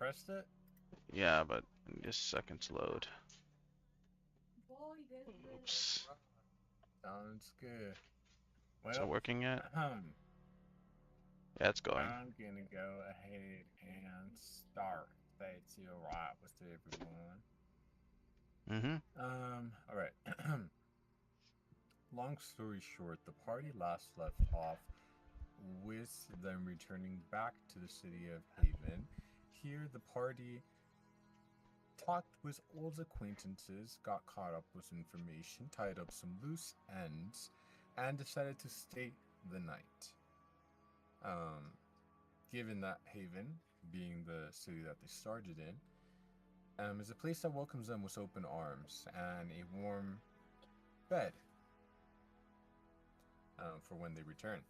pressed it? Yeah, but just a second to load. Oops. Sounds good. Is it Well, working yet? um, Yeah, it's going. I'm gonna go ahead and start. That's alright with everyone. Mm-hmm. All right. Long story short, the party last left off with them returning back to the city of Haven. Here, the party talked with old acquaintances, got caught up with information, tied up some loose ends, and decided to stay the night. Um, Given that Haven, being the city that they started in, is a place that welcomes them with open arms and a warm bed for when they return.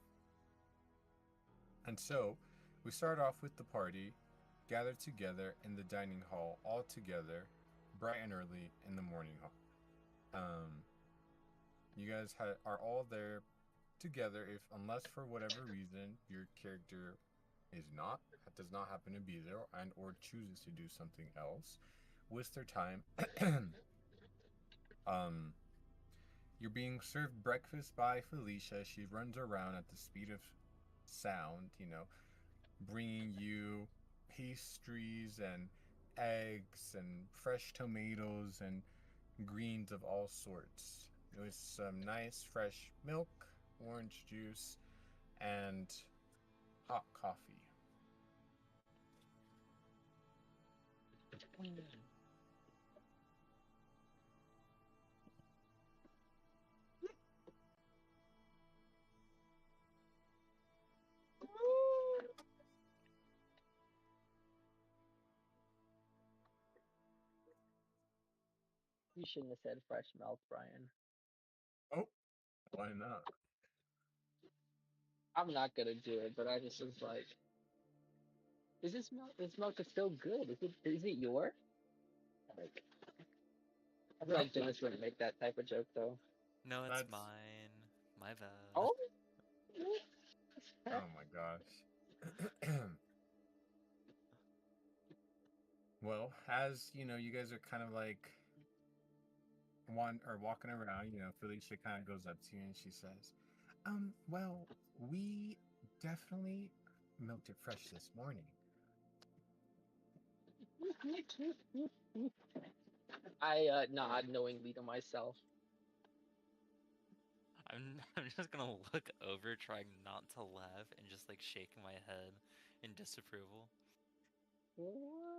And so, we start off with the party gathered together in the dining hall, all together, bright and early in the morning. Um, you guys are all there together. If unless for whatever reason your character is not does not happen to be there and or chooses to do something else with their time, um, you're being served breakfast by Felicia. She runs around at the speed of sound, bringing you pastries and eggs and fresh tomatoes and greens of all sorts. With some nice fresh milk, orange juice, and hot coffee. You shouldn't have said fresh milk, Brian. Oh, why not? I'm not gonna do it, but I just was like, is this milk? This milk is so good. Is it yours? Like, I feel Nope. like Dennis wouldn't make that type of joke though. No, it's That's mine. My bad. Oh, oh my gosh. Well, as you guys are kind of like one or walking around, Felicia kind of goes up to you and she says, well, we definitely milked it fresh this morning. I nod knowingly to myself. I'm just gonna look over, trying not to laugh, and just like shaking my head in disapproval. What?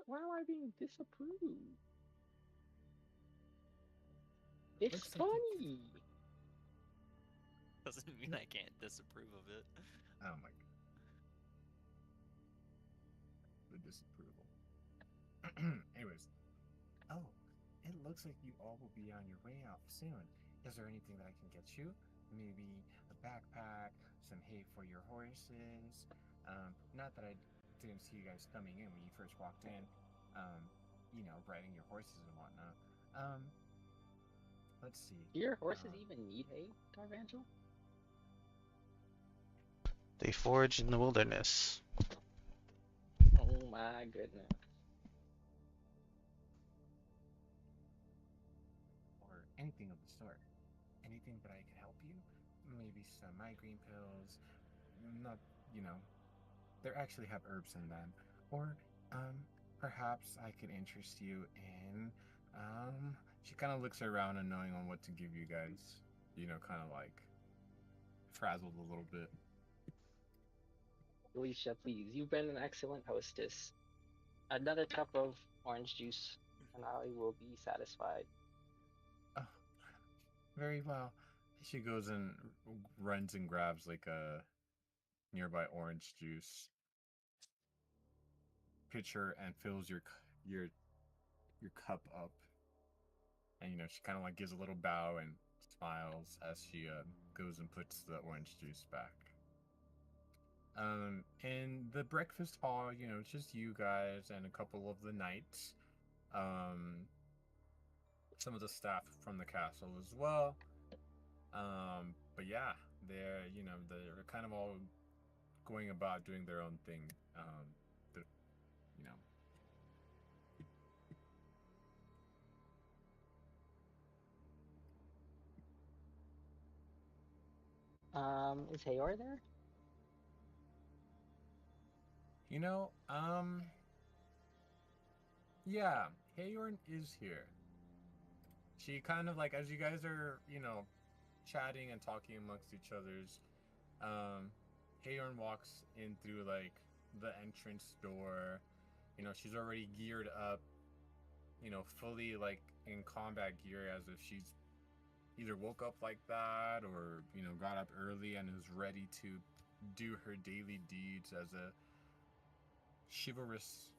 Why am I being disapproved? It's Looks like you. funny. Doesn't mean No. I can't disapprove of it. Oh my god, the disapproval. Anyways, oh, it looks like you all will be on your way out soon. Is there anything that I can get you? Maybe a backpack, some hay for your horses. Not that I didn't see you guys coming in when you first walked in. Um, riding your horses and whatnot. Um, let's see. Do your horses Um, even need hay, Garvangel? They forage in the wilderness. Oh my goodness. or anything of the sort. Anything that I could help you? Maybe some migraine pills. Not, you know, they actually have herbs in them. Or, perhaps I could interest you in, she kind of looks around and knowing on what to give you guys, kind of like frazzled a little bit. Alicia, please, you've been an excellent hostess. Another cup of orange juice, and I will be satisfied. Oh, very well. She goes and runs and grabs like a nearby orange juice pitcher and fills your cup up. And she kind of like gives a little bow and smiles as she goes and puts the orange juice back. In the breakfast hall, it's just you guys and a couple of the knights. Um, some of the staff from the castle as well. But yeah, they're kind of all going about doing their own thing. The, you know, Is Hayor there? You know, yeah, Hayorn is here. She kind of like, as you guys are, chatting and talking amongst each other's, um, Hayorn walks in through like the entrance door. She's already geared up, fully like in combat gear as if she's either woke up like that or, got up early and is ready to do her daily deeds as a chivalrous,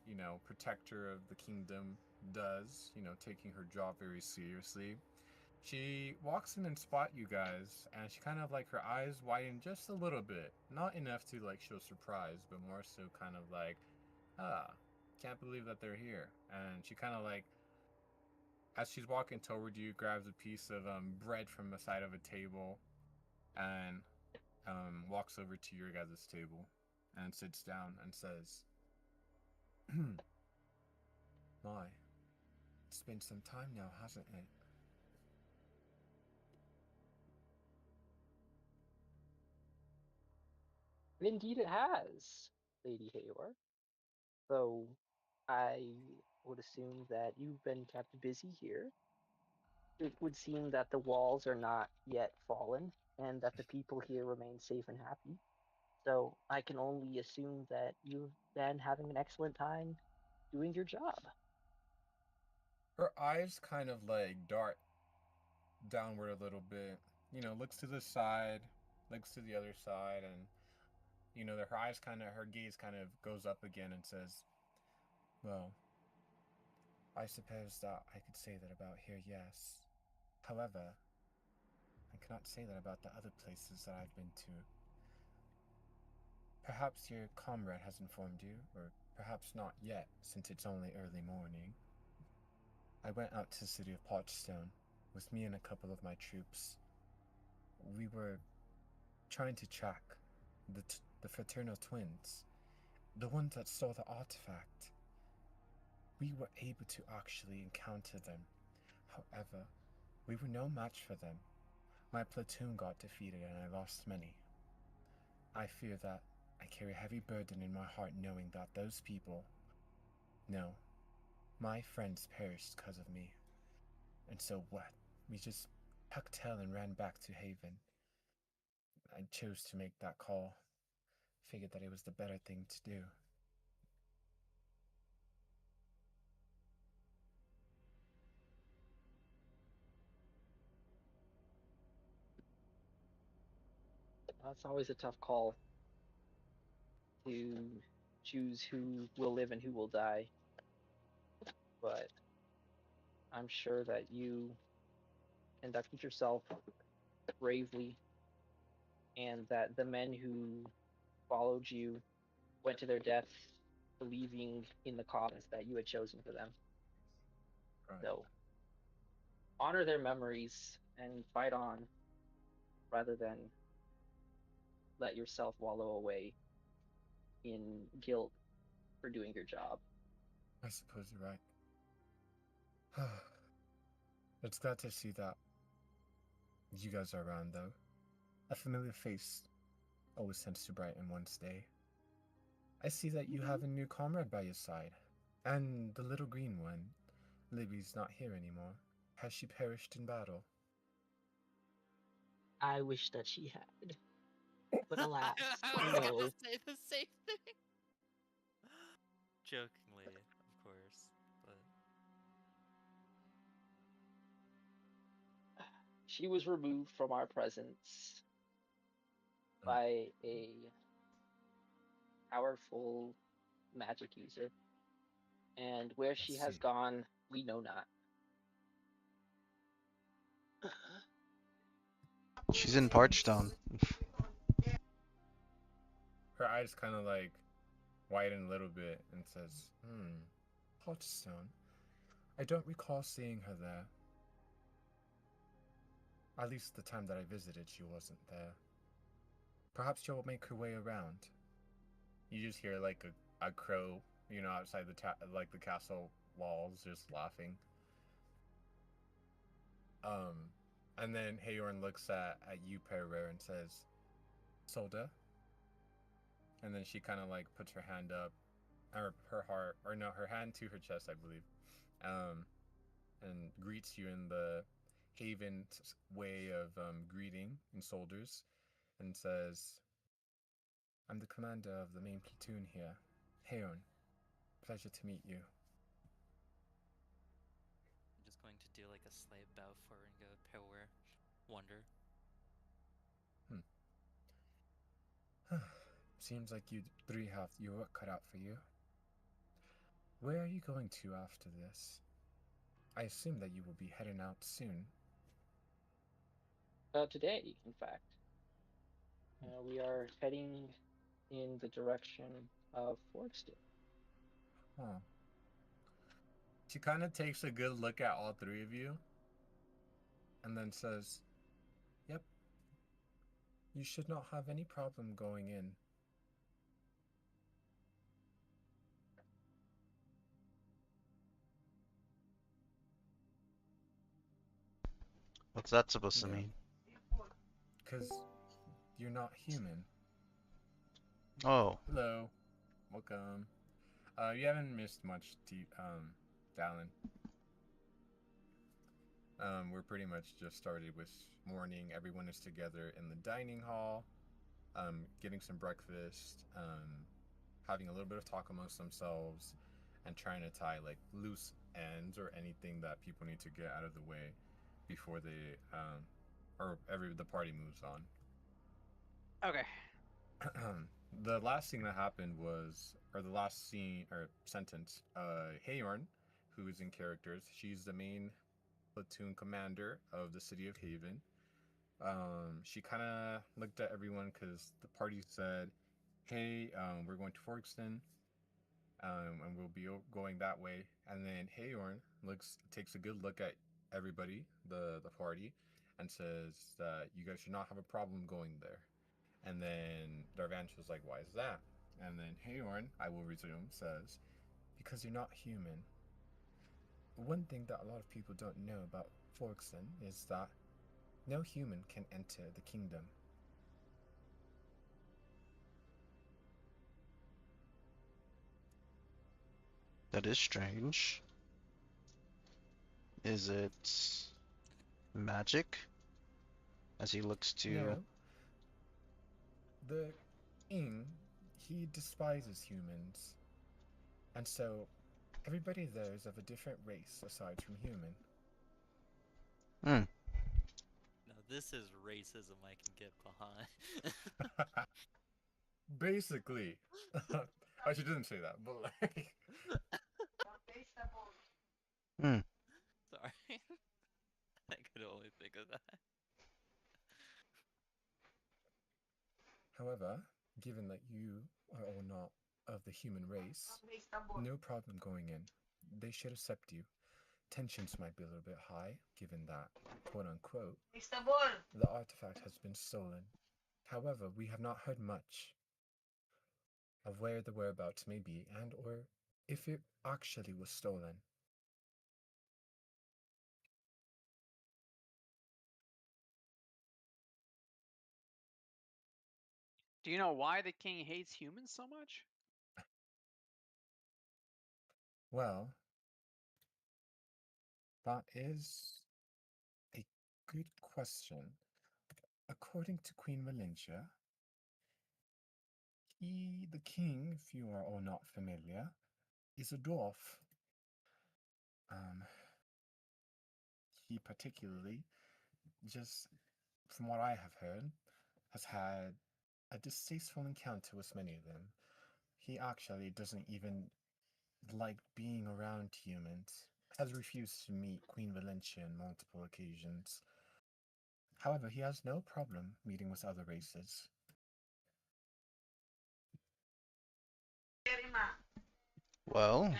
protector of the kingdom does, taking her job very seriously. She walks in and spot you guys, and she kind of like her eyes widen just a little bit. Not enough to like show surprise, but more so kind of like, ah, can't believe that they're here. And she kind of like, as she's walking toward you, grabs a piece of bread from the side of a table and walks over to your guys' table and sits down and says, My, it's been some time now, hasn't it? Indeed, it has, Lady Hayor. Though I would assume that you've been kept busy here. It would seem that the walls are not yet fallen, and that the people here remain safe and happy. So I can only assume that you've been having an excellent time doing your job. Her eyes kind of like dart downward a little bit, looks to the side, looks to the other side, and, her eyes kind of, her gaze kind of goes up again and says, Well, I suppose that I could say that about here, yes. However, I cannot say that about the other places that I've been to. Perhaps your comrade has informed you, or perhaps not yet, since it's only early morning. I went out to the city of Potchstone with me and a couple of my troops. We were trying to track the fraternal twins, the ones that stole the artifact. We were able to actually encounter them. However, we were no match for them. My platoon got defeated and I lost many. I fear that I carry a heavy burden in my heart knowing that those people, no, my friends perished because of me. And so what? We just tucked tail and ran back to Haven. I chose to make that call. Figured that it was the better thing to do. It's always a tough call to choose who will live and who will die. But I'm sure that you conducted yourself bravely, and that the men who followed you went to their death believing in the cause that you had chosen for them. Right. So honor their memories and fight on rather than let yourself wallow away in guilt for doing your job. I suppose you're right. It's glad to see that you guys are around, though. A familiar face always tends to brighten one's day. I see that you have a new comrade by your side. And the little green one, Libby's not here anymore. Has she perished in battle? I wish that she had. But alas, I was gonna no. say the same thing. Jokingly, of course, but She was removed from our presence by a powerful magic user. And where she has see. gone, we know not. She's in Parchstone. Her eyes kind of like widen a little bit and says, Hotstone. I don't recall seeing her there. At least the time that I visited, she wasn't there. Perhaps she'll make her way around. You just hear like a crow, outside the castle walls, just laughing. And then Hayorn looks at you, Pereira, and says, soda. And then she kind of like puts her hand up, or her heart, or no, her hand to her chest, I believe, um, and greets you in the Haven way of greeting in soldiers, and says, "I'm the commander of the main platoon here, Heon. Pleasure to meet you." I'm just going to do like a slight bow forward and go power wonder. Seems like you three have your work cut out for you. Where are you going to after this? I assume that you will be heading out soon. Today, in fact, we are heading in the direction of Forkston. Huh. She kind of takes a good look at all three of you and then says, "Yep, you should not have any problem going in." What's that supposed to Yeah. mean? Because you're not human. Oh, Hello. Welcome. You haven't missed much, Dallin. We're pretty much just started with morning. Everyone is together in the dining hall, getting some breakfast, having a little bit of talk amongst themselves, and trying to tie like loose ends or anything that people need to get out of the way before they the party moves on. Okay. The last thing that happened was, or the last scene or sentence, Hayorn, who is in characters, she's the main platoon commander of the city of Haven. She kind of looked at everyone because the party said, "Hey, we're going to Forkston, and we'll be going that way." And then Hayorn takes a good look at everybody, the party, and says that you guys should not have a problem going there. And then Darvanch was like, "Why is that?" And then Hayorn, I will resume, says, "Because you're not human. One thing that a lot of people don't know about Forkston is that no human can enter the kingdom." that is strange. Is it magic? As he looks to. No, the king, he despises humans. And so everybody there is of a different race aside from human. Hmm. Now this is racism I can get behind. Basically. I should didn't say that, but like Hmm. Sorry. I could only think of that. however, given that you are all not of the human race, no problem going in. They should accept you. Tensions might be a little bit high, given that, quote unquote, the artifact has been stolen. However, we have not heard much of where the whereabouts may be and or if it actually was stolen. Do you know why the king hates humans so much? Well, that is a good question. According to Queen Valencia, the king, if you are all not familiar, is a dwarf. Um, he particularly, just from what I have heard, has had a distasteful encounter with many of them. He actually doesn't even like being around humans, has refused to meet Queen Valencia on multiple occasions. However, he has no problem meeting with other races. Well,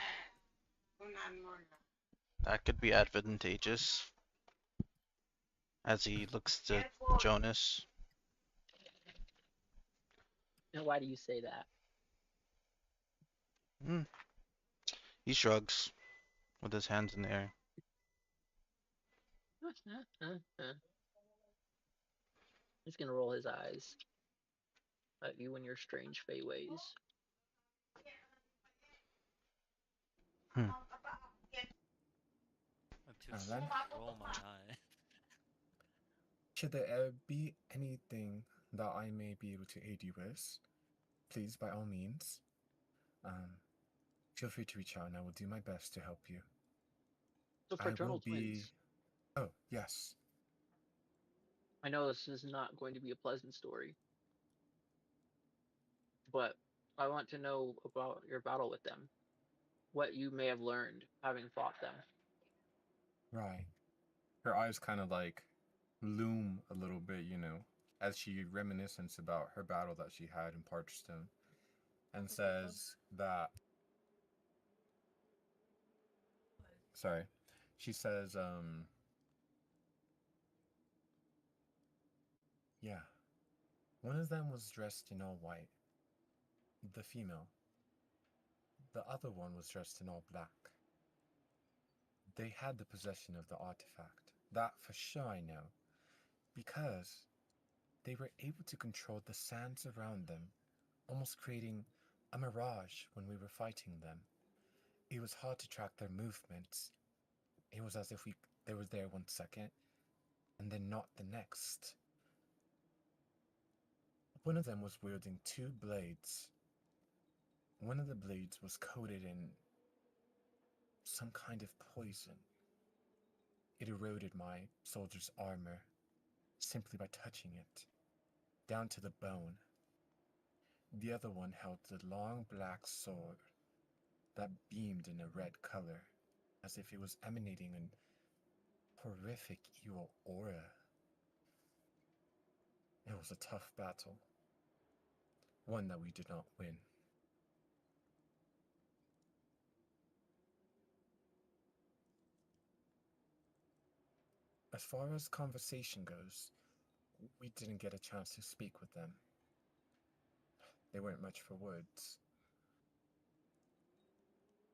that could be advantageous. As he looks to Jonas. And why do you say that? Hmm. He shrugs with his hands in the air. He's gonna roll his eyes. at you and your strange fey ways. Hmm. To And then, roll my eye. should there be anything that I may be able to aid you with, please, by all means, feel free to reach out and I will do my best to help you. The I fraternal will be. twins. Oh, yes. I know this is not going to be a pleasant story, but I want to know about your battle with them. What you may have learned having fought them. Right. Her eyes kind of like loom a little bit, as she reminiscence about her battle that she had in Parchstone and says that. Sorry. She says, yeah. One of them was dressed in all white, the female. The other one was dressed in all black. They had the possession of the artifact. That for sure I know. Because they were able to control the sands around them, almost creating a mirage when we were fighting them. It was hard to track their movements. It was as if they were there 1 second, and then not the next. One of them was wielding 2 blades. One of the blades was coated in some kind of poison. It eroded my soldier's armor simply by touching it, down to the bone. The other one held the long black sword that beamed in a red color, as if it was emanating an horrific evil aura. It was a tough battle, one that we did not win. As far as conversation goes, we didn't get a chance to speak with them. They weren't much for words.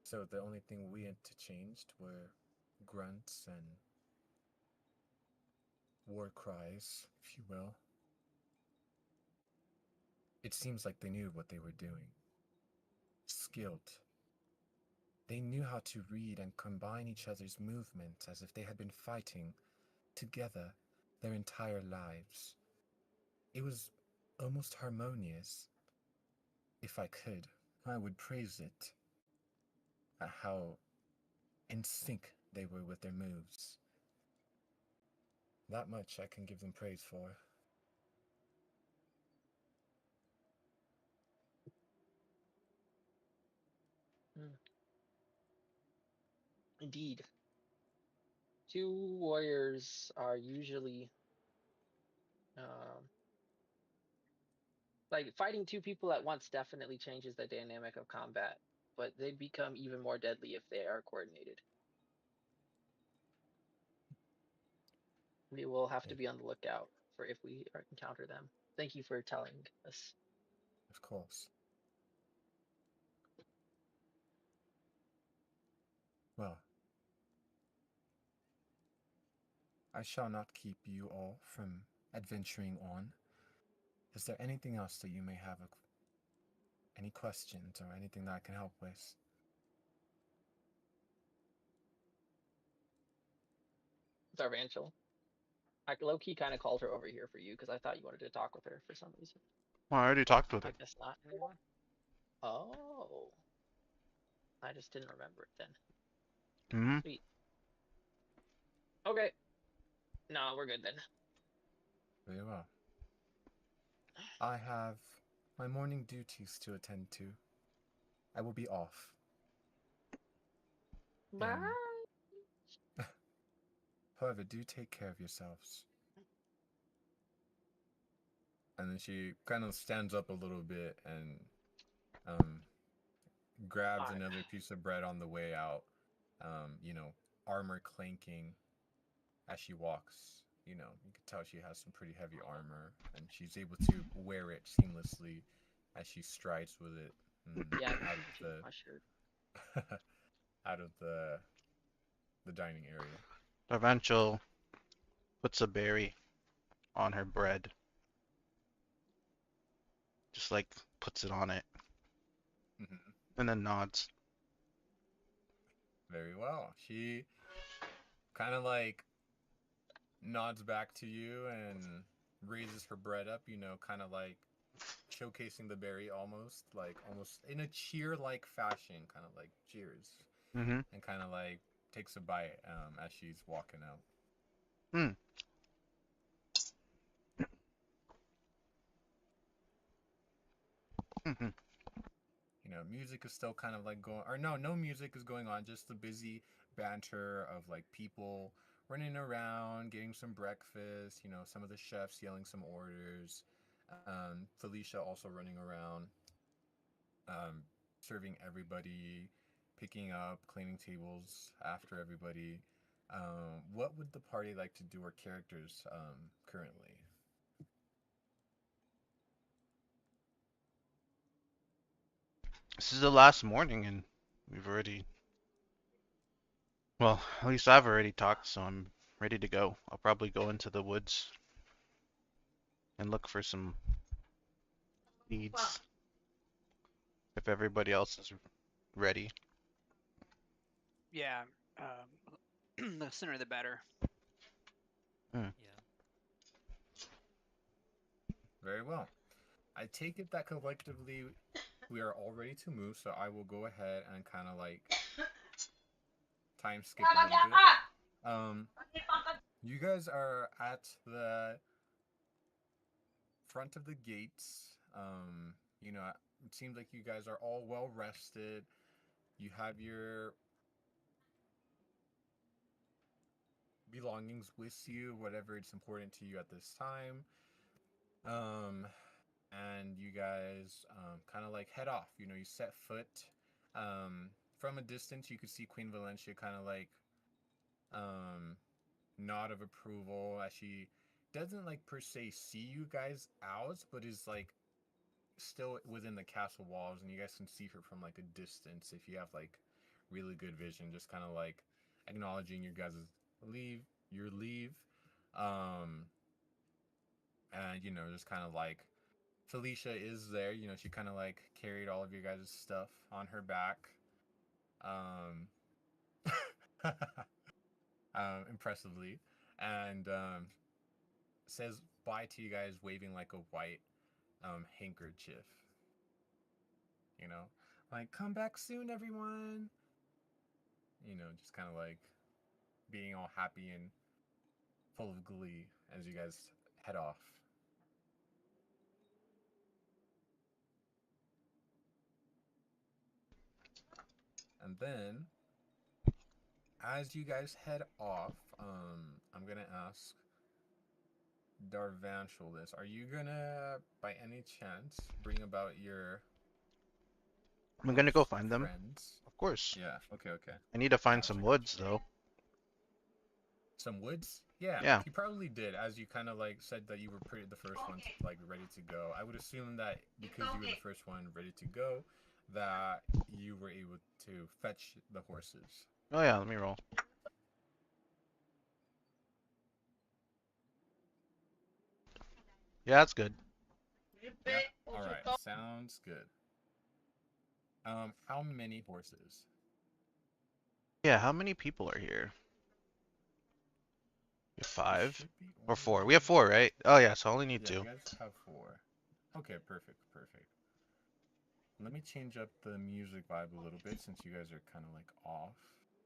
So the only thing we interchanged were grunts and war cries, if you will. It seems like they knew what they were doing. Skilled. They knew how to read and combine each other's movements as if they had been fighting together their entire lives. It was almost harmonious. If I could, I would praise it at how in sync they were with their moves. That much I can give them praise for. Hmm. Indeed. Two warriors are usually um, like fighting two people at once definitely changes the dynamic of combat, but they become even more deadly if they are coordinated. We will have to be on the lookout for if we encounter them. Thank you for telling us. Of course. Well, I shall not keep you all from adventuring on. Is there anything else that you may have, any questions or anything that I can help with? Darvanchel. I low key kind of called her over here for you because I thought you wanted to talk with her for some reason. Well, I already talked with I her. guess not anymore. Oh. I just didn't remember it then. Mm-hmm. Sweet. Okay. No, we're good then. Very well. I have my morning duties to attend to. I will be off. Bye. However, do take care of yourselves. And then she kind of stands up a little bit and grabs Alright. another piece of bread on the way out. Armor clanking as she walks. You can tell she has some pretty heavy armor, and she's able to wear it seamlessly as she strides with it Yeah, out of she my shirt. the out of the dining area. Darvanchel puts a berry on her bread. just like puts it on it Mhm. and then nods. Very well. She kind of like nods back to you and raises her bread up, kind of like showcasing the berry almost in a cheer like fashion, kind of like cheers, Mm-hmm. and kind of like takes a bite as she's walking out. Hmm. Mm-hmm. Music is still kind of like going, or no music is going on, just the busy banter of like people running around, getting some breakfast, some of the chefs yelling some orders, Felicia also running around, um, serving everybody, picking up, cleaning tables after everybody. What would the party like to do, or characters currently? This is the last morning, and we've already, well, at least I've already talked, so I'm ready to go. I'll probably go into the woods and look for some leads if everybody else is ready. Yeah. The sooner the better. Yeah. Very well. I take it that collectively we are all ready to move, so I will go ahead and kind of like time skip a little bit. You guys are at the front of the gates. It seems like you guys are all well rested. You have your belongings with you, whatever it's important to you at this time. Um, and you guys kind of like head off. You set foot. From a distance, you could see Queen Valencia kind of like um, nod of approval as she doesn't like per se see you guys out, but is like still within the castle walls, and you guys can see her from like a distance if you have like really good vision, just kind of like acknowledging your guys' leave. Um, and just kind of like Felicia is there. She kind of like carried all of your guys' stuff on her back. Um, impressively, and says bye to you guys, waving like a white handkerchief. You know, like come back soon, everyone. Just kind of like being all happy and full of glee as you guys head off. And then, as you guys head off, I'm gonna ask Darvanshul this. Are you gonna, by any chance, bring about your I'm gonna go find them, friends? of course. Yeah. Okay. I need to find Gotcha, some gotcha. woods, though. Some woods? Yeah, Yeah. you probably did, as you kind of like said that you were the first one to, like ready to go. I would assume that because you were the first one ready to go, that you were able to fetch the horses. Oh yeah, let me roll. Yeah, that's good. Yeah. All right. Sounds good. How many horses? Yeah, how many people are here? We have It 5 should be or only 4. We have 4, right? Oh yeah, so I only need Yeah, 2. you guys have 4. Okay, perfect. Let me change up the music vibe a little bit since you guys are kind of like off.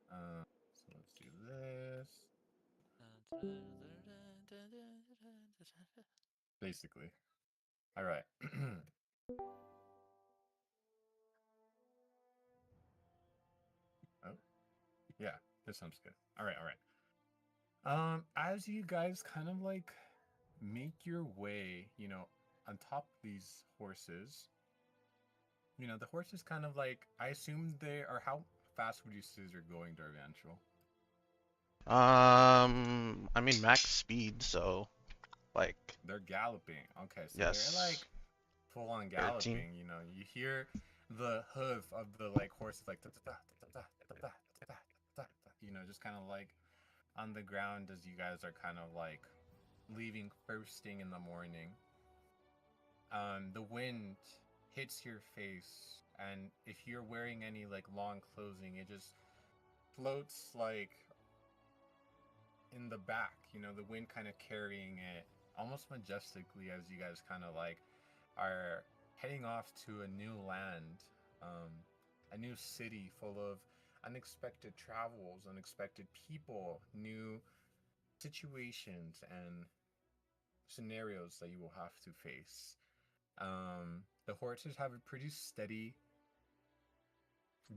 So let's do this. Basically. All right. Oh, yeah, this sounds good. All right. As you guys kind of like make your way, on top of these horses, the horses kind of like, I assume they are, how fast would you say they're going, Darvanchel? I mean max speed, so like They're galloping. Okay, so they're yes, like full on 13. galloping. You hear the hoof of the like horses like just kind of like on the ground as you guys are kind of like leaving first thing in the morning. The wind hits your face, and if you're wearing any like long clothing, it just floats like in the back. You know, the wind kind of carrying it almost majestically as you guys kind of like are heading off to a new land, a new city full of unexpected travels, unexpected people, new situations, and scenarios that you will have to face. The horses have a pretty steady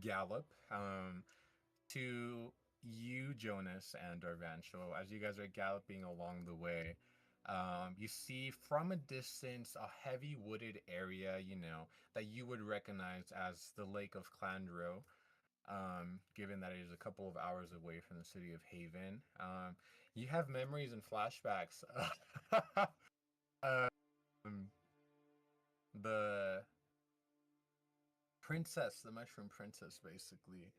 gallop. To you, Jonas and Darvancho, as you guys are galloping along the way, you see from a distance a heavy wooded area, you know, that you would recognize as the Lake of Clandro, given that it is a couple of hours away from the city of Haven. You have memories and flashbacks. um, the princess, the mushroom princess, basically,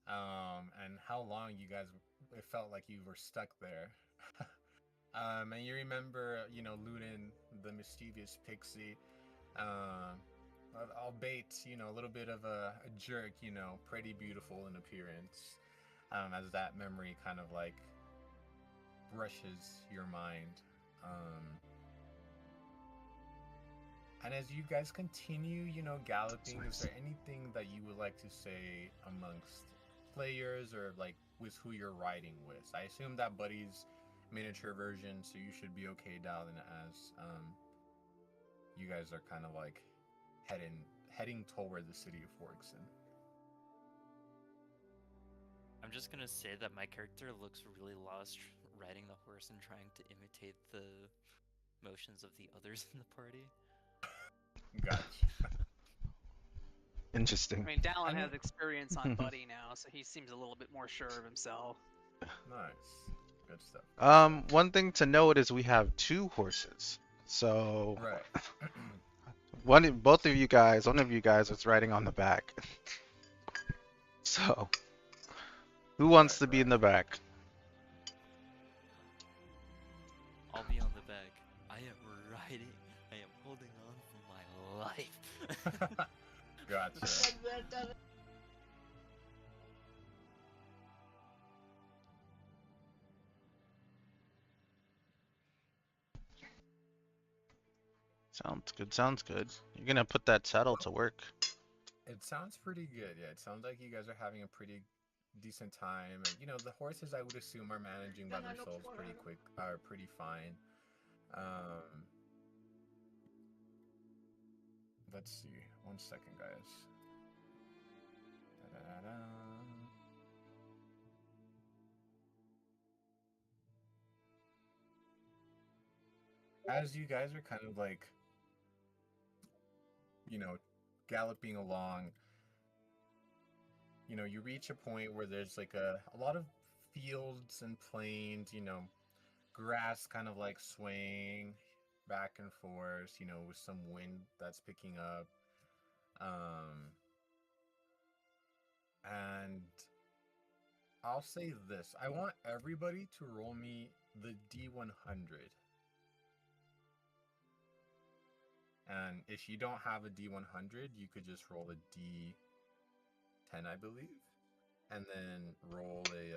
and how long you guys, it felt like you were stuck there. And you remember, you know, looting the mischievous pixie, um, albeit, you know, a little bit of a jerk, you know, pretty beautiful in appearance, as that memory kind of like brushes your mind. And as you guys continue, you know, galloping, is there anything that you would like to say amongst players or like with who you're riding with? I assume that Buddy's miniature version, so you should be okay dialing it as you guys are kind of like heading toward the city of Forkson. I'm just gonna say that my character looks really lost riding the horse and trying to imitate the motions of the others in the party. Gotcha. Interesting. I mean, Dallin I mean- has experience on Buddy now, so he seems a little bit more sure of himself. Nice. Good stuff. One thing to note is we have 2 horses. So Right. one of you guys was riding on the back. So who wants to be in the back? I'll be on the back. I am riding. I am holding on for my life. Gotcha. Sounds good, sounds good. You're gonna put that saddle to work. It sounds pretty good. Yeah, it sounds like you guys are having a pretty decent time. And, you know, the horses I would assume are managing by themselves pretty quick, are pretty fine. Let's see. 1 second, guys. Da-da-da-da. As you guys are kind of like, you know, galloping along, you know, you reach a point where there's like a lot of fields and plains, you know, grass kind of like swaying back and forth, you know, with some wind that's picking up. And I'll say this, I want everybody to roll me the D100. And if you don't have a D100, you could just roll a D10, I believe. And then roll a,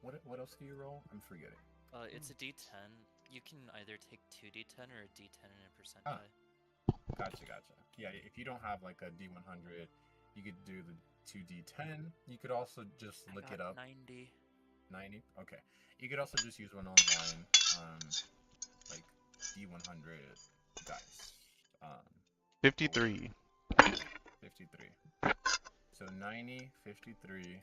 what else do you roll? I'm forgetting. It's a D10. You can either take 2D10 or a D10 in a percent Ah. die. Gotcha. Yeah, if you don't have like a D100, you could do the 2D10. You could also just I look got it up. 90. 90? Okay. You could also just use one online, like D100 dice. 53. 53. So 90, 53.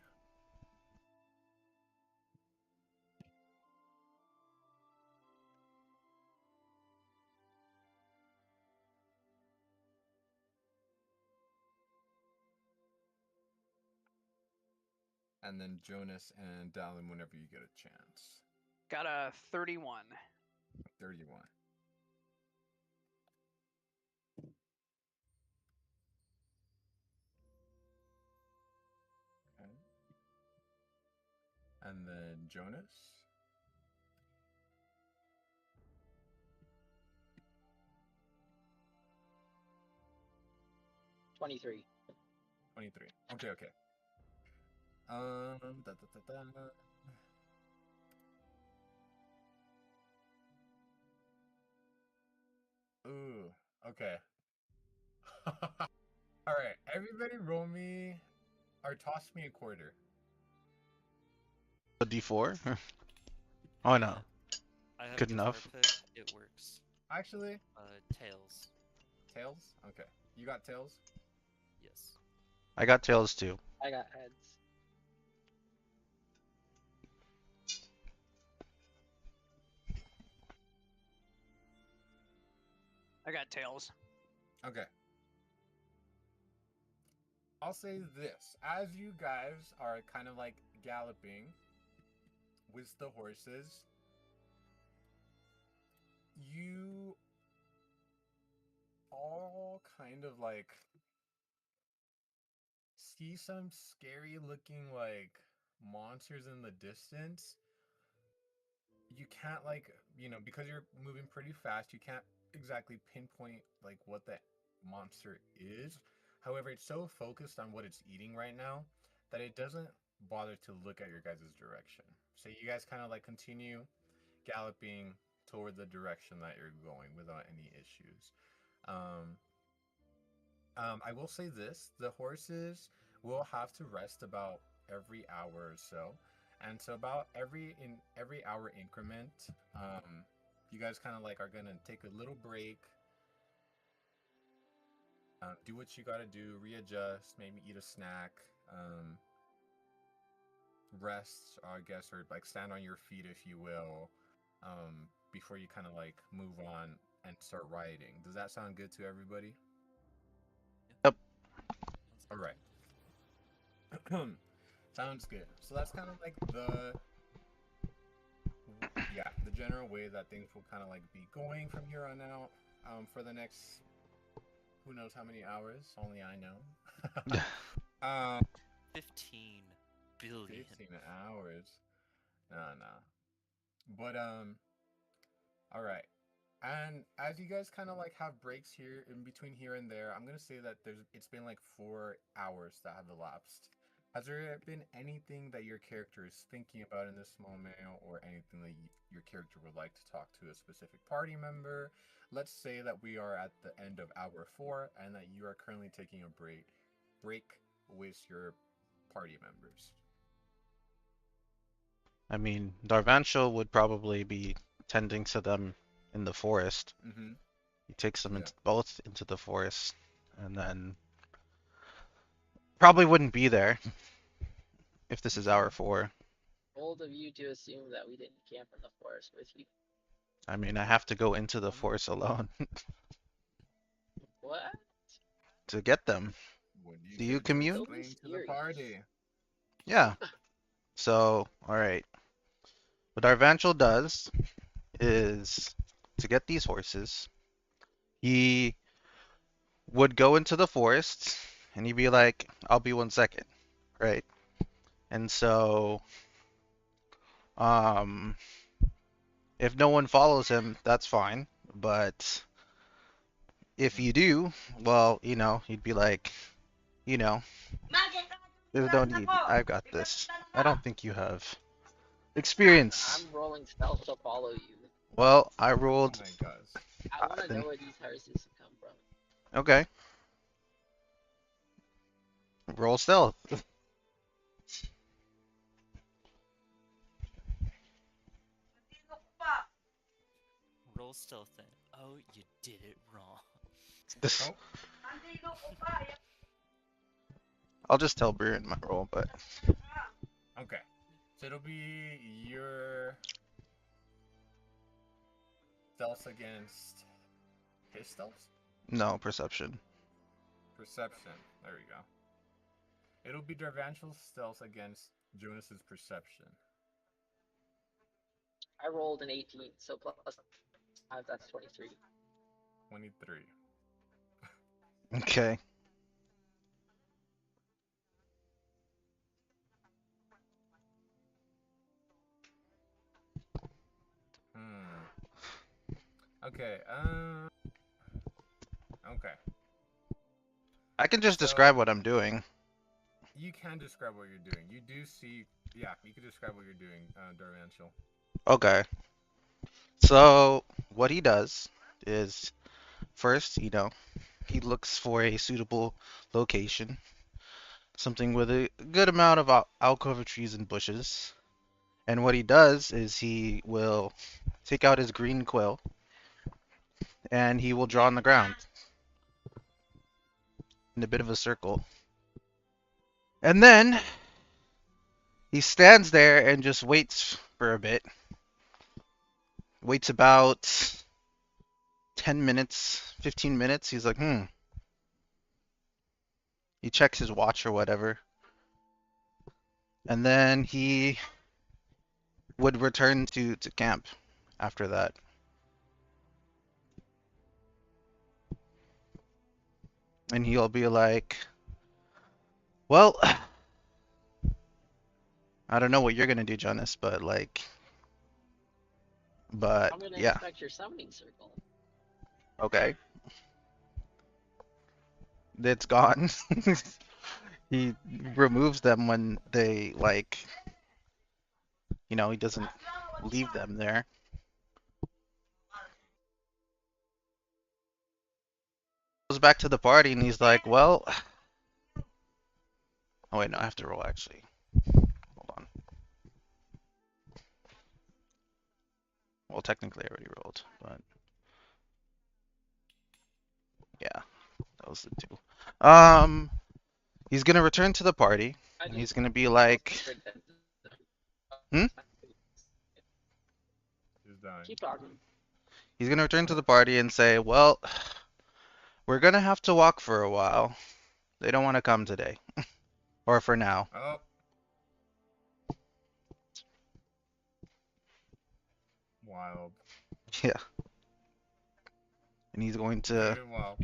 And then Jonas and Dallin whenever you get a chance. Got a 31. 31. Okay. And then Jonas. 23. 23. Okay, okay. Da, da, da, da. Ooh, okay. Alright, everybody roll me or toss me a quarter. A D4? Oh no. I have Good guitar enough. pick. It works. Actually, Tails. tails? Okay. You got tails? Yes. I got tails too. I got heads. I got tails. Okay. I'll say this. As you guys are kind of like galloping with the horses, you all kind of like see some scary looking like monsters in the distance. You can't like, because you're moving pretty fast, you can't exactly pinpoint like what the monster is. However, it's so focused on what it's eating right now that it doesn't bother to look at your guys' direction. So you guys kind of like continue galloping toward the direction that you're going without any issues. Um, I will say this: the horses will have to rest about every hour or so, and so about every hour increment, you guys kind of like are gonna take a little break, do what you gotta do, readjust, maybe eat a snack, rest, I guess, or like stand on your feet, if you will, before you kind of like move on and start riding. Does that sound good to everybody? Yep. All right. Sounds good. So that's kind of like the general way that things will kind of like be going from here on out. For the next who knows how many hours? Only I know. 15 billion. 15 hours. No. But all right. And as you guys kind of like have breaks here in between here and there, I'm gonna say that it's been like 4 hours that have elapsed. Has there been anything that your character is thinking about in this moment, or anything that your character would like to talk to a specific party member? Let's say that we are at the end of hour 4, and that you are currently taking a break with your party members. I mean, Darvanshel would probably be tending to them in the forest. Mm-hmm. He takes them Yeah. both into the forest, and then probably wouldn't be there if this is hour Okay. 4. Bold of you to assume that we didn't camp in the forest with you. I mean, I have to go into the forest alone What? to get them. Would you Do you care to commute? Don't be explain to the serious. party? Yeah. So, alright. What Darvanshel does is to get these horses, he would go into the forest and he'd be like, I'll be 1 second, right? And so, um, if no one follows him, that's fine. But if you do, well, he'd be like, you know, there's no need. I've got this. I don't think you have experience. I'm rolling stealth to follow you. Well, I Oh rolled. my gosh. I want to Then know where these horses come from. okay, roll stealth. Roll stealth then. Oh, you did it wrong. Oh, I'll just tell Briren my roll, but okay. So it'll be your stealth against his stealth? no perception. Perception. There we go. It'll be Darvanshal's stealth against Jonas's perception. I rolled an 18, so plus 5, that's 23. 23. Okay. Okay, okay. I can just So- describe what I'm doing. You can describe what you're doing. You do see, yeah, you can describe what you're doing, Darvanshel. Okay. So what he does is first, he looks for a suitable location, something with a good amount of alcove trees and bushes. And what he does is he will take out his green quill and he will draw on the ground in a bit of a circle. And then he stands there and just waits for a bit. Waits about 10 minutes, 15 minutes. He's like, He checks his watch or whatever. And then he would return to camp after that. And he'll be like, well, I don't know what you're gonna do, Jonas, but I'm gonna yeah, inspect your summoning circle. okay. It's gone. He removes them when they he doesn't leave them there. Goes back to the party and he's like, well, oh wait, no, I have to roll actually. Hold on. Well, technically I already rolled, but yeah, that was the two. He's gonna return to the party and he's gonna be like, Hmm? He's dying. Keep talking. he's gonna return to the party and say, well, we're gonna have to walk for a while. They don't want to come today, or for now. Oh. Wild. Yeah. And he's going to Very wild.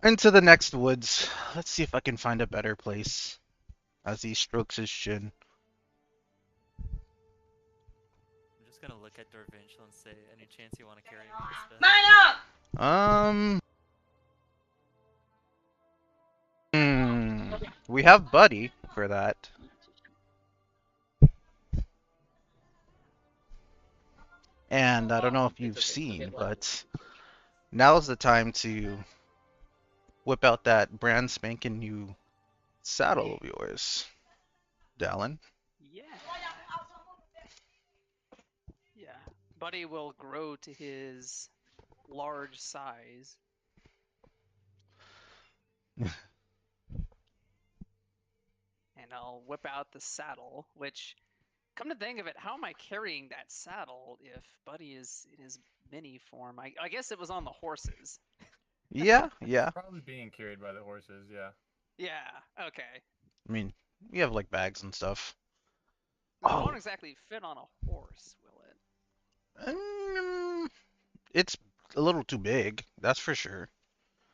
into the next woods. Let's see if I can find a better place. As he strokes his chin. I'm just gonna look at Darvinchel and say, any chance you want to carry me this bit? We have Buddy for that. And I don't know if you've seen, but now's the time to whip out that brand spanking new saddle of yours, Dallin. Yeah. Yeah. Buddy will grow to his large size. And I'll whip out the saddle, which, come to think of it, how am I carrying that saddle if Buddy is in his mini form? I guess it was on the horses. Yeah. Probably being carried by the horses, yeah. Yeah, okay. I mean, we have like bags and stuff. It Oh. won't exactly fit on a horse, will it? It's a little too big, that's for sure.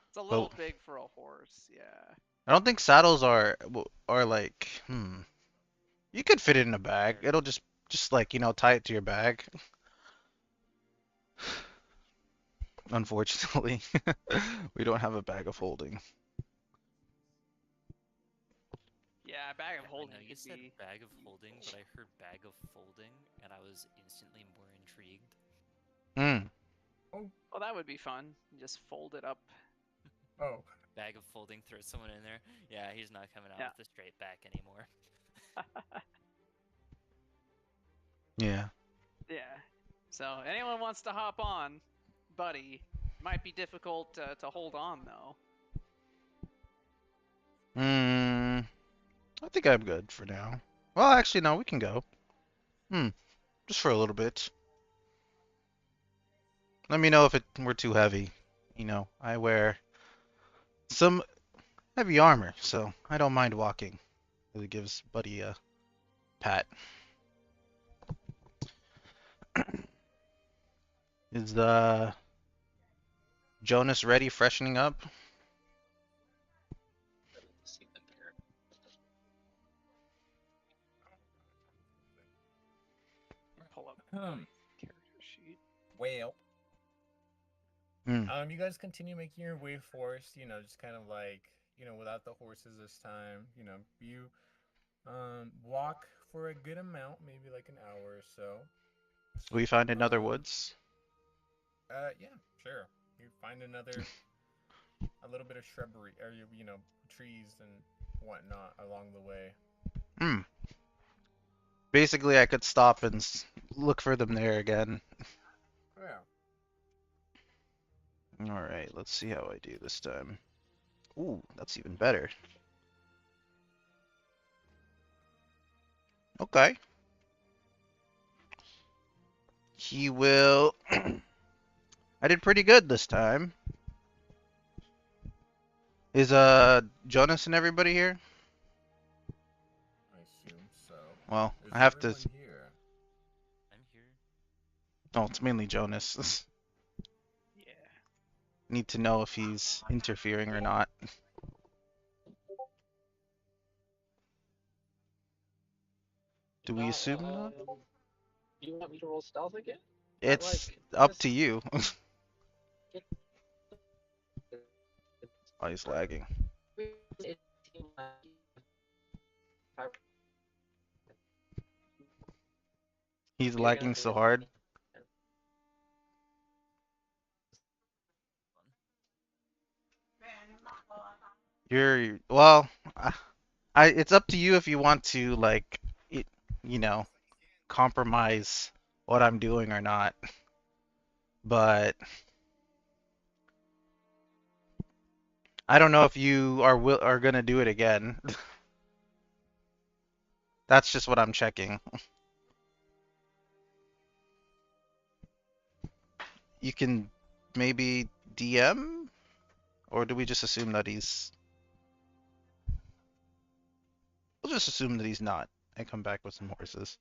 It's a little big for a horse, yeah. I don't think saddles are like, You could fit it in a bag. It'll just like, tie it to your bag. Unfortunately, we don't have a bag of holding. Yeah, bag of I holding know you could said be. bag of holding, but I heard bag of folding, and I was instantly more intrigued. Well, that would be fun. Just fold it up. Oh. Bag of folding, throw someone in there. Yeah, he's not coming out Yeah. with the straight back anymore. Yeah. Yeah. So anyone wants to hop on, Buddy. Might be difficult to hold on though. I think I'm good for now. Well, actually, no, we can go. Just for a little bit. Let me know if we're too heavy. I wear some heavy armor, so I don't mind walking. Really gives Buddy a pat. Is Jonas ready, freshening up? Pull up Hmm. character sheet. Well. You guys continue making your way forth, just kind of like, without the horses this time. You walk for a good amount, maybe like an hour or so. We find another Um, woods. yeah, sure. You find a little bit of shrubbery, or trees and whatnot along the way. Hmm. Basically, I could stop and look for them there again. Yeah. All right, let's see how I do this time. Ooh, that's even better. Okay. He will. I did pretty good this time. Is Jonas and everybody here? I assume so. Well, Is I have to. everyone here? I'm here. Oh, it's mainly Jonas. Yeah. Need to know if he's interfering or not. Do we assume not? You want me to roll stealth again? It's like up this- to you. Oh, he's lagging. He's You're lagging gonna so miss hard. me. Well, it's up to you if you want to like, it, you know, compromise what I'm doing or not. But I don't know if you are gonna do it again. That's just what I'm checking. You can maybe DM, or do we just assume that he's? We'll just assume that he's not, and come back with some horses.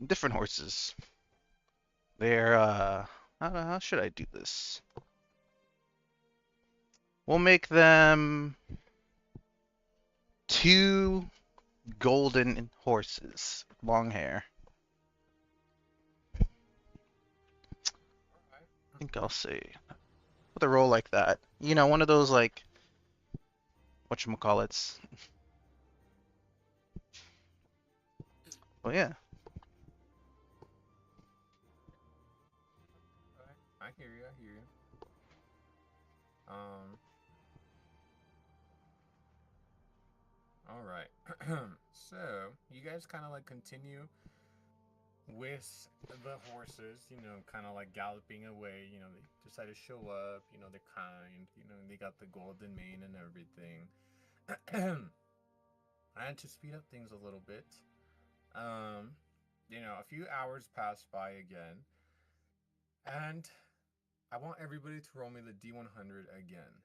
Different horses. They're how should I do this? We'll make them two golden horses, long hair. I think I'll say with a roll like that. You know, one of those like whatchamacallits. Well, yeah. Alright, I hear you. I hear you. Um. All right. So you guys kind of like continue with the horses, kind of like galloping away. They decide to show up. They're kind. They got the golden mane and everything. And to speed up things a little bit, um, a few hours pass by again, and I want everybody to roll me the D100 again.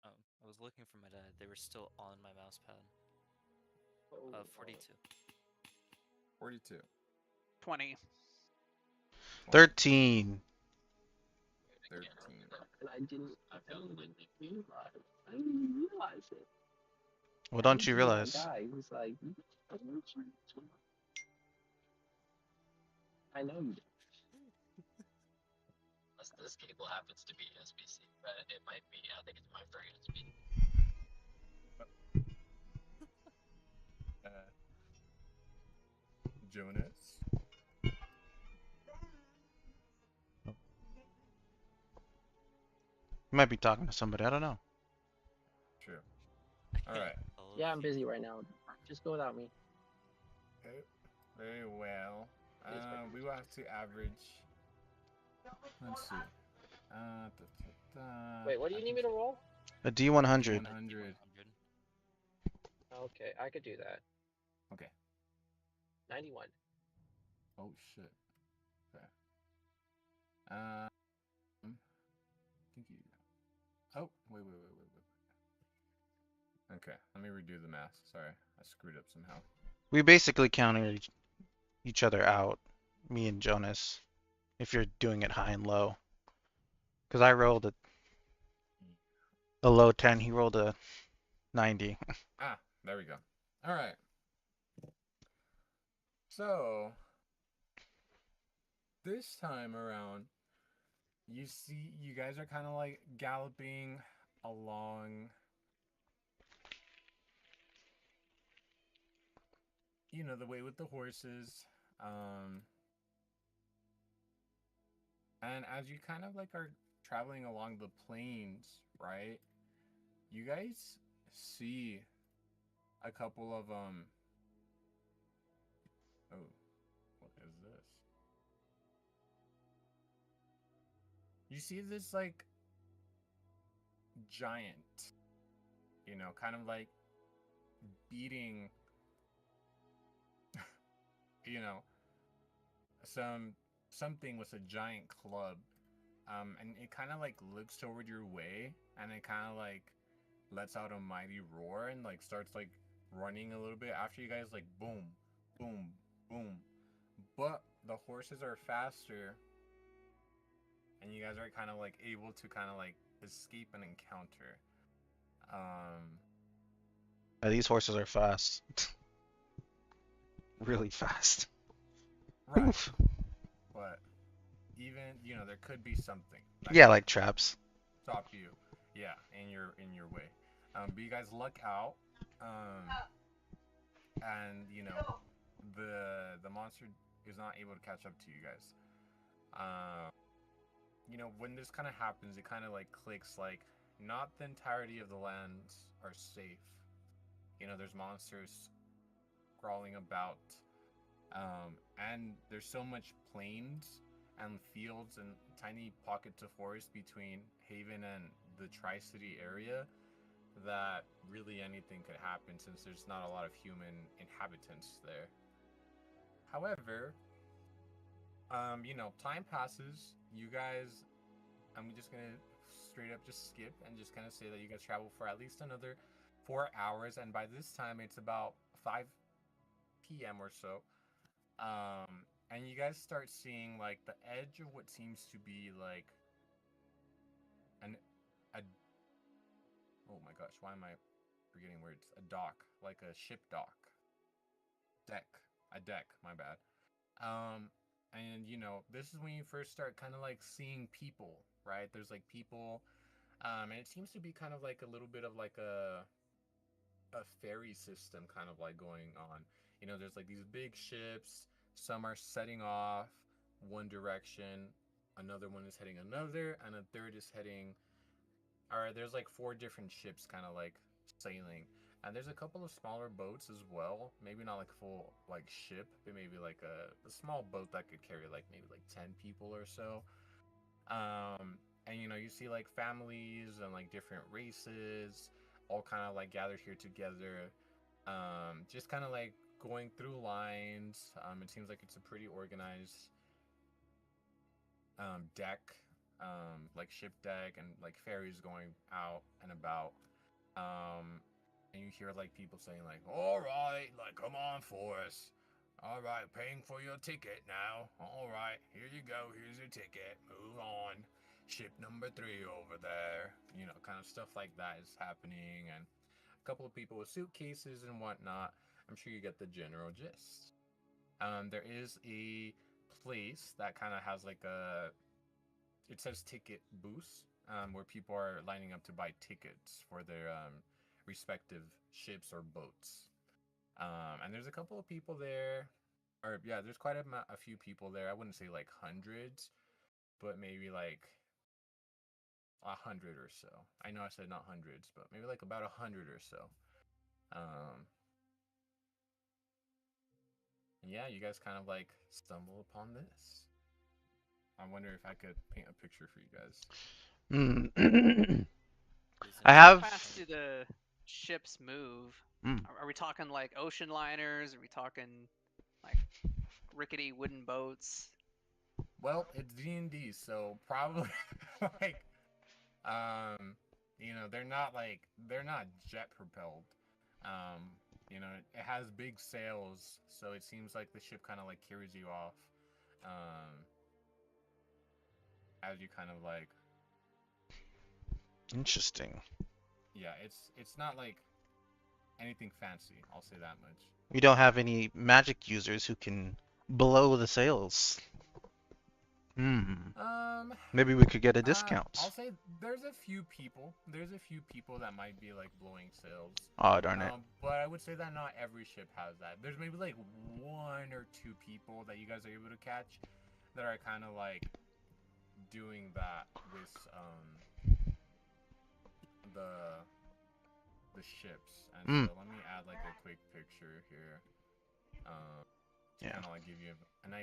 I was looking for my dad. They were still on my mouse pad. 42. 42. 20. 13. 13. And I didn't realize it. What don't you That realize? guy was like, I know you. Unless this cable happens to be SBC, but it might be. I think it's my free USB. Jonas. You might be talking to somebody. I don't know. True. All right. Yeah, I'm busy right now. Just go without me. Okay. Very well. We will have to average. Let's see. Wait, what do you need me to roll? A D100. 100. Okay, I could do that. Okay. 91. Oh shit. Okay. I think you. Oh, wait. Okay, let me redo the math. Sorry, I screwed up somehow. We basically counter each other out, me and Jonas, if you're doing it high and low. Because I rolled a low 10, he rolled a 90. Ah, there we go. All right. So this time around, you guys are kind of like galloping along, the way with the horses. Um, and as you kind of like are traveling along the plains, right? You guys see a couple of oh, what is this? You see this like giant, kind of like beating, you know, something with a giant club. And it kind of like looks toward your way, and it kind of like lets out a mighty roar and like starts like running a little bit after you guys, like boom, boom, boom. But the horses are faster, and you guys are kind of like able to kind of like escape an encounter. Um, These horses are fast. Really fast. right. Oof. But even there could be something that Yeah, could like traps. stop you. Yeah, in your way. But you guys luck out. And the monster is not able to catch up to you guys. When this kind of happens, it kind of like clicks, like not the entirety of the lands are safe. There's monsters crawling about, and there's so much plains and fields and tiny pockets of forest between Haven and the Tri-City area that really anything could happen, since there's not a lot of human inhabitants there. However, time passes. You guys, I'm just gonna straight up just skip and just kind of say that you guys travel for at least another 4 hours, and by this time it's about 5 p.m. or so. And you guys start seeing like the edge of what seems to be like an a oh my gosh, why am I forgetting words? A dock, like a ship dock. A deck, my bad. And this is when you first start kind of like seeing people, right? There's like people, and it seems to be kind of like a little bit of like a ferry system kind of like going on. There's like these big ships. Some are setting off one direction, another one is heading another, and a third is heading. All right, there's like 4 different ships kind of like sailing, and there's a couple of smaller boats as well. Maybe not like full like ship, but maybe like a small boat that could carry like maybe like 10 people or so. And you see like families and like different races all kind of like gathered here together, just kind of like going through lines. It seems like it's a pretty organized deck, like ship deck, and like ferries going out and about. And you hear like people saying like, "All right, like come on, Forrest. All right, paying for your ticket now. All right, here you go. Here's your ticket. Move on. Ship number 3 over there." Kind of stuff like that is happening, and a couple of people with suitcases and whatnot. I'm sure you get the general gist. There is a place that kind of has like it says ticket booths, where people are lining up to buy tickets for their respective ships or boats. And there's a couple of people there, or yeah, there's quite a few people there. I wouldn't say like hundreds, but maybe like 100 or so. I know I said not hundreds, but maybe like about 100 or so. Yeah, you guys kind of like stumble upon this. I wonder if I could paint a picture for you guys. I How have. fast do the ships move? Mm. Are we talking like ocean liners? Are we talking like rickety wooden boats? Well, it's D&D, so probably like they're not jet propelled. It has big sails, so it seems like the ship kind of like carries you off, as you kind of like. Interesting. Yeah, it's not like anything fancy. I'll say that much. We don't have any magic users who can blow the sails. Maybe we could get a discount. I'll say there's a few people. There's a few people that might be like blowing sails. Oh, darn it. But I would say that not every ship has that. There's maybe like 1 or 2 people that you guys are able to catch that are kind of like doing that with the ships. And so let me add like a quick picture here. Yeah. Kind of like give you an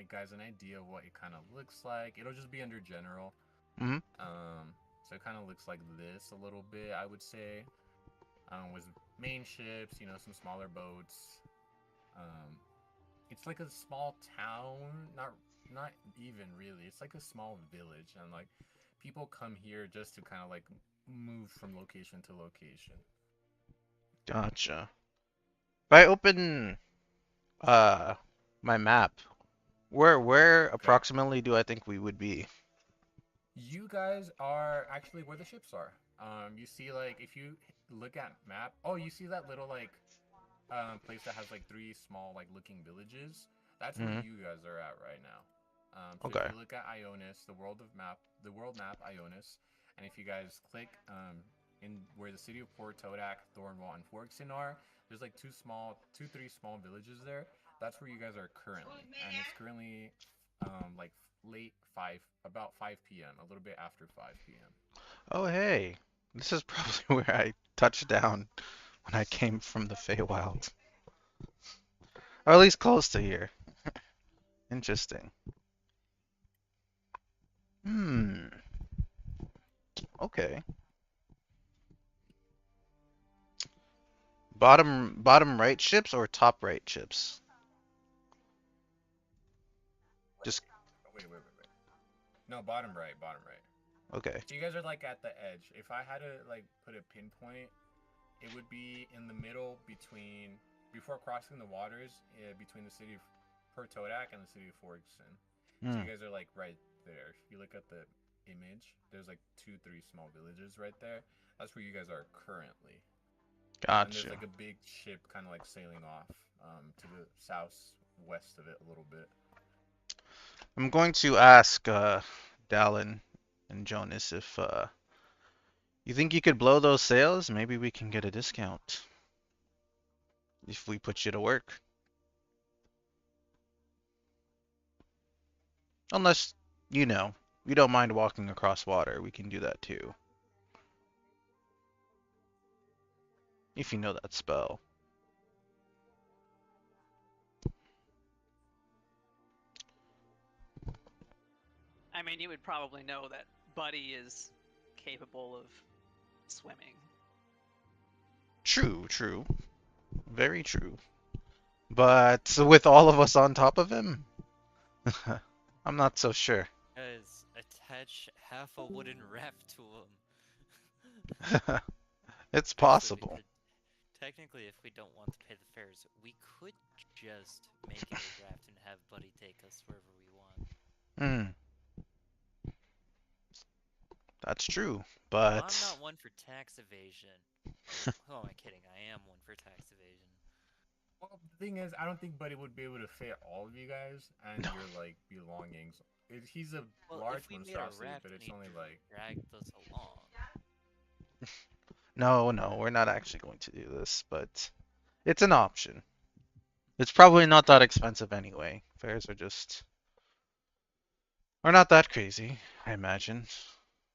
idea of what it kind of looks like. It'll just be under general. Mm-hmm. So it kind of looks like this a little bit, I would say. With main ships, you know, some smaller boats. It's like a small town, not even really. It's like a small village, and like people come here just to kind of like move from location to location. Gotcha. If I open my map, where approximately do I think we would be? You guys are actually where the ships are. You see, like, if you look at map, oh, you see that little like place that has like 3 small like looking villages. That's where you guys are at right now. So Okay. if you look at Eionus, the world map Eionus, and if you guys click in where the city of Port Todak, Thornwall, and Forkson are, there's like 3 small villages there. That's where you guys are currently, and it's currently like about 5 p.m., a little bit after 5 p.m. Oh, hey. This is probably where I touched down when I came from the Feywild. Or at least close to here. Interesting. Okay. Bottom right ships or top right ships? Just Wait. No, bottom right. okay. So you guys are like at the edge. If I had to like put a pinpoint, it would be in the middle before crossing the waters, between the city of Pertodak and the city of Forkson. So you guys are like right there. If you look at the image, there's like 2, 3 small villages right there. That's where you guys are currently. And there's Gotcha. like a big ship kind of like sailing off to the southwest of it a little bit. I'm going to ask Dallin and Jonas if you think you could blow those sails? Maybe we can get a discount if we put you to work. Unless, you know, you don't mind walking across water, we can do that too. If you know that spell. I mean, you would probably know that Buddy is capable of swimming. True. Very true. But with all of us on top of him? I'm not so sure. Guys, attach half a wooden raft to him. It's Actually, possible. technically, if we don't want to pay the fares, we could just make it a raft and have Buddy take us wherever we want. That's true, Well, but I'm not one for tax evasion. Who am I kidding? I am one for tax evasion. Well, the thing is, I don't think Buddy would be able to fit all of you guys and No. your like belongings. He's a Well, large if we made a monstrosity, raft but and it's he only like dragged us along. no, we're not actually going to do this, but it's an option. It's probably not that expensive anyway. Fares are not that crazy, I imagine.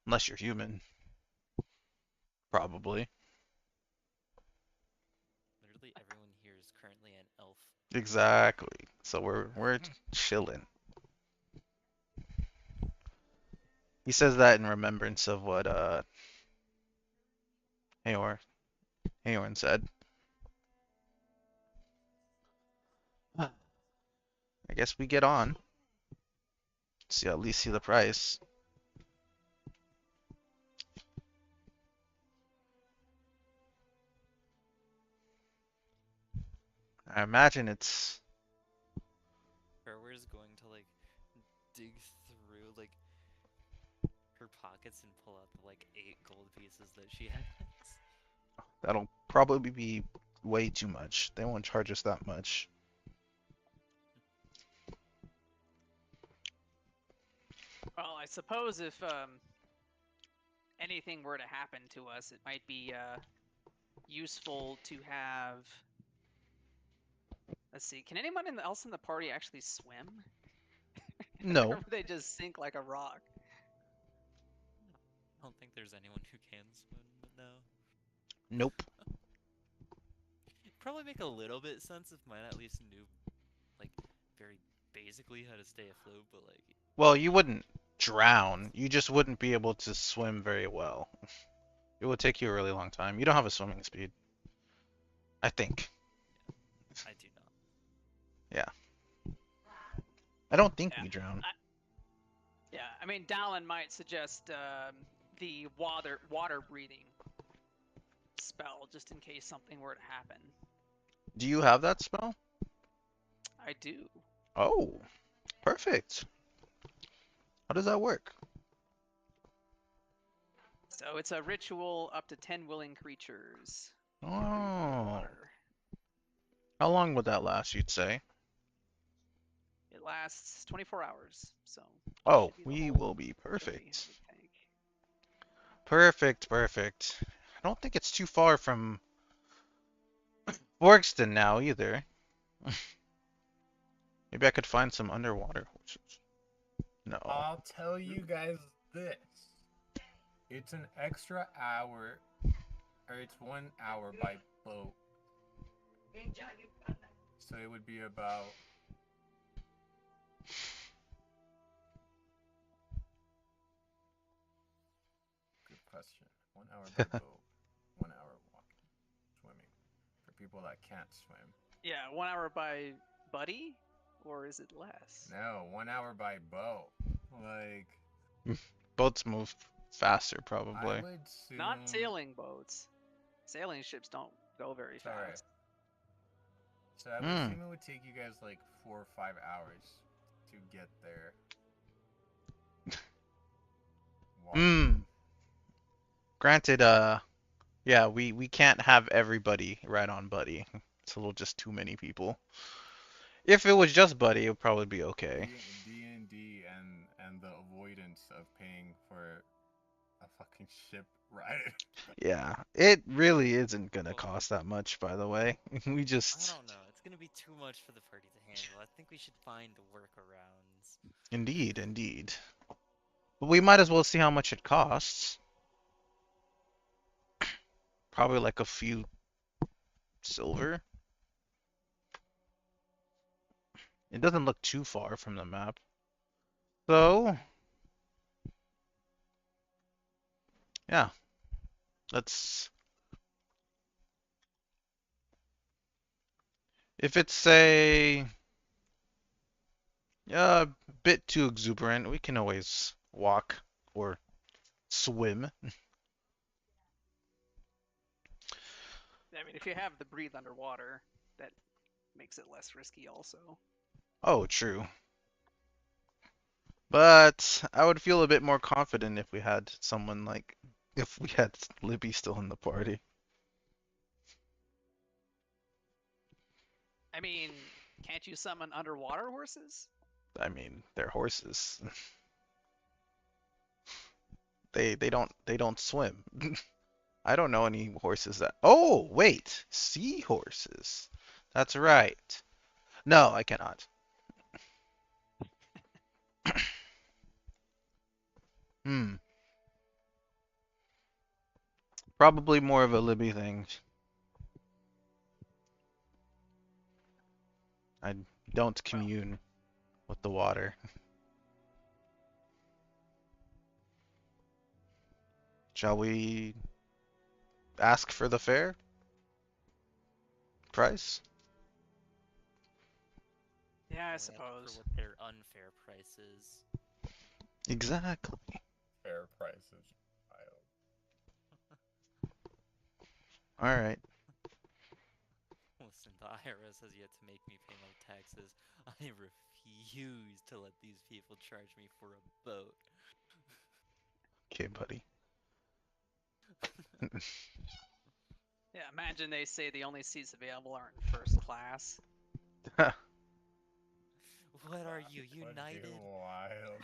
Unless you're human. Probably. Literally everyone here is currently an elf. Exactly. So we're chilling. He says that in remembrance of what Aorn said. I guess we get on. See, at least see the price. I imagine it's Fairware's going to like dig through like her pockets and pull out the like 8 gold pieces that she has. that'll probably be way too much. They won't charge us that much. Well, I suppose if anything were to happen to us, it might be useful to have. Let's see. Can anyone else in the party actually swim? No. Or they just sink like a rock? I don't think there's anyone who can swim, but no. Nope. Probably make a little bit sense if mine at least knew, like, very basically how to stay afloat, but like. Well, you wouldn't drown. You just wouldn't be able to swim very well. It would take you a really long time. You don't have a swimming speed. I think. I do not. Yeah. I don't think Yeah. we drown. Yeah, I mean, Dallin might suggest the water breathing spell just in case something were to happen. Do you have that spell? I do. Oh, perfect. How does that work? So it's a ritual up to 10 willing creatures. Oh. Water. How long would that last, you'd say? It lasts 24 hours, so. Oh, should be the we whole will be day, perfect. I think. Perfect, perfect. I don't think it's too far from Borgston now either. Maybe I could find some underwater horses. No. I'll tell you guys this. It's an extra hour, or it's 1 hour by boat. So it would be about... Good question. 1 hour by boat, 1 hour walking, swimming. For people that can't swim. Yeah, 1 hour by buddy? Or is it less? No, 1 hour by boat. Like... Boats move faster, I probably. would assume... Not sailing boats. Sailing ships don't go very Sorry. fast. So I would assume it would take you guys like 4 or 5 hours to get there. Walking. Granted, yeah, we can't have everybody right on Buddy. It's a little just too many people. If it was just Buddy, it would probably be okay. D&D and the avoidance of paying for a fucking ship ride. Yeah, it really isn't gonna cost that much, by the way. We I just... don't know. It's gonna be too much for the party to handle. I think we should find workarounds. Indeed, indeed. But we might as well see how much it costs. Probably like a few silver. It doesn't look too far from the map. So, yeah. Let's... If it's a bit too exuberant, we can always walk or swim. I mean, if you have the breathe underwater, that makes it less risky also. Oh, true. But I would feel a bit more confident if we had someone like, if we had Libby still in the party. I mean, can't you summon underwater horses? I mean, they're horses. They don't swim. I don't know any horses that... Oh, wait! Seahorses. That's right. No, I cannot. Probably more of a Libby thing. I don't commune with the water. Shall we ask for the fair price? Yeah, I Only ask suppose. For what their unfair price is. Exactly. Fair prices. All right. Listen, the IRS has yet to make me pay my taxes. I refuse to let these people charge me for a boat. Okay, buddy. Yeah, imagine they say the only seats available are in first class. What are you, That would be United? wild.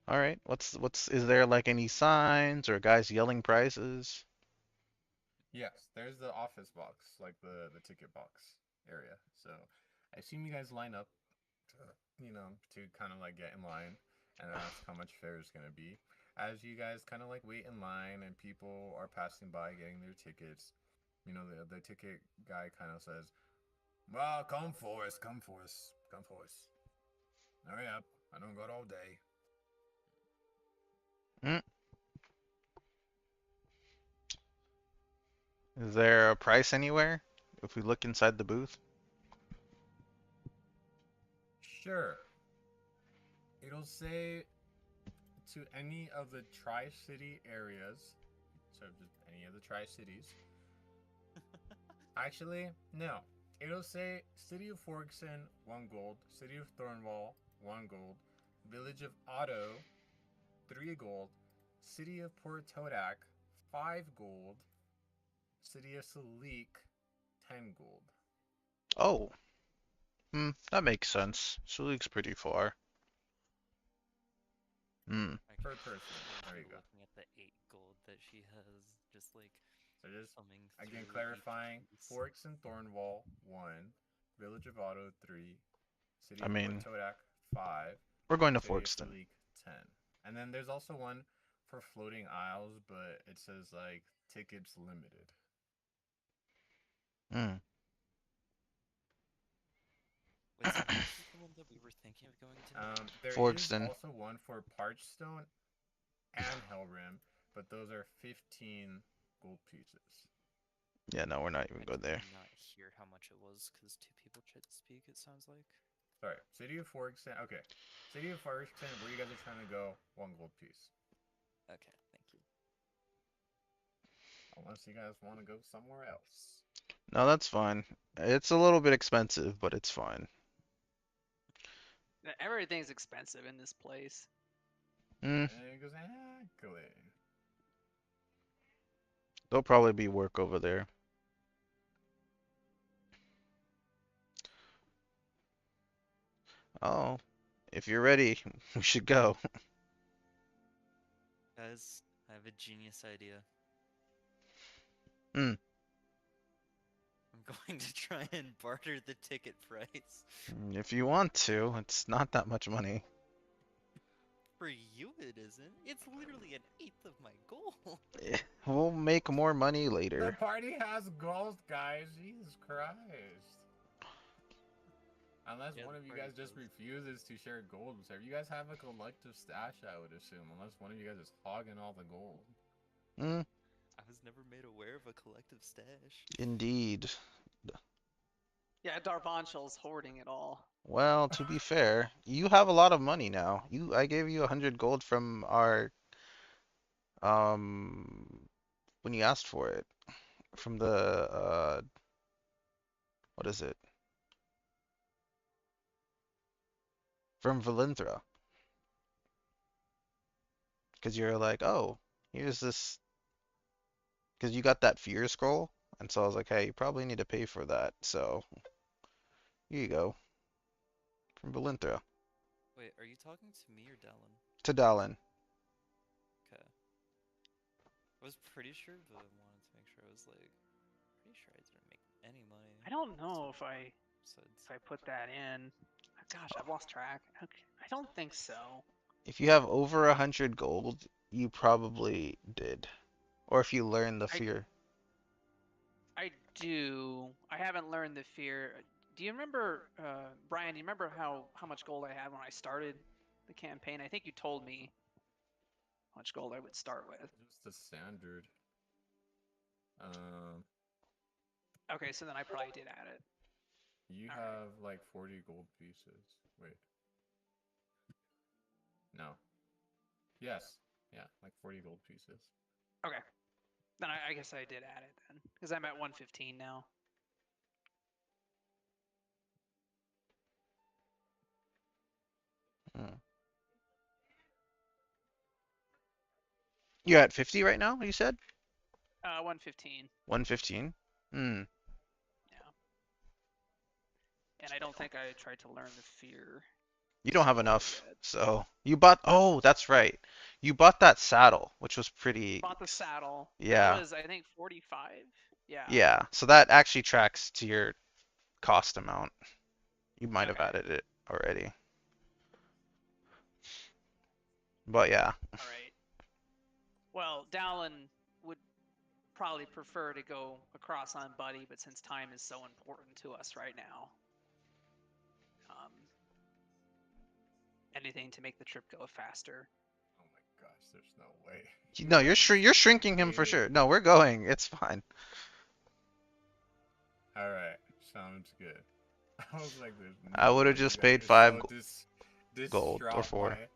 All right. Is there like any signs or guys yelling prices? Yes, there's the office box, like the ticket box area. So I've seen you guys line up, to, to kind of like get in line and ask how much fare is gonna be. As you guys kind of like wait in line and people are passing by getting their tickets, the ticket guy kind of says, "Well, come for us, come for us, come for us. Hurry up! I don't got all day." Mm. Is there a price anywhere? If we look inside the booth? Sure. It'll say to any of the Tri-City areas, so just any of the Tri-Cities. Actually, no. It'll say City of Forkson, 1 gold. City of Thornwall, 1 gold. Village of Otto, 3 gold. City of Port Todak, 5 gold. City of Salik, 10 gold. Oh. That makes sense. Sulik's pretty far. Hmm. Per person. There you go. Looking at the 8 gold that she has, just like So just thumbing again through clarifying, each piece. Forks and Thornwall 1, Village of Otto 3, City I of Port mean, Todak 5, we're going to City of Forkston. Salik 10. And then there's also one for floating isles, but it says like tickets limited. Hmm. Wait, so what was the one that we were thinking of going to? There is Forkston. also one for Parchstone and Hellrim, but those are 15 gold pieces. Yeah, no, we're not even I going did there. not hear how much it was because 2 people tried to speak, it sounds like. Sorry, City of Forkston. Okay, City of Forkston, where you guys are trying to go, 1 gold piece. Okay, thank you. Unless you guys want to go somewhere else. No, that's fine. It's a little bit expensive, but it's fine. Everything's expensive in this place. Hmm. Exactly. There'll probably be work over there. Oh, if you're ready, we should go. Guys, I have a genius idea. Hmm. I'm going to try and barter the ticket price. If you want to, it's not that much money. For you it isn't. It's literally an eighth of my goal. We'll make more money The later. party has gold, guys. Jesus Christ. Unless Yeah, one the of you party guys just does. refuses to share gold with her. You guys have a collective stash, I would assume. Unless one of you guys is hogging all the gold. Hmm. I was never made aware of a collective stash. Indeed. Yeah, Darvanchel's hoarding it all. Well, to be fair, you have a lot of money now. I gave you 100 gold from our when you asked for it. From the what is it? From Valinthra. Because you're like, oh, here's this. Because you got that fear scroll, and so I was like, hey, you probably need to pay for that. So here you go, from Valinthra Wait, are you talking to me or Dallin? to Dallin. Okay. I was pretty sure, but I wanted to make sure. I was like, pretty sure I didn't make any money. I don't know if I Besides, put that in. Gosh, I've lost track. Okay, I don't think so. If you have over 100 gold, you probably did. Or if you learn the fear. I do. I haven't learned the fear. Do you remember, Brian? Do you remember how much gold I had when I started the campaign? I think you told me how much gold I would start with. Just the standard. Okay, so then I probably did add it. You All have like 40 gold pieces. Wait. No. Yes. Yeah, like 40 gold pieces. Okay. Then I guess I did add it then, because I'm at 115 now. You're at 50 right now, you said? 115. 115? Hmm. Yeah. And I don't think I tried to learn the fear. You don't have skill enough. yet. So you bought, oh, that's right. You bought that saddle, which was pretty, Bought the saddle. yeah. That was, I think, 45. Yeah. Yeah. So that actually tracks to your cost amount. You might have Okay. added it already. But yeah. All right. Well, Dallin would probably prefer to go across on Buddy, but since time is so important to us right now, anything to make the trip go faster. Oh my gosh, there's no way. No, you're shrinking him for sure. No, we're going. It's fine. All right, sounds good. I was like, there's no I would have way you just guys paid are 5 so gold or distraught 4. by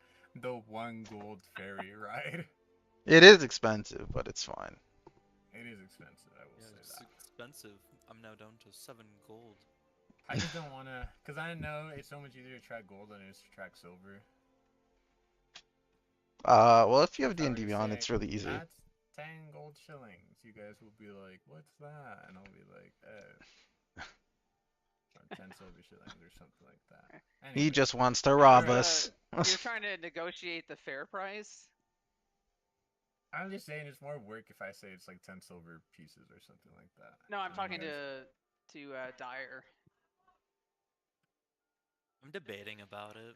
the 1 gold ferry ride. It is expensive, but it's fine. It is expensive, I will say it's that. expensive. I'm now down to 7 gold. I just don't want to, because I know it's so much easier to track gold than it is to track silver. Well, if you have If I were D&D to Beyond, say, it's really easy. That's 10 gold shillings. You guys will be like, what's that? And I'll be like, or 10 silver shillings or something like that. He Anyway, just wants to rob Alright. us. You're trying to negotiate the fair price? I'm just saying it's more work if I say it's like 10 silver pieces or something like that. No, I'm And talking you to Dyer. I'm debating about it.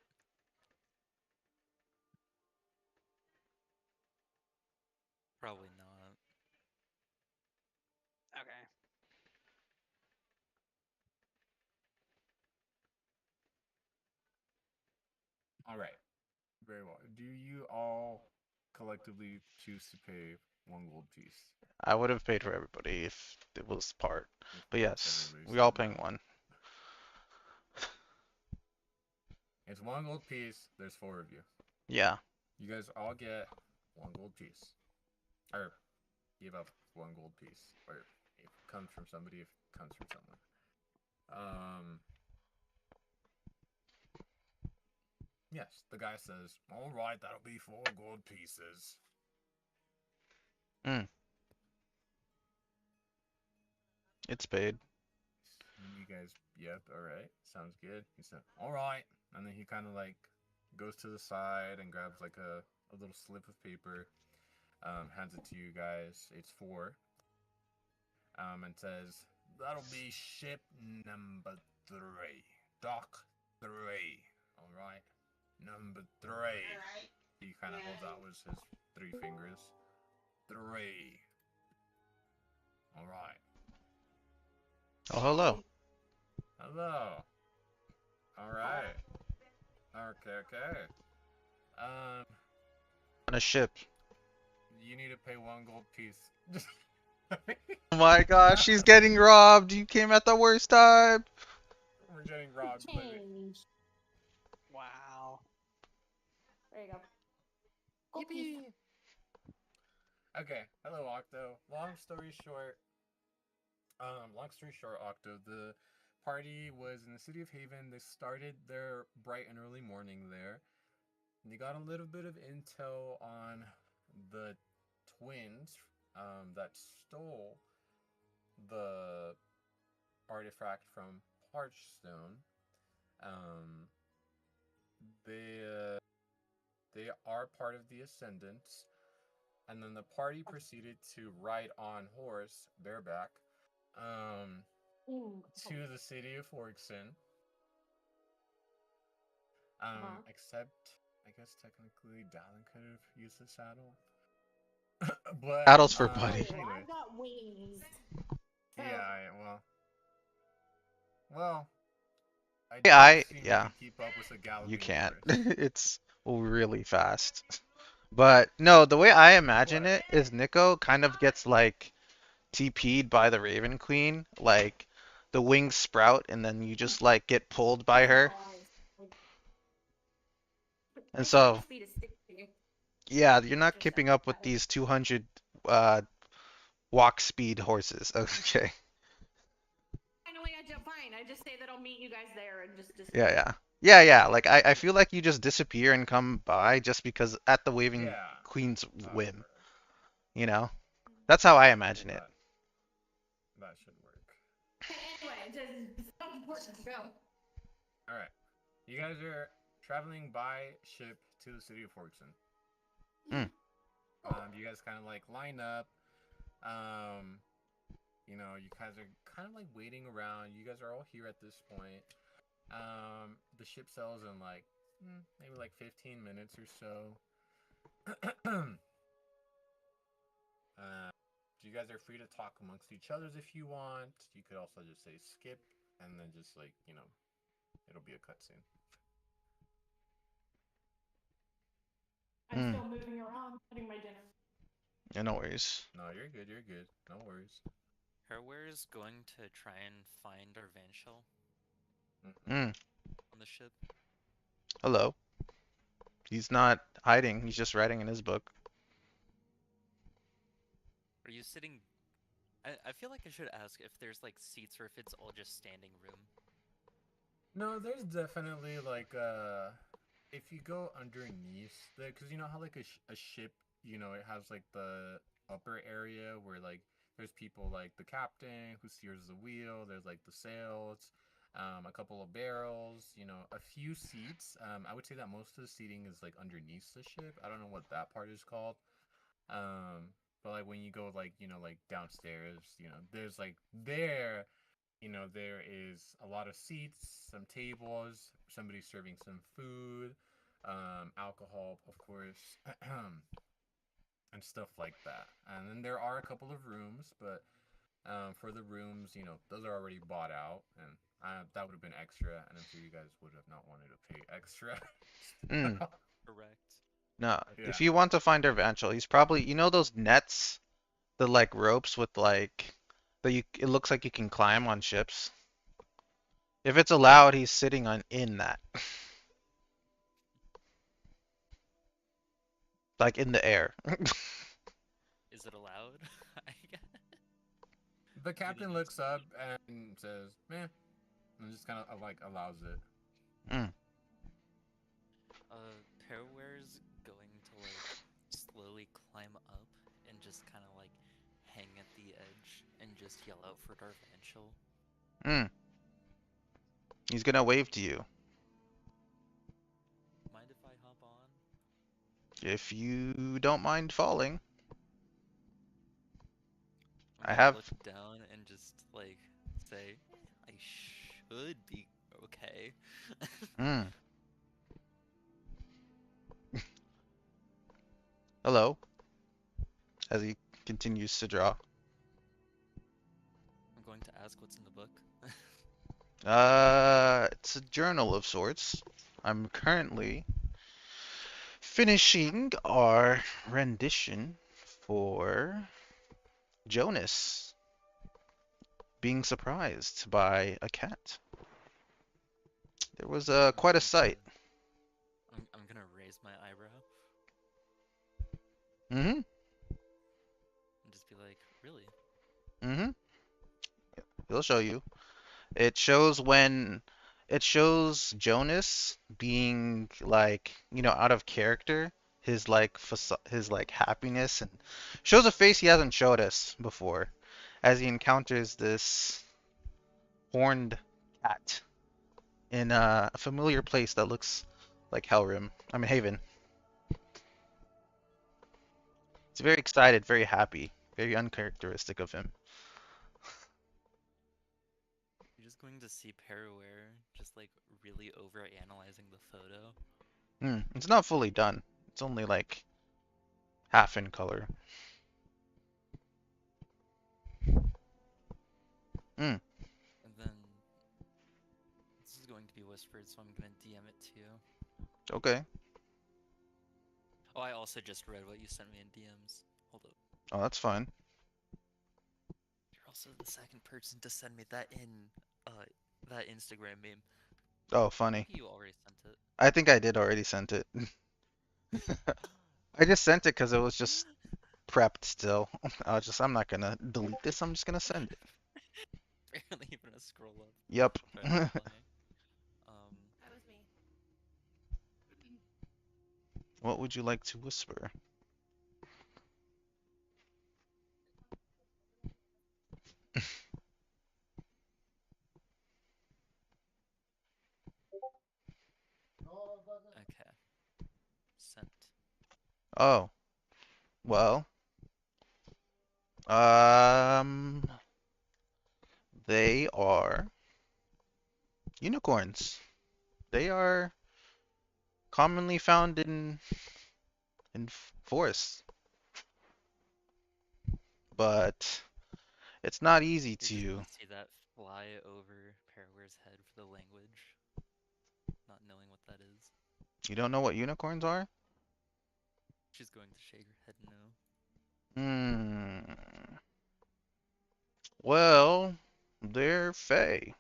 Probably not. Okay. All right. Very well. Do you all collectively choose to pay 1 gold piece? I would have paid for everybody if it was part. But yes, everybody's we all saying paying no. 1. It's 1 gold piece. There's 4 of you. Yeah. You guys all get 1 gold piece. Or give up 1 gold piece. Or if it comes from somebody, if it comes from someone. Yes, the guy says, alright, that'll be 4 gold pieces. It's paid. You guys, yep, alright, sounds good. He said, alright. And then he kind of like goes to the side and grabs like a little slip of paper, hands it to you guys. It's 4. And says, that'll be ship number 3. Dock 3. Alright? Number 3. Alright. He kind of holds out with his 3 fingers. 3. Alright. Oh, hello. Hello. Alright. Okay. On a ship. You need to pay 1 gold piece. Oh my gosh, she's getting robbed. You came at the worst time. We're getting robbed. Lily. Change. Wow. There you go. Gold piece. Okay, hello Octo. Long story short, Octo, the party was in the city of Haven. They started their bright and early morning there. And they got a little bit of intel on the twins that stole the artifact from Parchstone. They are part of the Ascendants. And then the party proceeded to ride on horse, bareback, to the city of Forkson. Except, I guess technically Dallin could have used the saddle. But Saddle's for Buddy. Anyways. I got wings. Yeah, well, I Yeah, don't think you can keep up with a galloping You can't. horse. It's really fast. But no, the way I imagine it is Nico kind of gets like TP'd by the Raven Queen, like the wings sprout and then you just like get pulled by her. And so yeah, you're not keeping up with these 200 walk speed horses. Okay. Fine. I just say that I'll meet you guys there and just Yeah. Like I feel like you just disappear and come by just because at the Waving Queen's whim. You know, that's how I imagine it. That should work. Anyway, it's not important. Go. All right. You guys are traveling by ship to the city of Forkson. Mm. You guys kind of like line up. You know, you guys are kind of like waiting around. You guys are all here at this point. The ship sails in like maybe like 15 minutes or so. You guys are free to talk amongst each others if you want. You could also just say skip and then just like, you know, it'll be a cutscene. I'm still moving around, putting my dinner. Yeah, no worries. No, you're good. You're good. No worries. Herware is going to try and find Arvanchel Mm. on the ship. Hello. He's not hiding. He's just writing in his book. Are you sitting? I feel like I should ask if there's like seats or if it's all just standing room. No, there's definitely like if you go underneath the, because you know how like a ship, you know, it has like the upper area where like there's people like the captain who steers the wheel. There's like the sails, a couple of barrels, you know, a few seats. I would say that most of the seating is like underneath the ship. I don't know what that part is called. But like when you go like, you know, like downstairs, you know, there's like there, you know, there is a lot of seats, some tables, somebody serving some food, alcohol, of course, and stuff like that. And then there are a couple of rooms, but for the rooms, you know, those are already bought out, and that would have been extra, and I'm sure you guys would have not wanted to pay extra. Correct. No, Yeah. if you want to find Arvanchel, he's probably, you know those nets, the like ropes with like that you it looks like you can climb on ships. If it's allowed, he's sitting on in that. Like in the air. Is it allowed? I guess. The captain looks up and says, "Meh," and just kind of like allows it. Mm. Paraware's going to like slowly climb up and just kind of like hang at the edge and just yell out for Darvanchel. Mm. He's gonna wave to you. Mind if I hop on? If you don't mind falling. I'm I gonna have. look down and just like say, I should be okay. Mm. Hello. As he continues to draw. I'm going to ask what's in the book. It's a journal of sorts. I'm currently finishing our rendition for Jonas being surprised by a cat. There was quite a sight. I'm gonna raise my eyebrow Mm-hmm. and just be like, really? Mm-hmm. He'll show you. It shows when it shows Jonas being like, you know, out of character, his like his like happiness, and shows a face he hasn't showed us before as he encounters this horned cat in a familiar place that looks like Helrim. I mean Haven. He's very excited, very happy, very uncharacteristic of him. You're just going to see Paraware just like really over analyzing the photo. It's not fully done. It's only like half in color. And then this is going to be whispered, so I'm gonna DM it to you. Okay. Oh, I also just read what you sent me in DMs. Hold up. Oh, that's fine. You're also the second person to send me that in that Instagram meme. Oh, funny. You already sent it. I think I did already sent it. I just sent it because it was just prepped still. I'm not gonna delete this. I'm just gonna send it. Barely even a scroll up. Yep. Trying to reply. That was me. What would you like to whisper? Oh, well, um, they are unicorns. They are commonly found in forests, but it's not easy You're just to. gonna see that fly over Paraware's head for the language, not knowing what that is. You don't know what unicorns are? She's going to shake her head no. Hmm. Well, they're Fae.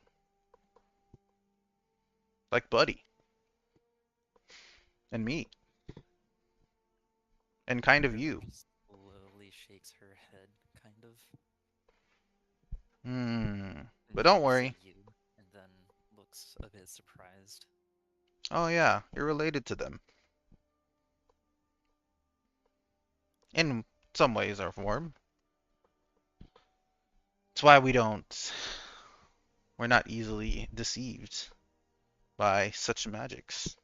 Like Buddy. And me. And kind of Parawear you. just slowly shakes her head, kind of. Hmm. And But she don't looks worry. at you, and then looks a bit surprised. Oh yeah, you're related to them. In some ways or form. That's why we're not easily deceived by such magics.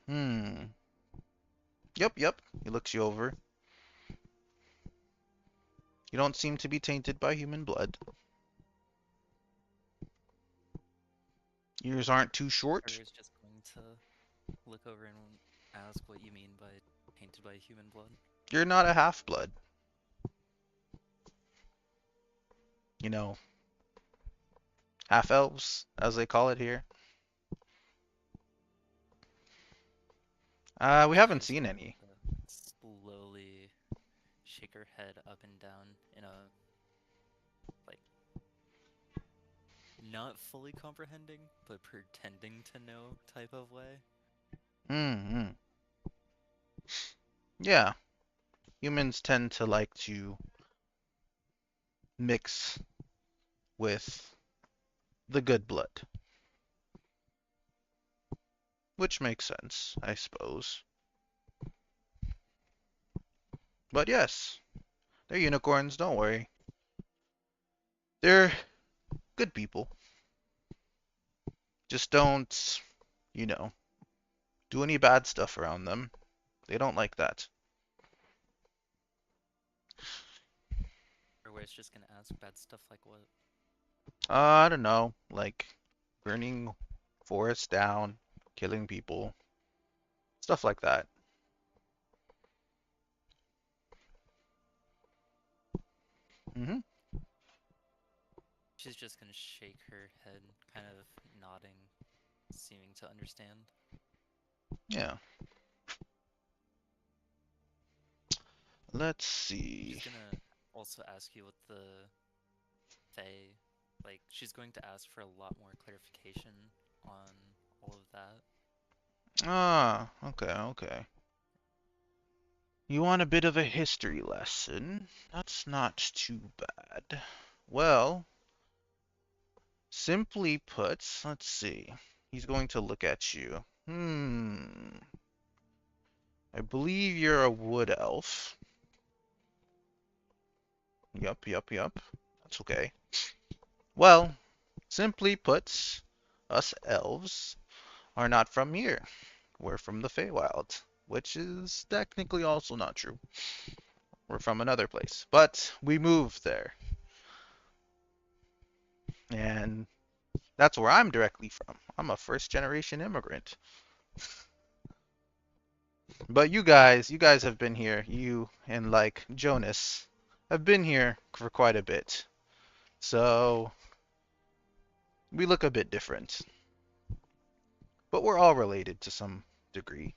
Hmm. Yep. He looks you over. You don't seem to be tainted by human blood. Ears aren't too short. Parawear's just going to look over and ask what you mean by tainted by human blood. You're not a half-blood. You know, half-elves, as they call it here. We She's haven't just seen going any. to slowly shake her head up and down in a, like, not fully comprehending, but pretending to know type of way. Hmm. Yeah. Humans tend to like to mix with the good blood. Which makes sense, I suppose. But yes, they're unicorns, don't worry. They're good people. Just don't, you know, do any bad stuff around them. They don't like that. Parawear's just gonna ask bad stuff like what? I don't know, like burning forests down, killing people, stuff like that. Hmm. She's just gonna shake her head, kind of nodding, seeming to understand. Yeah. Let's She's see. gonna also ask you what the Fae, like, she's going to ask for a lot more clarification on all of that. Ah, okay. You want a bit of a history lesson? That's not too bad. Well, simply put, let's see. He's going to look at you. I believe you're a wood elf. Yup. That's okay. Well, simply put, us elves are not from here. We're from the Feywild, which is technically also not true. We're from another place, but we moved there. And that's where I'm directly from. I'm a first generation immigrant. But you guys have been here. You and like Jonas have been here for quite a bit. So we look a bit different. But we're all related to some degree.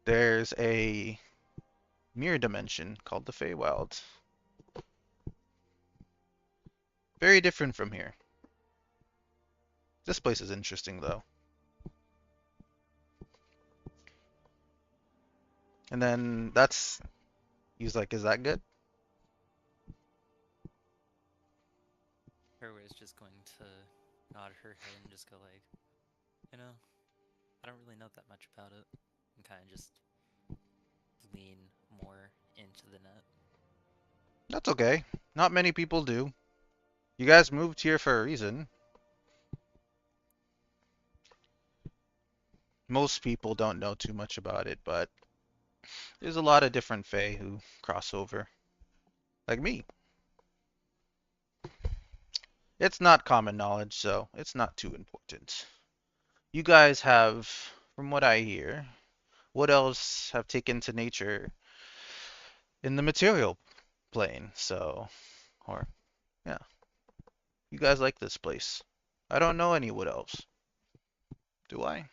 There's a mirror dimension called the Feywild. Very different from here. This place is interesting though. And then he's like, is that good? Parawear's just going to nod her head and just go like, you know, I don't really know that much about it, and kind of just lean more into the net. That's okay. Not many people do. You guys moved here for a reason. Most people don't know too much about it, but there's a lot of different Fae who cross over, like me. It's not common knowledge, so it's not too important. You guys have, from what I hear, what else have taken to nature in the material plane? So, or yeah, you guys like this place. I don't know any wood elves. Do I?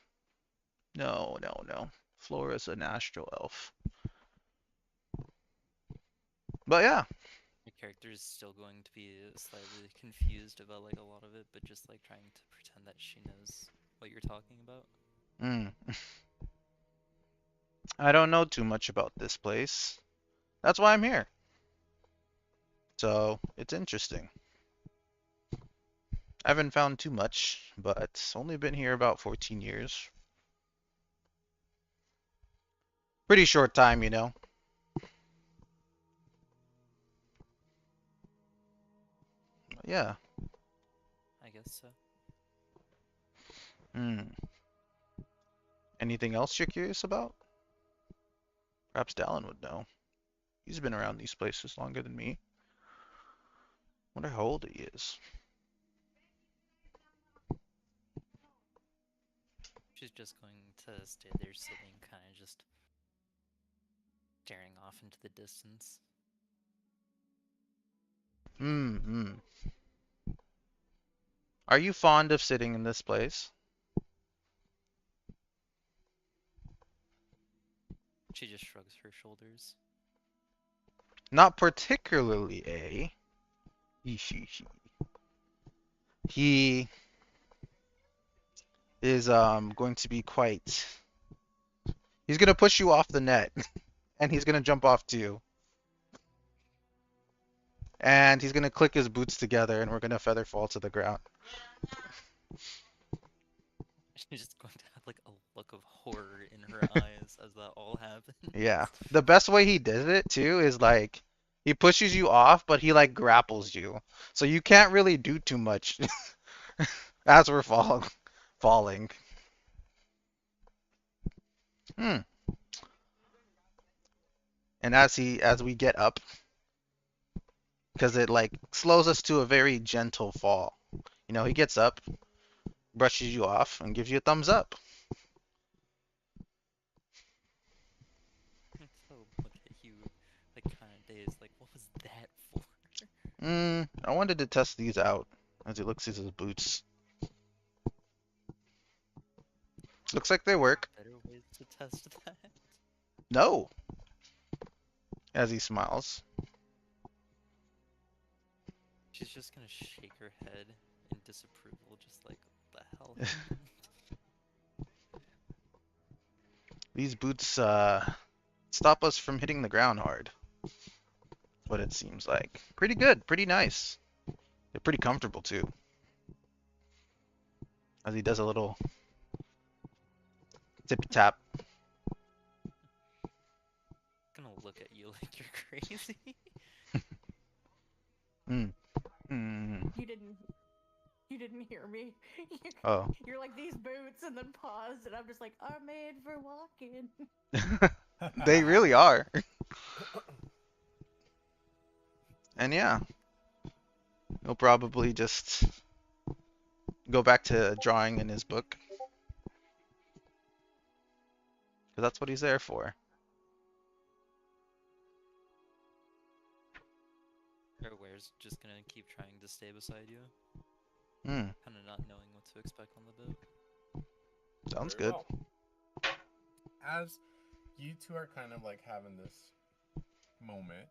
No, no, no. Flora's an astral elf. But yeah. Your character is still going to be slightly confused about like a lot of it, but just like trying to pretend that she knows what you're talking about. Mm. I don't know too much about this place. That's why I'm here. So, it's interesting. I haven't found too much, but it's only been here about 14 years. Pretty short time, you know. Yeah. I guess so. Hmm. Anything else you're curious about? Perhaps Dallin would know. He's been around these places longer than me. Wonder how old he is. She's just going to stay there sitting, kind of just staring off into the distance. Hmm. Are you fond of sitting in this place? She just shrugs her shoulders. Not particularly, eh? He is going to be quite. He's gonna push you off the net, and he's gonna jump off to you, and he's gonna click his boots together, and we're gonna feather fall to the ground. She's just going to have like a look of horror in her eyes as that all happens. Yeah. The best way he did it too is like he pushes you off, but he like grapples you, so you can't really do too much as we're falling. Hmm. And as we get up, because it like slows us to a very gentle fall. You know, he gets up, brushes you off, and gives you a thumbs up. So look at you, like kind of dazed, like what was that for? I wanted to test these out as he looks at his boots. Looks like they work. Better ways to test that. No. As he smiles. She's just gonna shake her head in disapproval, just like what the hell happened? These boots stop us from hitting the ground hard. What it seems like. Pretty good, pretty nice. They're pretty comfortable too. As he does a little tippy tap. Gonna look at you like you're crazy. You didn't hear me. Oh. You're like these boots, and then pause, and I'm just like, are made for walking. They really are. And yeah, he'll probably just go back to drawing in his book. Because that's what he's there for. Where's just gonna keep trying to stay beside you, Hmm. kind of not knowing what to expect on the boat. Sounds Very good. well. As you two are kind of like having this moment,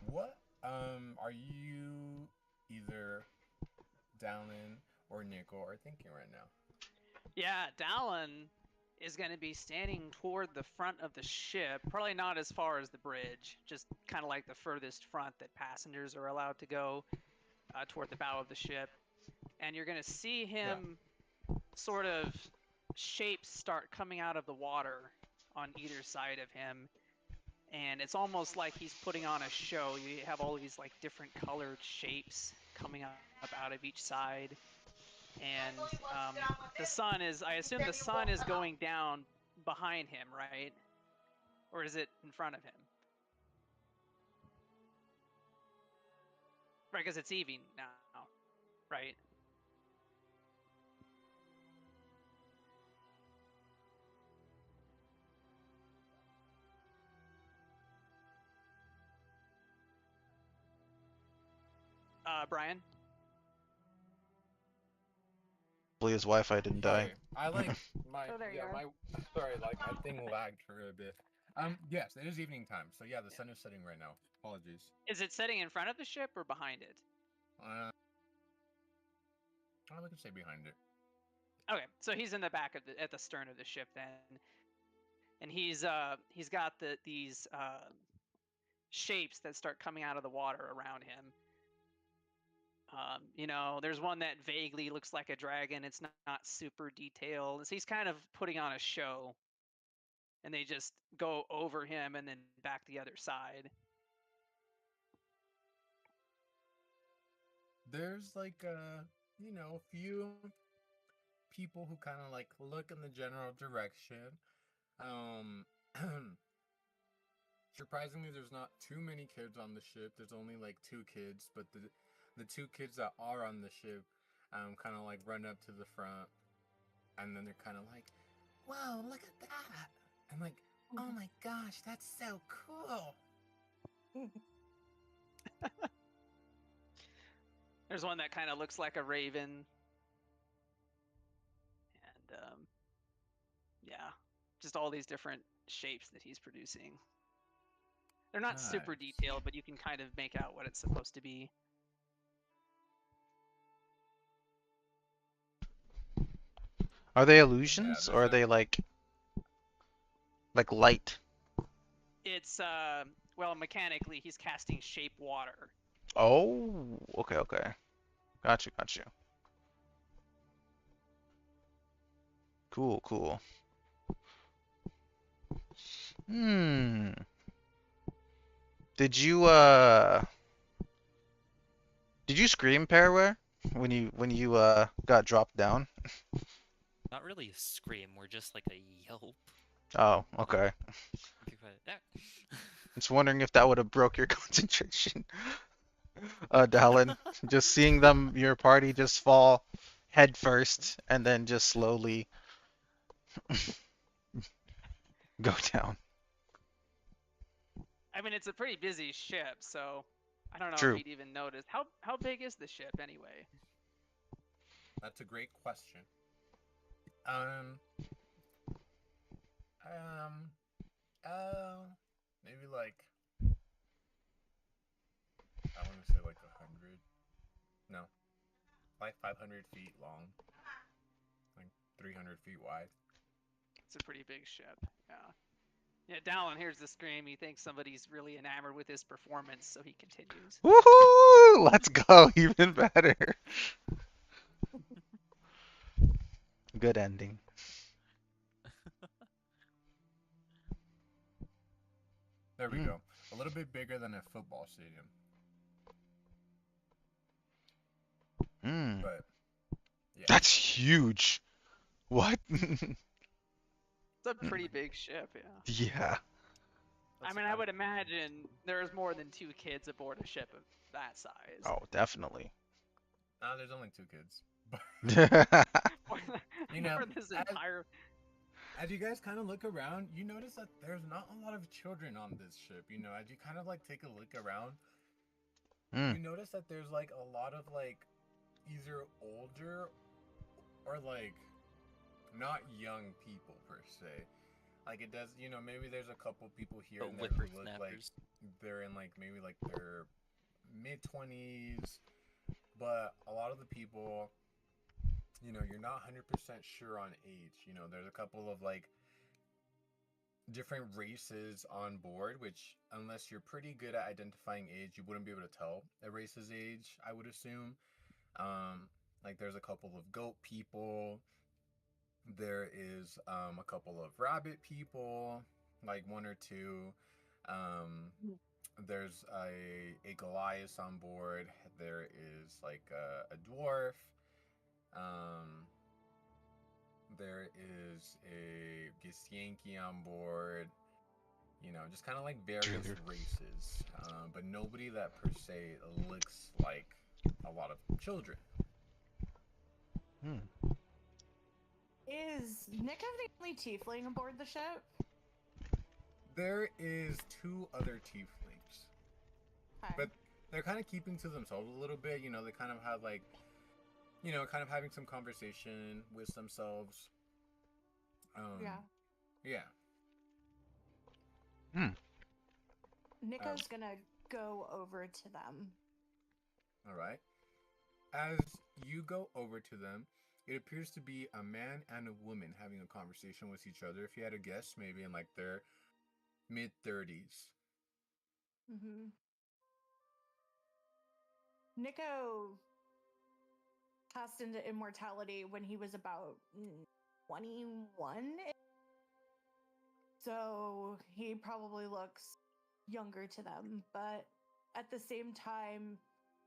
what are you either Dallin or Nico are thinking right now? Yeah, Dallin is going to be standing toward the front of the ship, probably not as far as the bridge, just kind of like the furthest front that passengers are allowed to go toward the bow of the ship. And you're going to see him sort of shapes start coming out of the water on either side of him. And it's almost like he's putting on a show. You have all these like different colored shapes coming up out of each side. and the sun is. I assume the sun is going down behind him, right? Or is it in front of him? Right, because it's evening now, right? Brian? Hopefully his Wi-Fi didn't die. Sorry, I like my Oh, there you yeah are. my sorry like my thing lagged for a bit. Yes, it is evening time, so yeah, the sun is setting right now. Apologies. Is it setting in front of the ship or behind it? I would say behind it. Okay, so he's in the back of at the stern of the ship then, and he's got these shapes that start coming out of the water around him. You know, there's one that vaguely looks like a dragon. It's not super detailed. So he's kind of putting on a show, and they just go over him and then back the other side. There's like a few people who kind of like look in the general direction. Um, surprisingly, there's not too many kids on the ship. There's only like two kids, but the two kids that are on the ship, kind of like run up to the front, and then they're kind of like, "Whoa, look at that!" And like, "Oh my gosh, that's so cool!" There's one that kind of looks like a raven, and yeah, just all these different shapes that he's producing. They're not super Nice. detailed, but you can kind of make out what it's supposed to be. Are they Yeah, illusions there's or are a they like light? It's well, mechanically, he's casting shape water. Oh, okay, okay. Got you, got you. Cool, cool. Hmm. Did you scream, Paraware, when you got dropped down? Not really a scream, we're just like a yelp. Oh, okay. Just wondering if that would have broke your concentration. Dallin, just seeing them, your party just fall head first and then just slowly go down. I mean, it's a pretty busy ship, so I don't know if True. he'd even notice. How big is the ship anyway? That's a great question. Um, um, maybe like I want to say like 100. No, like 500 feet long, like 300 feet wide. It's a pretty big ship. Yeah. Yeah, Dallin hears the scream. He thinks somebody's really enamored with his performance, so he continues. Woohoo! Let's go, even better. Good ending. There we Mm. go. A little bit bigger than a football stadium, Mm. but yeah. That's huge. What? It's a pretty big ship, yeah. Yeah. I mean, I would imagine there's more than two kids aboard a ship of that size. Oh, definitely. Nah, there's only two kids. You know, For this entire. As you guys kind of look around, you notice that there's not a lot of children on this ship. You know, as you kind of like take a look around, Mm. you notice that there's like a lot of like either older or like not young people per se. Like it does, maybe there's a couple people here But and there who look like whippersnappers. they're in like maybe like their mid-20s, but a lot of the people, you're not 100% sure on age. There's a couple of like different races on board, which unless you're pretty good at identifying age, you wouldn't be able to tell a race's age, I would assume. Like there's a couple of goat people. There is a couple of rabbit people, like one or two. Um, there's a Goliath on board. There is like a dwarf. there is a Githyanki on board. You know, just kind of like various Cheerleader. races, but nobody that per se looks like a lot of children. Is Nico the only tiefling aboard the ship? There is 2 other tieflings, Hi. but they're kind of keeping to themselves a little bit. You know, they kind of have like, you know, kind of having some conversation with themselves. Yeah. Yeah. Nico's gonna go over to them. All right. As you go over to them, it appears to be a man and a woman having a conversation with each other. If you had to guess, maybe in like their mid-30s. Mm-hmm. Nico passed into immortality when he was about 21. So he probably looks younger to them, but at the same time,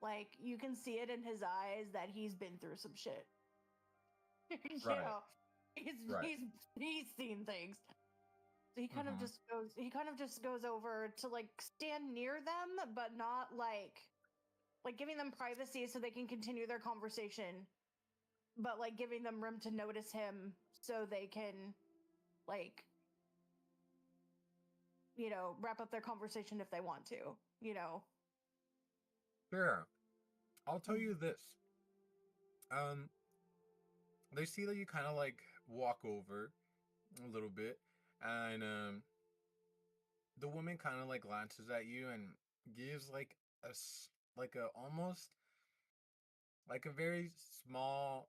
like, you can see it in his eyes that he's been through some shit. You Right. know, Right. he's seen things. So he kind of Mhm. just goes over to like stand near them, but not like giving them privacy so they can continue their conversation, but like giving them room to notice him so they can like, you know, wrap up their conversation if they want to, you know. Sure. I'll tell you this. They see that you kind of like walk over a little bit, and the woman kind of like glances at you and gives like like a almost like a very small,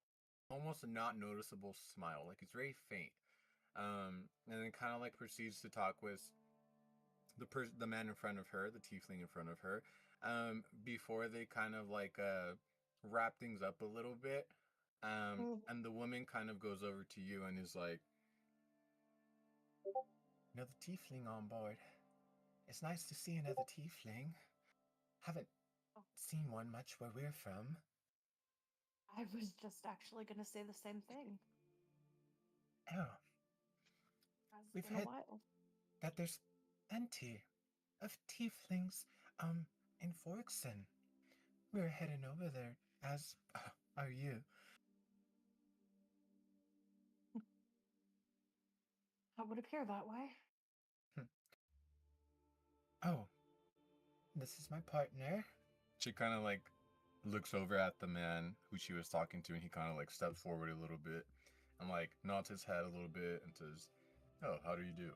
almost not noticeable smile. Like it's very faint. And then kind of like proceeds to talk with the man in front of her, the tiefling in front of her, before they kind of like wrap things up a little bit. And the woman kind of goes over to you and is like, "Another tiefling on board. It's nice to see another tiefling. Haven't seen one much where we're from." I was just actually gonna say the same thing. Oh, It's we've been a heard while. that there's plenty of tieflings in Forkson. We're heading over there, as are you. I would appear that way. Oh, this is my partner. She kind of like looks over at the man who she was talking to, and he kind of like steps forward a little bit and like nods his head a little bit and says, "Oh, how do you do?"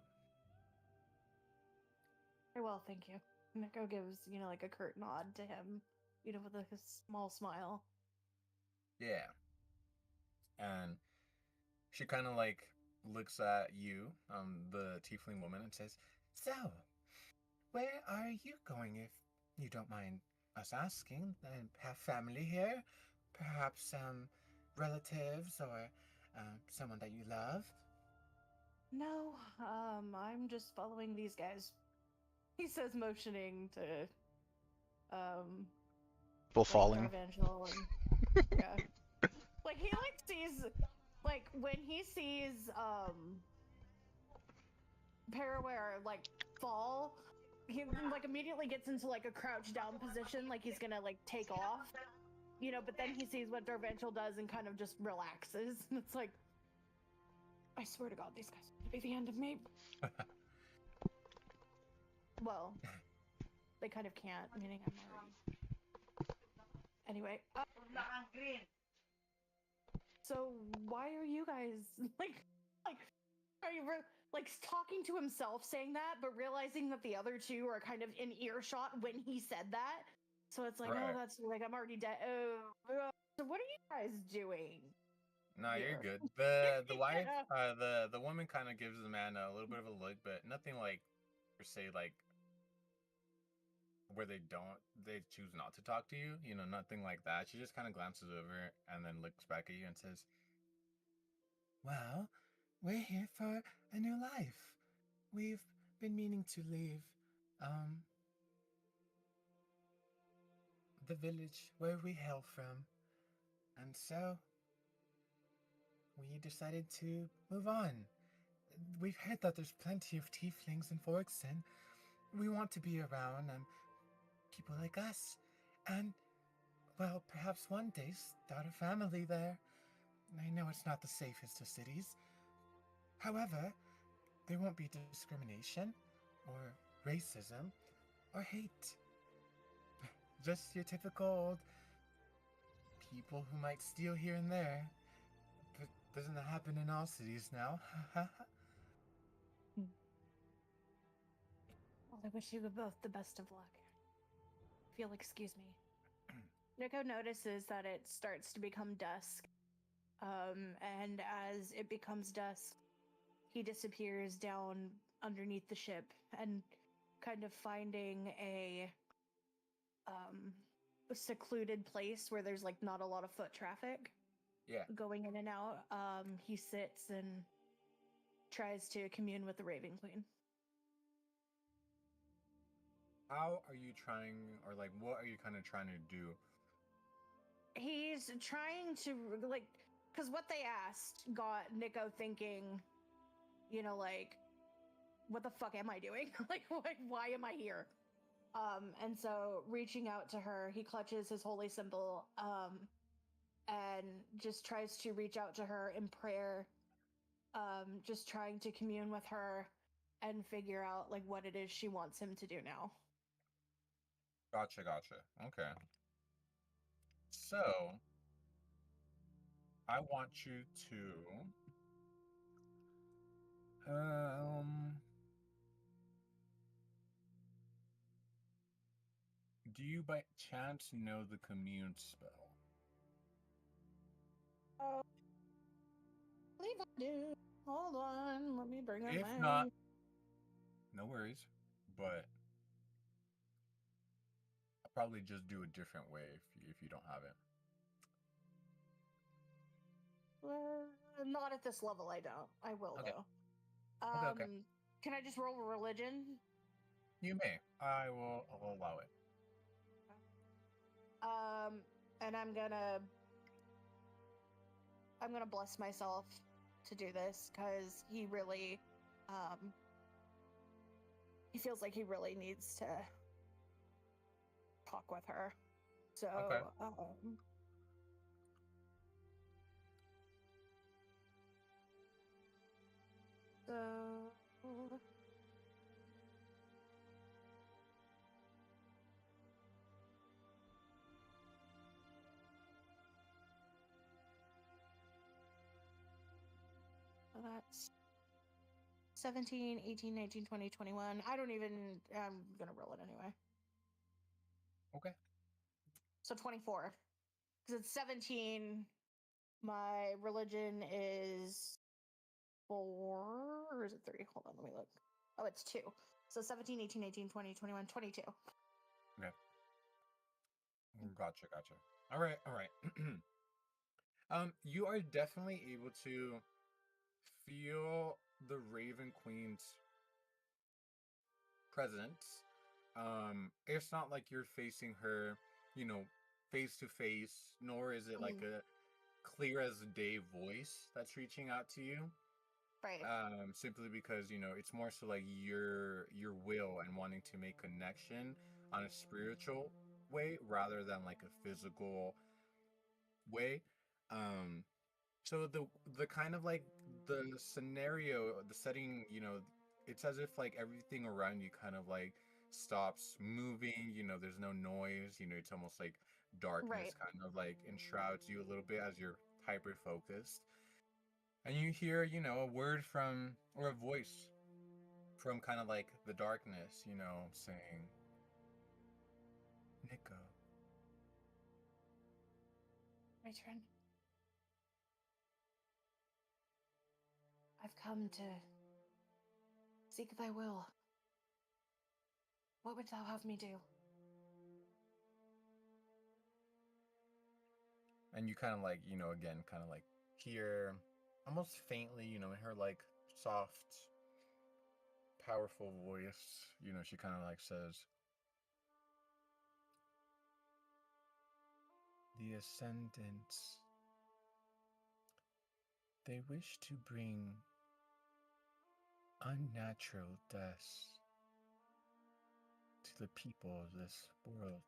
Very well, thank you. Nico gives, you know, like a curt nod to him, you know, with like a small smile. Yeah. And she kind of like looks at you, the tiefling woman, and says, "So, where are you going, if you don't mind us asking? And have family here? Perhaps relatives or someone that you love?" No, I'm just following these guys. He says, motioning to, People like, falling. Darvangel and yeah, like he like sees, like when he sees Paraware like fall, he like immediately gets into like a crouch down position, like he's gonna like take off, you know. But then he sees what Darvangel does and kind of just relaxes, and it's like, I swear to God, these guys are gonna be the end of me. Well, they kind of can't, meaning I'm already. Anyway, so why are you guys like are you like talking to himself saying that, but realizing that the other two are kind of in earshot when he said that? So it's like, Right. oh, that's like I'm already dead. Oh, so what are you guys doing? No, you're Here. good. The wife, Yeah. the woman kind of gives the man a little bit of a look, but nothing like per se like where they choose not to talk to you. You know, nothing like that. She just kind of glances over and then looks back at you and says, "Well, we're here for a new life. We've been meaning to leave, um, the village where we hail from, and so we he decided to move on. We've heard that there's plenty of tieflings in Forkson. We want to be around people like us. And, well, perhaps one day start a family there. I know it's not the safest of cities. However, there won't be discrimination, or racism, or hate. Just your typical old people who might steal here and there. But doesn't that happen in all cities now? Well, I wish you both the best of luck. If you'll excuse me. Nico notices that it starts to become dusk. And as it becomes dusk, he disappears down underneath the ship and kind of finding a secluded place where there's like not a lot of foot traffic. Yeah. Going in and out. He sits and tries to commune with the Raven Queen. How are you trying, or like, what are you kind of trying to do? He's trying to, like, because what they asked got Nico thinking, you know, like, what the fuck am I doing? Like, why am I here? And so reaching out to her, he clutches his holy symbol, and just tries to reach out to her in prayer, just trying to commune with her and figure out, like, what it is she wants him to do now. Gotcha. Okay. So, I want you to, do you by chance know the commune spell? I believe I do. Hold on, let me bring up If my... not, no worries, but I'll probably just do a different way if you don't have it. Not at this level, I don't. I will, Okay. though. Okay. Can I just roll a religion? You may. I'll allow it. And I'm gonna bless myself to do this, because he really, he feels like he really needs to talk with her. So, Okay. So that's 17, 18, 19, 20, 21. I don't even, I'm gonna roll it anyway. Okay. So 24. Because it's 17. My religion is 4, or is it 3? Hold on, let me look. Oh, it's 2. So 17, 18, 19, 20, 21, 22. Okay. Gotcha. All right. You are definitely able to feel the Raven Queen's presence. It's not like you're facing her, face to face, nor is it like a clear as day voice that's reaching out to you. Right. Simply because, it's more so like your will and wanting to make connection on a spiritual way rather than like a physical way. So the kind of like the scenario, the setting, it's as if like everything around you kind of like stops moving, there's no noise, it's almost like darkness Right. kind of like enshrouds you a little bit as you're hyper focused. And you hear, a word from, or a voice from kind of like the darkness, saying, Nico. My turn. I've come to seek thy will. What would thou have me do? And you kind of like, again, kind of like hear almost faintly, in her like soft, powerful voice, she kind of like says, the Ascendants, They wish to bring unnatural deaths to the people of this world.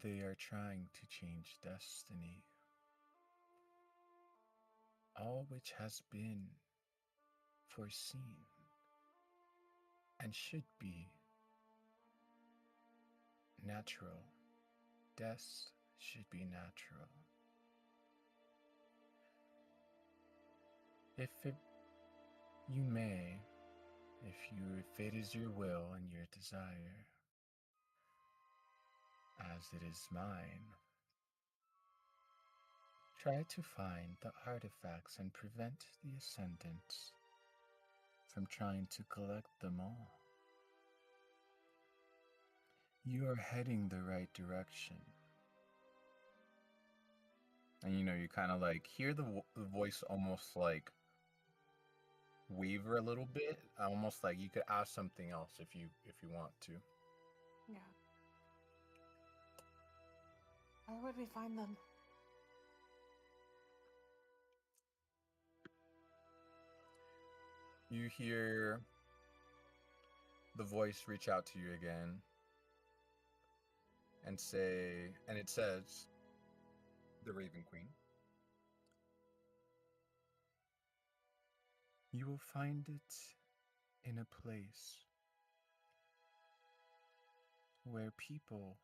They are trying to change destiny, all which has been foreseen and should be natural. Deaths should be natural. If you may, if it is your will and your desire, as it is mine, try to find the artifacts and prevent the Ascendants from trying to collect them all. You are heading the right direction. And you kind of like hear the voice almost like waver a little bit, almost like you could ask something else if you want to. Yeah. Where would we find them? You hear the voice reach out to you again and say, and it says, the Raven Queen. You will find it in a place where people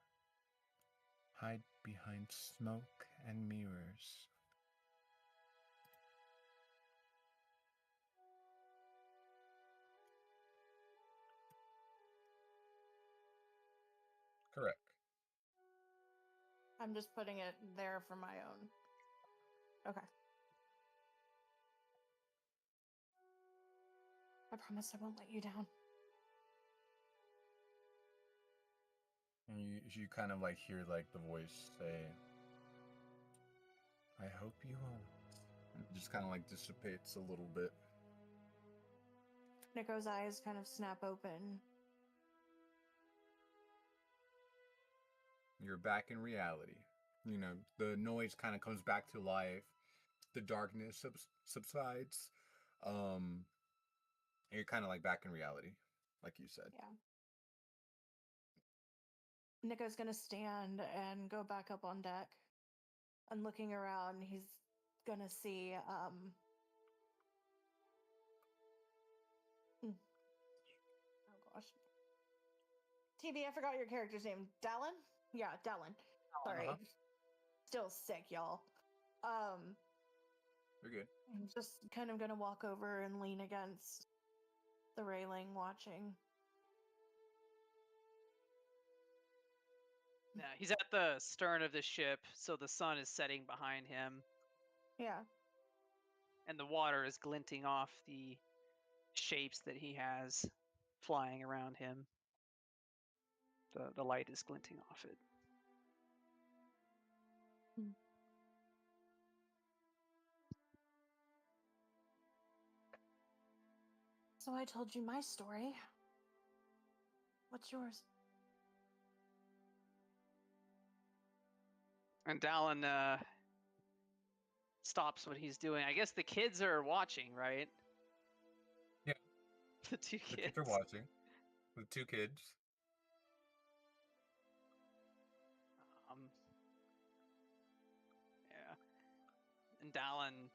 hide behind smoke and mirrors. Correct. I'm just putting it there for my own. Okay. I promise I won't let you down. And you kind of like hear like the voice say, I hope you won't. And it just kind of like dissipates a little bit. Nico's eyes kind of snap open. You're back in reality. The noise kind of comes back to life. The darkness subsides. You're kind of like back in reality, like you said. Yeah. Nico's gonna stand and go back up on deck. And looking around, he's gonna see, oh gosh. TB, I forgot your character's name. Dallin? Yeah, Dallin. Sorry. Uh-huh. Still sick, y'all. You're good. I'm just kind of gonna walk over and lean against the railing, watching. Yeah, he's at the stern of the ship, so the sun is setting behind him, Yeah. and the water is glinting off the shapes that he has flying around him. The light is glinting off it. So I told you my story. What's yours? And Dallin stops what he's doing. I guess the kids are watching, right? Yeah. The two The kids. kids are watching. The two kids. Yeah. And Dallin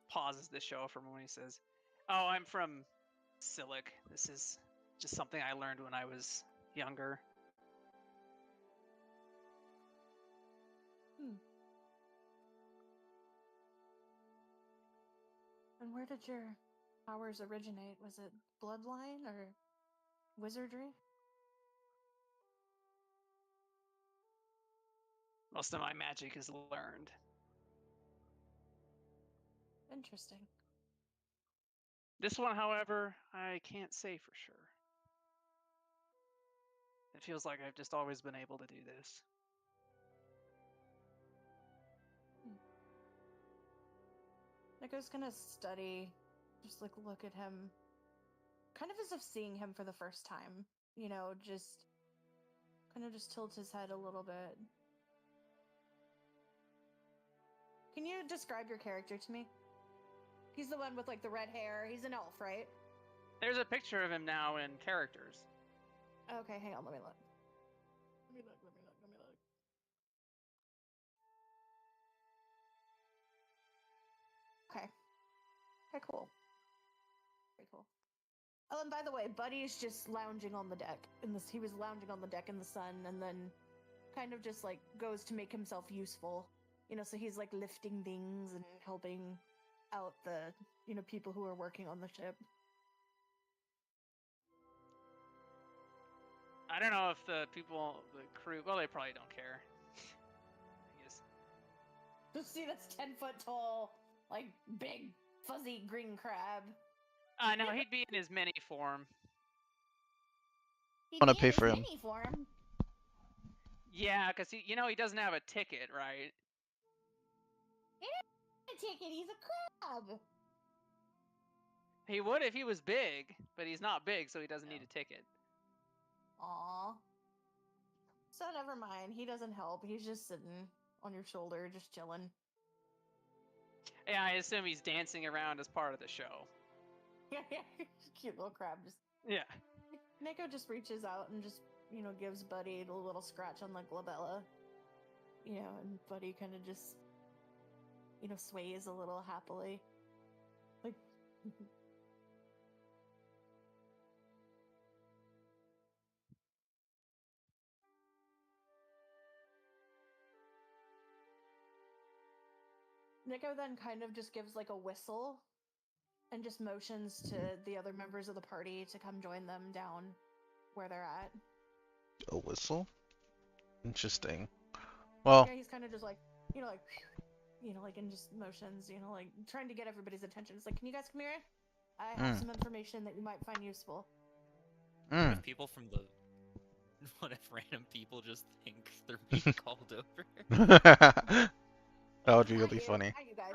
pauses the show for a moment. He says, "Oh, I'm from Silic. This is just something I learned when I was younger." And where did your powers originate? Was it bloodline or wizardry? Most of my magic is learned. Interesting. This one, however, I can't say for sure. It feels like I've just always been able to do this. Nico's gonna study, just like look at him, kind of as if seeing him for the first time. Just kind of just tilts his head a little bit. can you describe your character to me? He's the one with like the red hair. He's an elf, right? There's a picture of him now in characters. Okay, hang on. Let me look. Let me look. Let me look. Let me look. Okay. Okay, cool. Very cool. Oh, and by the way, Buddy's just lounging on the deck. He was lounging on the deck in the sun, and then kind of just like goes to make himself useful. You know, so he's like lifting things and helping out the people who are working on the ship. I don't know if the crew, well, they probably don't care. I guess. Just see this 10-foot tall, like big fuzzy green crab. No, he'd be in his mini form. He'd Wanna be in pay his for him. mini form. Yeah, because he doesn't have a ticket, right? He didn't have a ticket. He's a crab. He would if he was big, but he's not big, so he doesn't need a ticket. Aw. So never mind. He doesn't help. He's just sitting on your shoulder, just chilling. Yeah, I assume he's dancing around as part of the show. Cute little crab. Just Yeah. Nico just reaches out and just gives Buddy a little scratch on the glabella. And Buddy kind of just sways a little happily, like. Nico then kind of just gives like a whistle and just motions to the other members of the party to come join them down where they're at. A whistle? Interesting. Well, Yeah, he's kind of just like, like in just motions, like trying to get everybody's attention. It's like, can you guys come here? I have some information that you might find useful. mm, If people from the... What if random people just think they're being called over? that would be Not really you, funny. not you guys.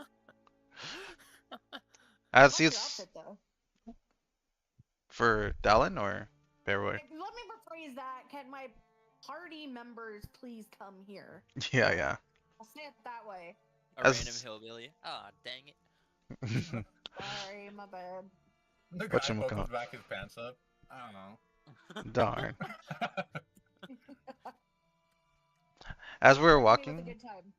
As What's your he's outfit, though? for Dallin or Bearboy? Let me rephrase that. Can my party members please come here? Yeah, yeah. I'll say it that way. A As- random hillbilly. Ah, dang it. Sorry, my bad. The guy Whatchamacallit? buckles back his pants up. I don't know. Darn. As we were With a walking, good time.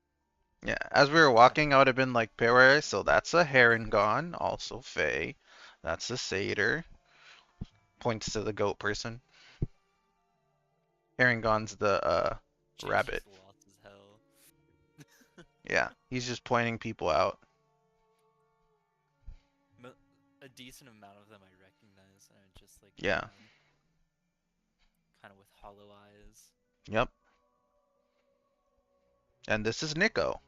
yeah, as we were walking, I would have been like, Bearboy, so that's a Herringon, also Fae. That's a Satyr. Points to the goat person. Herringon's the Jake's rabbit. just lost as hell. Yeah, he's just pointing people out. A decent amount of them I recognize, and I just like Yeah. kind of with hollow eyes. Yep. And this is Nico,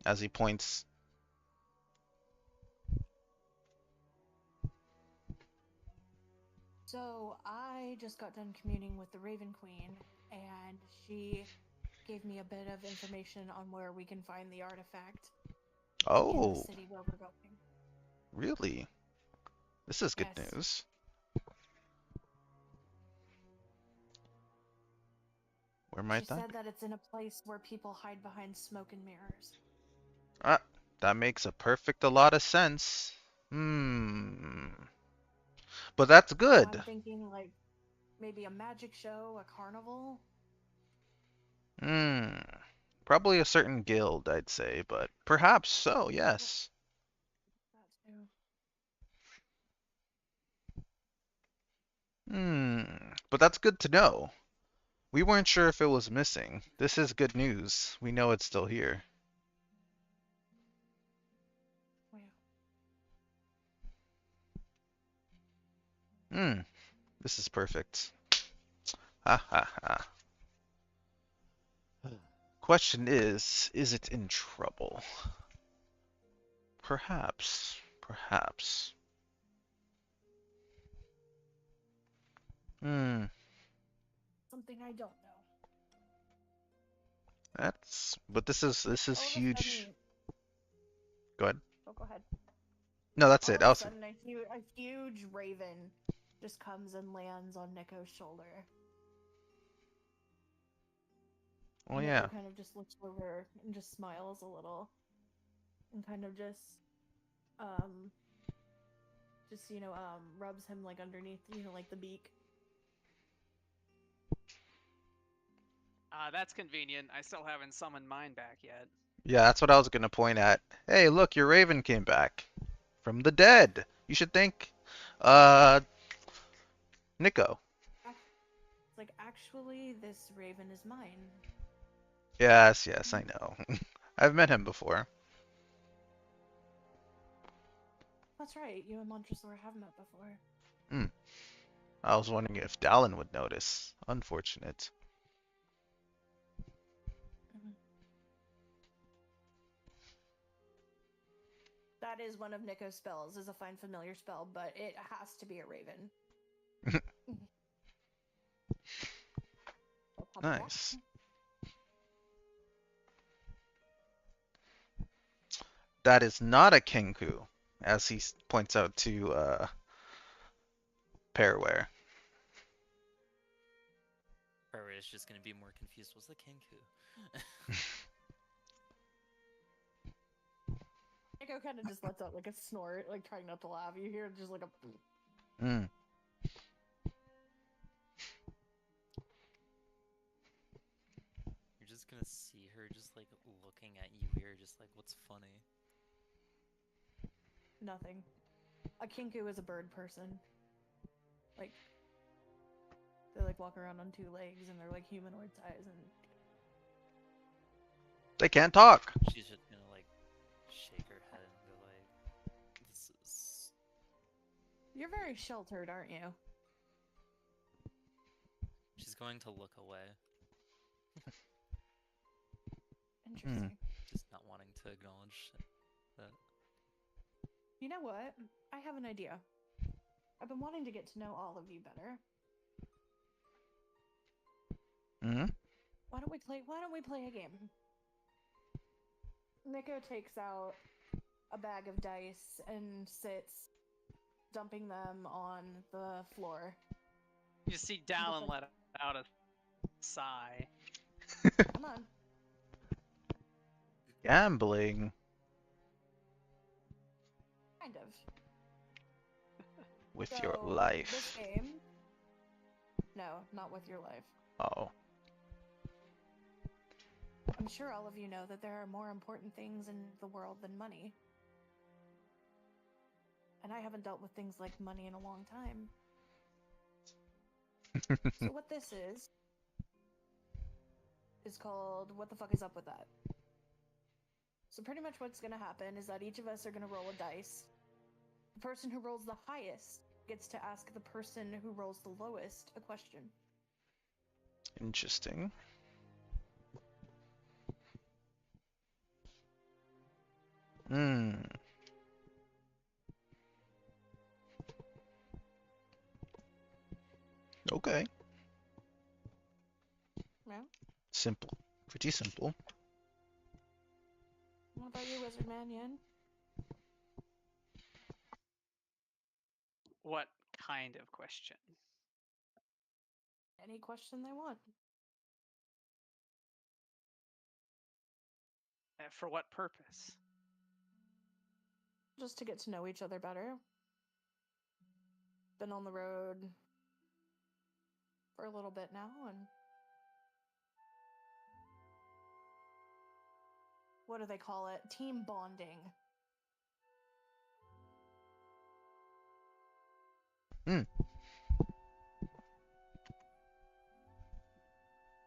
as he points. So I just got done communing with the Raven Queen, and she gave me a bit of information on where we can find the artifact in Oh, the city where we're going. really? This is good Yes. news. Where She might that said be? that it's in a place where people hide behind smoke and mirrors. Ah, that makes a lot of sense. Hmm. But that's So good. I'm thinking like maybe a magic show, a carnival. Hmm. Probably a certain guild, I'd say, but perhaps so, yes. That too. But that's good to know. We weren't sure if it was missing. This is good news. We know it's still here. Wow. This is perfect. Ha ha ha. Question is it in trouble? Perhaps. Perhaps. Something I don't know. But this is All of a huge. sudden- Go ahead. Oh, go ahead. No, that's All it. of a I'll say. sudden, a huge raven just comes and lands on Nico's shoulder. Oh Nico yeah. kind of just looks over and just smiles a little. and kind of rubs him like underneath, like the beak. That's convenient. I still haven't summoned mine back yet. Yeah, that's what I was gonna point at. Hey, look, your raven came back from the dead. You should thank, Nico. It's like, actually, this raven is mine. Yes, yes, I know. I've met him before. That's right, you and Montresor have met before. Hmm. I was wondering if Dallin would notice. Unfortunate. That is one of Nico's spells, is a find familiar spell, but it has to be a raven. Nice. That is not a Kenku, as he points out to Pairware. Pairware is just gonna be more confused. What's the Kenku? Nico kind of just lets out like a snort, like trying not to laugh. You hear just like a. Mm. You're just gonna see her just like looking at you weird, just like, what's funny? Nothing. A kinku is a bird person. Like, they like walk around on two legs and they're like humanoid size and. They can't talk. She's just gonna like shake her head and go like, this is. You're very sheltered, aren't you? She's going to look away, Interesting. just not wanting to acknowledge that. You know what? I have an idea. I've been wanting to get to know all of you better. Mm-hmm. Why don't we play a game? Nico takes out a bag of dice and sits, dumping them on the floor. You see Dallin let out a sigh. Come on. Gambling. Kind of. With your life. This game. No, not with your life. Oh. I'm sure all of you know that there are more important things in the world than money. And I haven't dealt with things like money in a long time. So what this is called What the Fuck Is Up With That? So pretty much what's going to happen is that each of us are going to roll a dice. The person who rolls the highest gets to ask the person who rolls the lowest a question. Interesting. Hmm. Okay. Yeah? Simple. Pretty simple. What about you, Wizard Man Yin? What kind of question? Any question they want. For what purpose? Just to get to know each other better. Been on the road for a little bit now, and what do they call it? Team bonding.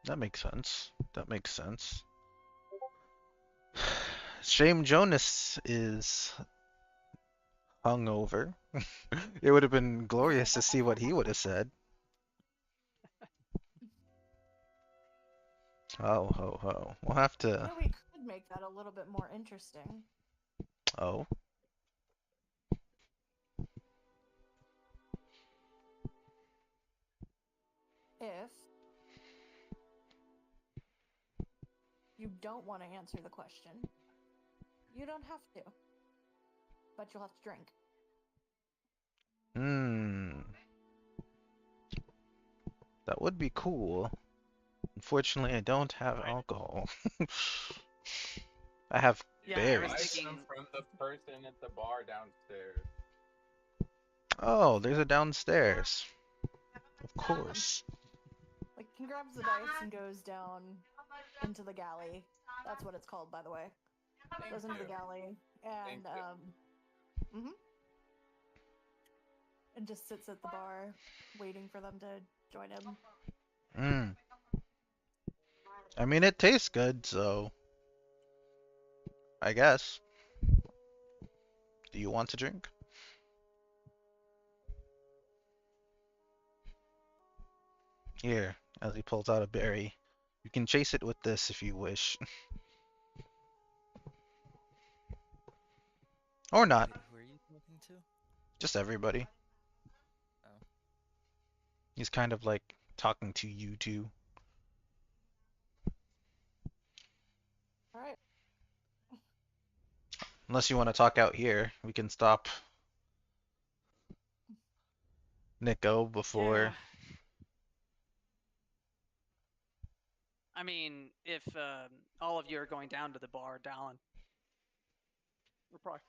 That makes sense. That makes sense. Shame Jonas is hungover. It would have been glorious to see what he would have said. Oh, ho, ho. We'll have You to. know, we could make that a little bit more interesting. Oh. If you don't want to answer the question, you don't have to. But you'll have to drink. That would be cool. Unfortunately, I don't have alcohol. I have Yeah, I Berries. was Buy thinking. some from the person at the bar downstairs. Oh, there's a downstairs. Of course. Like, he grabs the dice and goes down into the galley. That's what it's called, by the way. Thank Goes into the you. galley and Thank you. and just sits at the bar, waiting for them to join him. Mm. I mean, it tastes good, so I guess. Do you want to drink? Here, as he pulls out a berry. You can chase it with this if you wish. Or not. Wait, who are you talking to? Just everybody. Oh. He's kind of like talking to you two. All right. Unless you want to talk out here, we can stop Nico before. Yeah. I mean, if all of you are going down to the bar, Dallin. We're probably.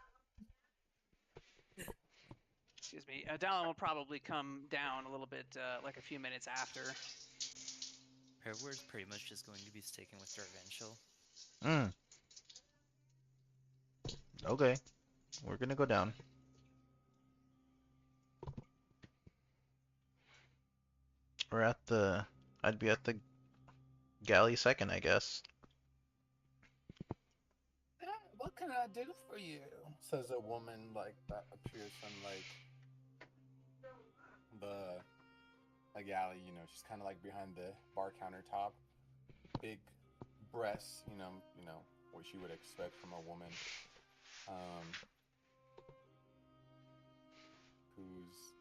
Excuse me. Dallin will probably come down a little bit, like a few minutes after. We're pretty much just going to be sticking with Darvenshel. Mm. Okay. We're gonna go down. We're at the... I'd be at the galley second, I guess. What can I do for you? Says a woman like that appears from like a galley. You know, she's kind of like behind the bar countertop. Big breasts. You know what you would expect from a woman. Who's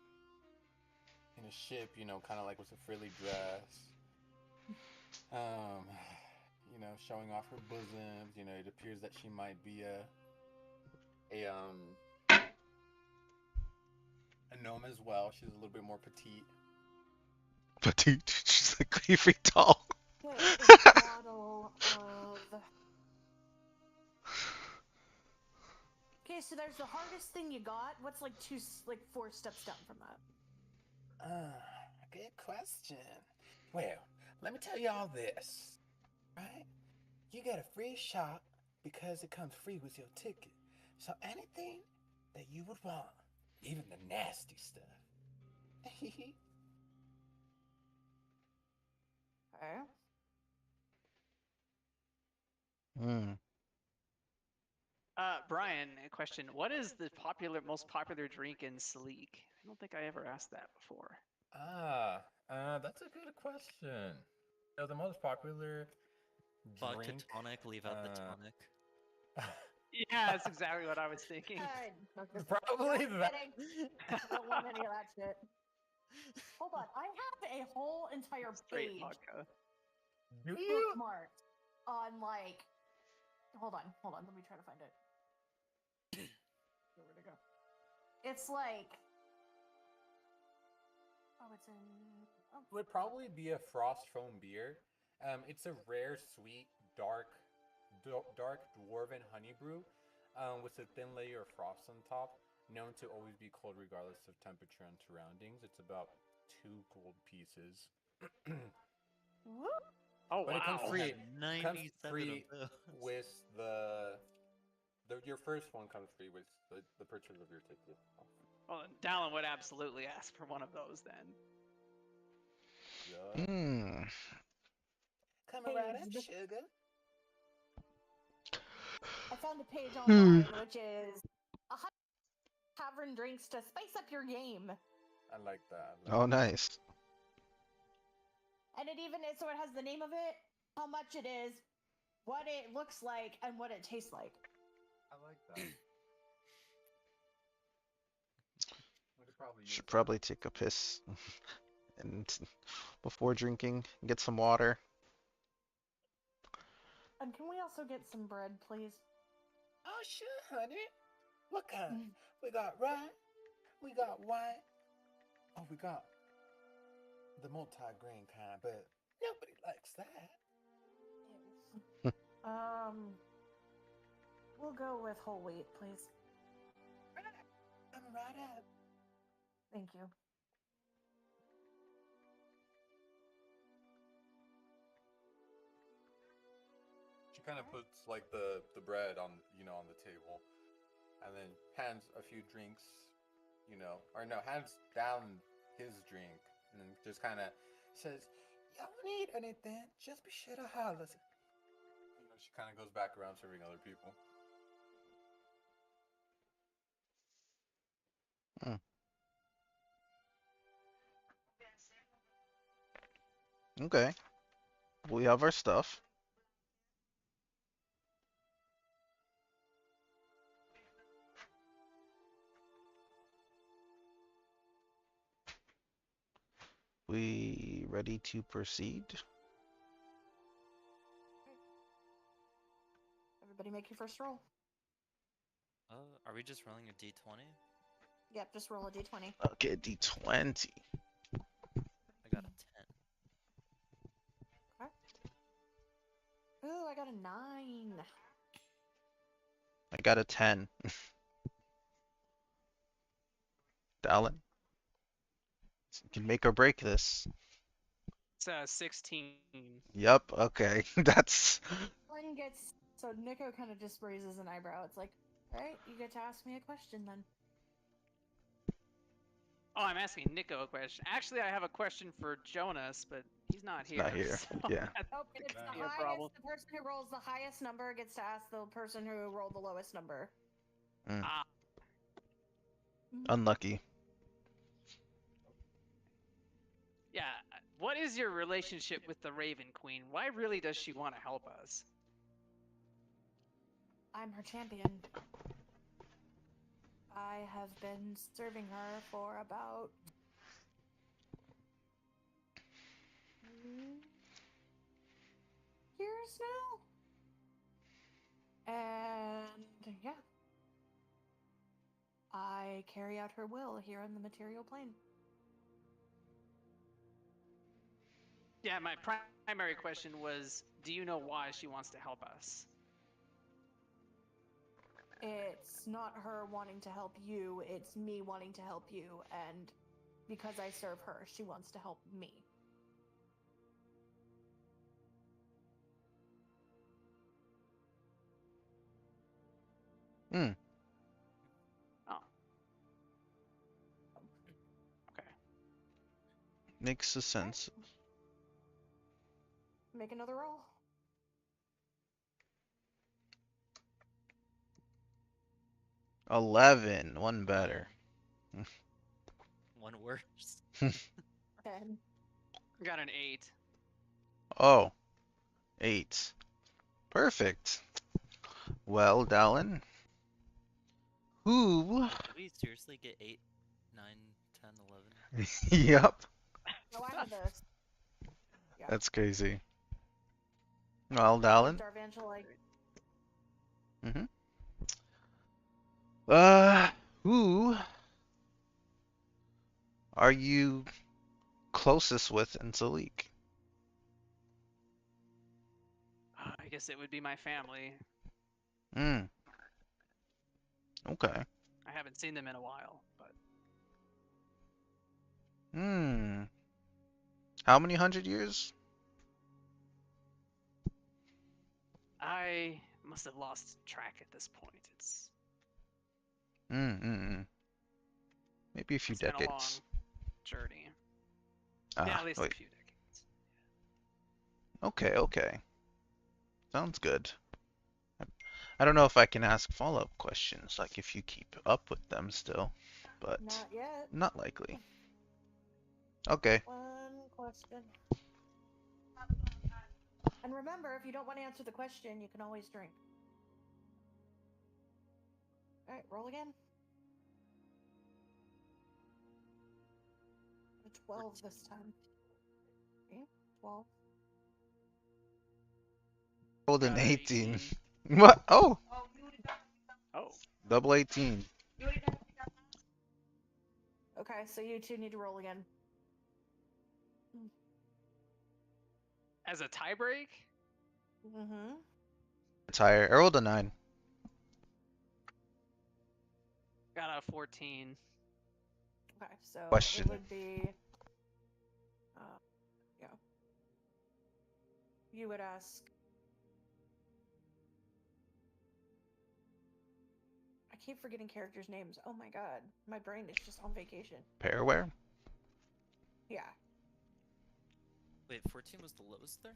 in a ship, you know, kind of like with a frilly dress. You know, showing off her bosoms. You know, it appears that she might be a gnome as well. She's a little bit more petite. Petite. She's like creepy tall. Okay, a bottle of. Okay, so there's the hardest thing you got. What's like four steps down from that? Good question. Well, let me tell you all this. Right? You get a free shot because it comes free with your ticket. So anything that you would want, even the nasty stuff. Okay. Hmm. Brian, a question. What is the most popular drink in Sleek? I don't think I ever asked that before. That's a good question. So the most popular Vodka drink. tonic, leave out the tonic. Yeah, that's exactly what I was thinking. Probably that. I don't want any of that shit. Hold on, I have a whole entire Straight page vodka. Do you? bookmarked on like. Hold on, let me try to find it. Where'd it go? It's like. Oh, it's in. Oh. Would probably be a frost foam beer. It's a rare, sweet, dark dwarven honey brew, with a thin layer of frost on top. Known to always be cold regardless of temperature and surroundings. It's about 2 gold pieces. Oh, But it comes wow. free. 97 free of those. with your first one comes free with the purchase of your ticket. Well, Dallin would absolutely ask for one of those then. Yeah. Hmm. Come Hey, around up, the- sugar. I found a page online which is 100 tavern drinks to spice up your game. I like that. Oh, nice. And it even is, so it has the name of it, how much it is, what it looks like, and what it tastes like. I like that. Should probably take a piss and before drinking, get some water. And can we also get some bread, please? Oh, sure, honey. What kind? We got rye. We got white. Oh, we got the multi-grain kind, but nobody likes that. We'll go with whole wheat, please. I'm right up. Thank you. She kind of puts like the bread on on the table, and then hands a few drinks, or no, hands down his drink, and then just kind of says, "Y'all need anything? Just be sure to holler." She kind of goes back around serving other people. Hmm. Okay. We have our stuff. We ready to proceed? Everybody make your first roll. Are we just rolling a d20? Yep, just roll a d20. Okay, D20. I got a 10. Ooh, I got a 9. I got a 10. Dallin, you can make or break this. It's 16. Yep, okay. That's One gets so Nico kind of just raises an eyebrow. It's like, all right, you get to ask me a question then. Oh, I'm asking Nico a question. Actually, I have a question for Jonas, but he's not here. not here. So Yeah. that Oh, it's could the be a problem. highest. The person who rolls the highest number gets to ask the person who rolled the lowest number. Ah, Unlucky. yeah. What is your relationship with the Raven Queen? Why really does she want to help us? I'm her champion. I have been serving her for about years now. And yeah. I carry out her will here on the material plane. Yeah, my primary question was, do you know why she wants to help us? It's not her wanting to help you, it's me wanting to help you, and because I serve her, she wants to help me. Hmm. Oh. Okay. Makes a sense. Make another roll. 11. One better. One worse. 10. Got an 8. Oh. 8. Perfect. Well, Dallin. Who? Did we seriously get 8, 9, 10, 11? Yep. No, I had this. Yeah. That's crazy. Well, Dallin. Darvangel, like, Who are you closest with in Salik? I guess it would be my family. Hmm. Okay. I haven't seen them in a while, but Hmm. How many 100 years? I must have lost track at this point. Maybe a few It's been a long decades. journey. Yeah, at least wait. a few decades. Okay. Sounds good. I don't know if I can ask follow-up questions, like if you keep up with them still, but not yet. not likely. Okay. One question. And remember, if you don't want to answer the question, you can always drink. Alright, roll again. A 12 this time. Okay, 12. Rolled an Got a 18. What? Oh, Oh, double 18. Okay, so you two need to roll again. as a tiebreak? Mm-hmm. It's higher. I rolled a 9. Got a 14. Okay, so Question. it would be. Yeah. You would ask. I keep forgetting characters' names. Oh my god, my brain is just on vacation. Pairware? Yeah. Wait, 14 was the lowest there?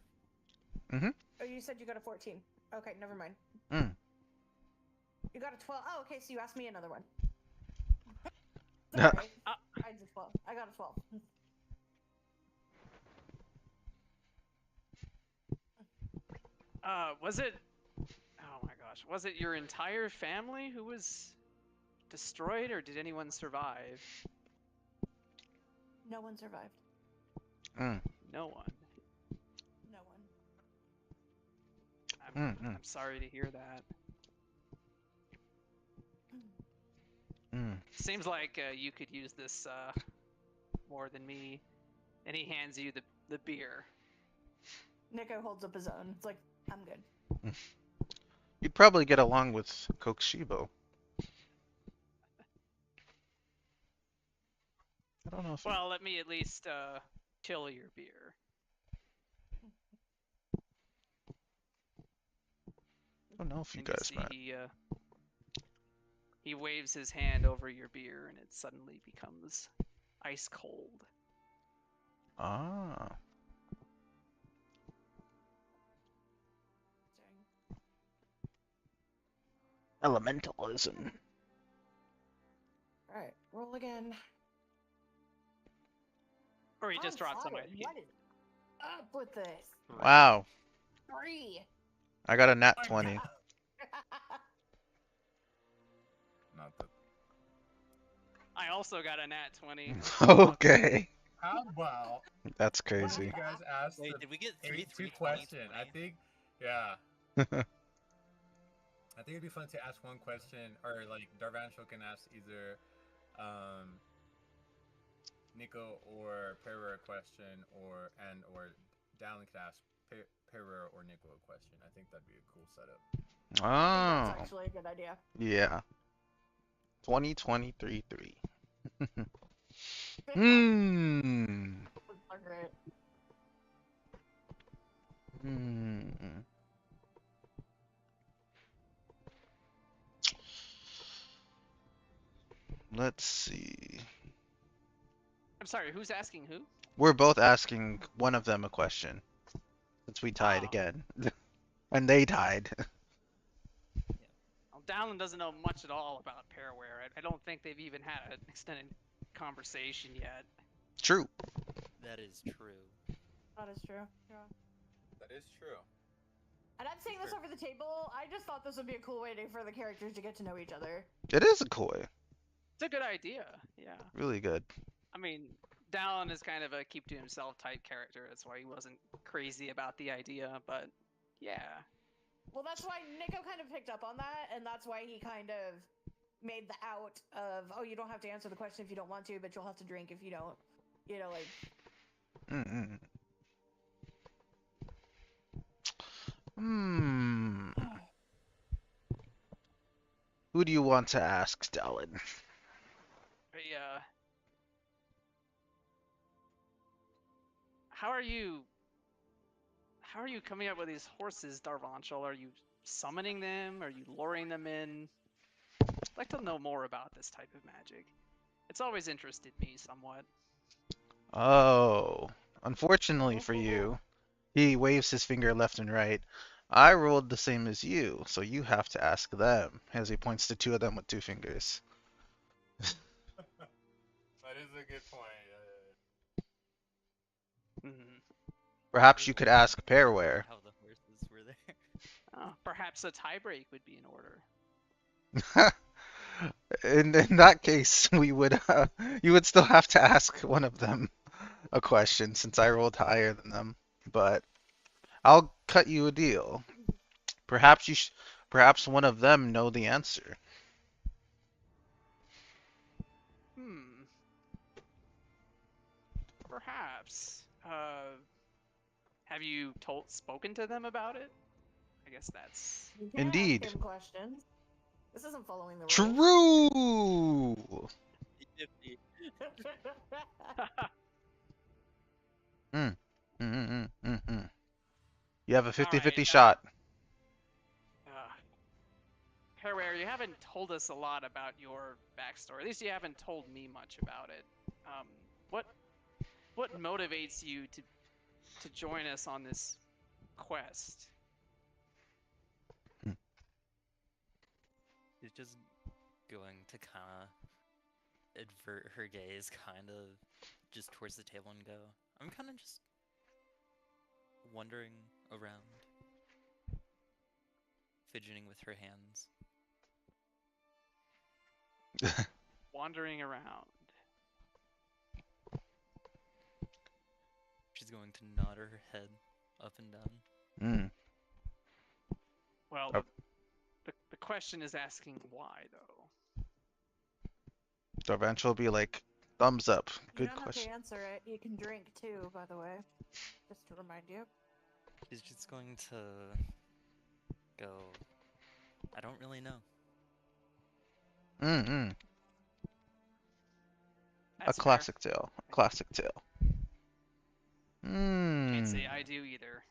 Oh, you said you got a 14. Okay, never mind. Mm. You got a 12. Oh, okay, so you asked me another one. Sorry. I just 12. I got a 12. Was it? Oh my gosh, was it your entire family who was destroyed, or did anyone survive? No one survived. Mm. No one. No one. I'm sorry to hear that. Mm. Seems like you could use this more than me. And he hands you the beer. Nico holds up his own. It's like, I'm good. You'd probably get along with Kokushibo. I don't know if. Well, let me at least chill your beer. I don't know if you And guys see met. he waves his hand over your beer, and it suddenly becomes ice cold. Ah. Elementalism. Alright, roll again. Or he just dropped Uncharted, something. what is up with this? Wow. 3. I got a nat 20. Not that. I also got a nat 20. Okay. How about That's what if crazy. you guys ask Wait, the did we get 3, 3, 2 20, question? 20? I think, yeah. I think it'd be fun to ask one question, or like Darvancho can ask either Nico or Pereira a question, or Dallin can ask Pereira or Nico a question. I think that'd be a cool setup. I think Oh. that's actually a good idea. Yeah. 2023 3. Hmm. That's great. Hmm. Let's see. I'm sorry, who's asking who? We're both asking one of them a question. Since we tied Oh. again. And they tied. Well, Dallin doesn't know much at all about Pairware. I don't think they've even had an extended conversation yet. True. That is true. That is true. Yeah. That is true. And I'm saying this over the table. I just thought this would be a cool way for the characters to get to know each other. It is a koi. It's a good idea, yeah. Really good. I mean, Dallin is kind of a keep to himself type character. That's why he wasn't crazy about the idea, but yeah. Well, that's why Nico kind of picked up on that, and that's why he kind of made the out of, oh, you don't have to answer the question if you don't want to, but you'll have to drink if you don't. You know, like. Mm-mm. Hmm. Who do you want to ask, Stalin? How are you coming up with these horses, Darvanchal? Are you summoning them? Are you luring them in? I'd like to know more about this type of magic. It's always interested me somewhat. Oh. Unfortunately for you, he waves his finger left and right. I rolled the same as you, so you have to ask them, as he points to 2 of them with 2 fingers. That is a good point. Perhaps you could ask Pairware. How the horses were there. Oh, perhaps a tiebreak would be in order. In that case, we would you would still have to ask one of them a question since I rolled higher than them. But I'll cut you a deal. Perhaps perhaps one of them know the answer. Perhaps. Have you spoken to them about it? I guess that's. You can Indeed. ask him questions. This isn't following the rules. True. 50. Mm. Mm. You have a 50-50 Alright, shot. Harware, you haven't told us a lot about your backstory. At least you haven't told me much about it. What motivates you to join us on this quest? She's just going to kind of advert her gaze kind of just towards the table and go, I'm kind of just wandering around, fidgeting with her hands. Wandering around. She's going to nod her head up and down. Mm. Well, Oh. the question is asking why, though. Darvanch will be like, thumbs up. You Good don't have question. to answer it. You can drink too, by the way. Just to remind you. She's just going to go, I don't really know. A That's fair. classic tale. A classic tale. Can't say I do either.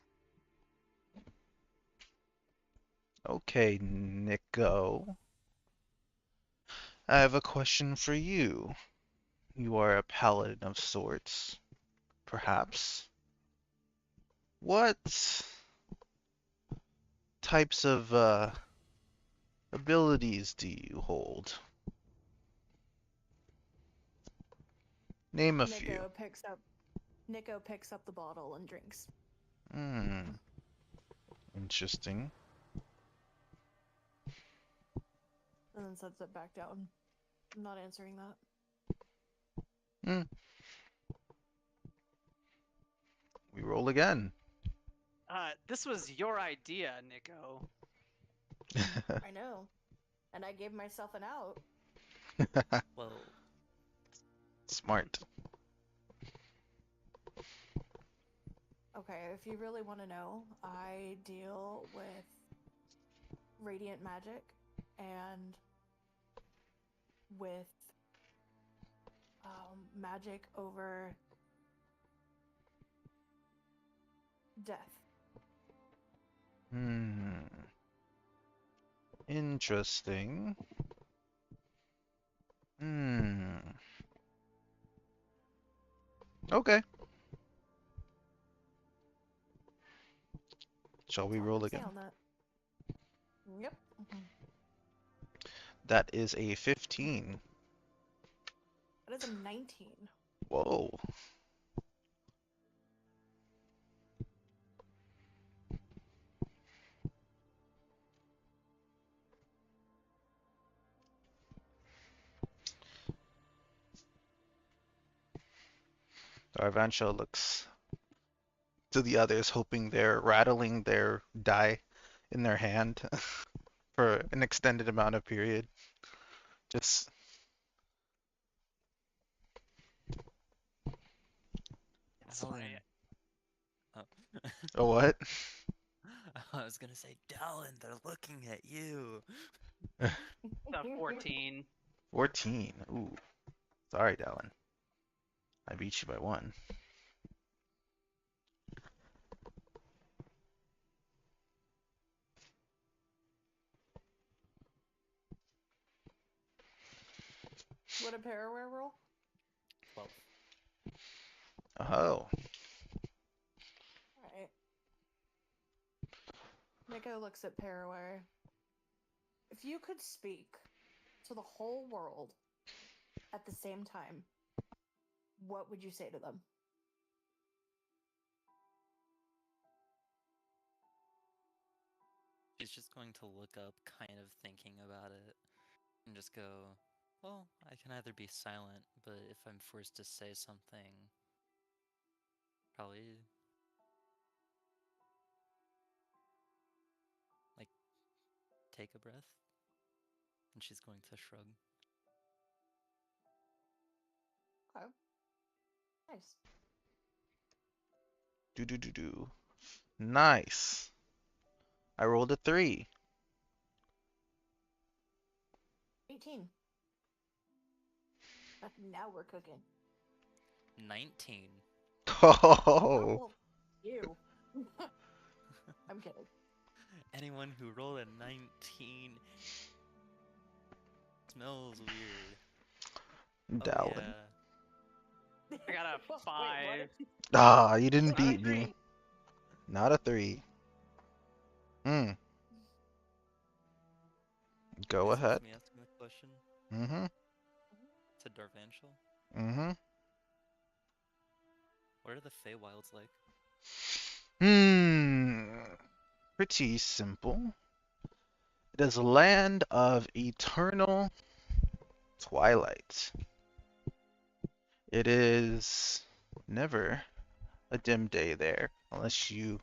Okay, Nico. I have a question for you. You are a paladin of sorts, perhaps. What types of abilities do you hold? Name a few. Nico picks up the bottle and drinks. Interesting. And then sets it back down. I'm not answering that. We roll again. This was your idea, Nico. I know. And I gave myself an out. Well, Smart. Okay, if you really want to know, I deal with radiant magic and with magic over death. Interesting. Okay. Shall we That's all roll I can say again? on that. Yep. That is a 15. That is a 19. Whoa. Darvancho looks to the others, hoping they're rattling their die in their hand for an extended amount of period. Just Dallin. Oh. a what? I was gonna say, Dallin, they're looking at you. 14. 14. Ooh. Sorry, Dallin. I beat you by 1. What a Paraware roll? 12. Oh. Alright. Nico looks at Paraware. If you could speak to the whole world at the same time, what would you say to them? She's just going to look up, kind of thinking about it, and just go, well, I can either be silent, but if I'm forced to say something, probably, like, take a breath. And she's going to shrug. Okay. Nice. Do. Nice. I rolled a 3. 18. Now we're cooking. 19. Oh, well, you. I'm kidding. Anyone who rolled a 19 smells weird. Oh Dowling. yeah. I got a Wait, what? 5. Ah, you didn't Not a beat me. 3. Not a 3. Hmm. Go Is it ahead. me asking the question Mm-hmm. to Darvanshel? Mm-hmm. What are the Feywilds like? Pretty simple. It is a land of eternal twilight. It is never a dim day there, unless you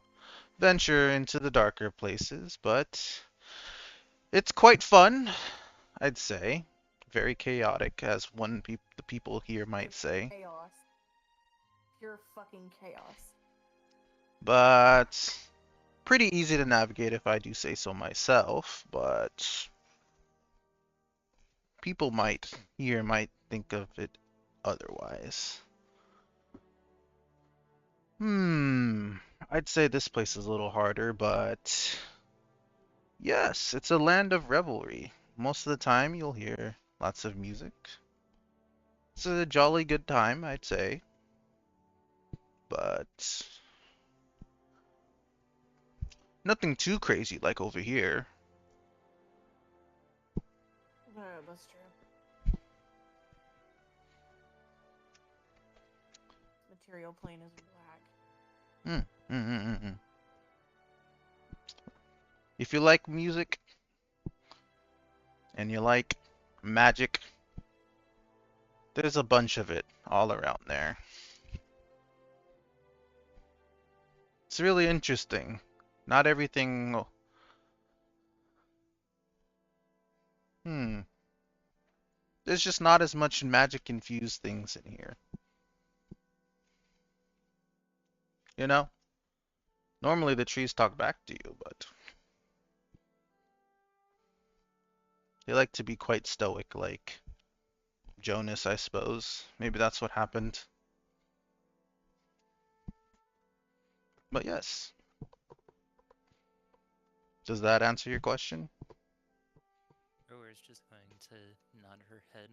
venture into the darker places, but it's quite fun, I'd say. Very chaotic, as the people here might say. Chaos. Pure fucking chaos. But pretty easy to navigate if I do say so myself, but people might think of it otherwise. I'd say this place is a little harder, but yes, it's a land of revelry. Most of the time you'll hear lots of music. It's a jolly good time, I'd say. But nothing too crazy like over here. No, that's true. Material plane is whack. If you like music and you like magic, there's a bunch of it all around there. It's really interesting. Not everything. There's just not as much magic infused things in here. You know? Normally the trees talk back to you, but they like to be quite stoic, like Jonas, I suppose. Maybe that's what happened. But yes. Does that answer your question? Rower is just going to nod her head.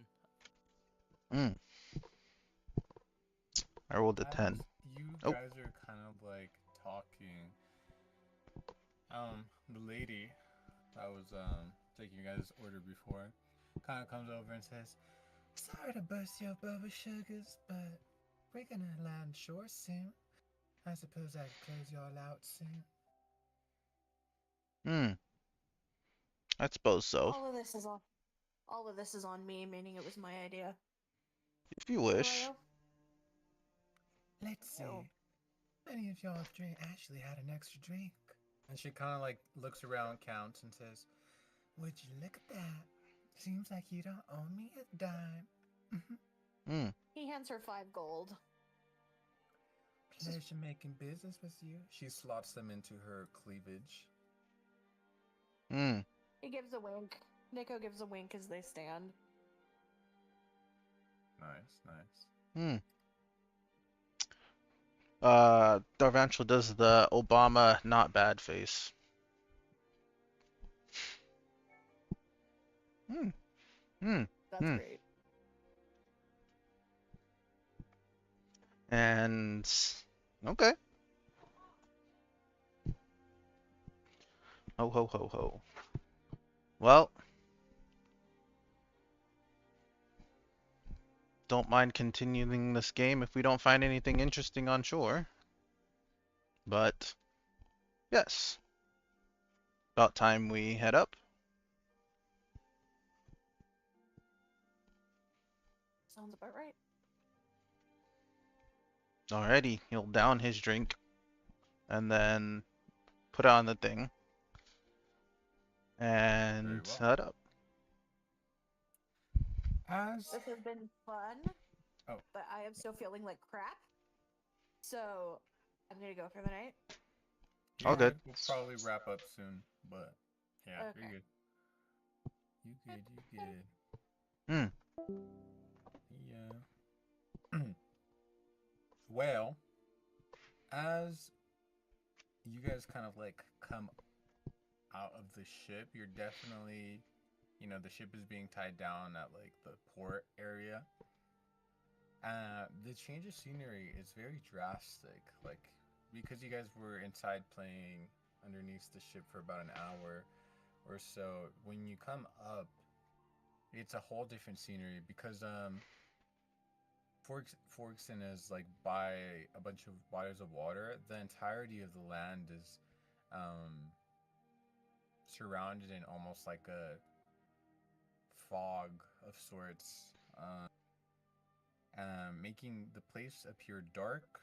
I rolled a As 10. you Oh. guys are kind of like talking, the lady that was taking your guys' order before kind of comes over and says, "Sorry to burst your bubble sugars, but we're gonna land shore soon. I suppose I'd close y'all out soon." I suppose so. All of this is on me, meaning it was my idea. If you wish. Hello? Let's see. No. Many of y'all actually had an extra drink. And she kind of like looks around, counts, and says, "Would you look at that? Seems like you don't owe me a dime." He hands her 5 gold. Pleasure making business with you. She slots them into her cleavage. He gives a wink. Nico gives a wink as they stand. Nice. Darvanchel does the Obama not bad face. That's great. And okay. Ho ho ho ho. Well, don't mind continuing this game if we don't find anything interesting on shore. But yes. About time we head up. Sounds about right. Alrighty, he'll down his drink and then put on the thing and Very well. head up. As This has been fun. Oh. But I am still feeling like crap. So I'm gonna go for the night. All good. We'll probably wrap up soon, but yeah, Okay. you're good. You good. Hmm. Yeah. Well, as you guys kind of like come out of the ship, you're definitely, the ship is being tied down at like the port area. The change of scenery is very drastic. Like, because you guys were inside playing underneath the ship for about an hour or so, when you come up, it's a whole different scenery because Forkson is like by a bunch of bodies of water. The entirety of the land is um, surrounded in almost like a fog of sorts, making the place appear dark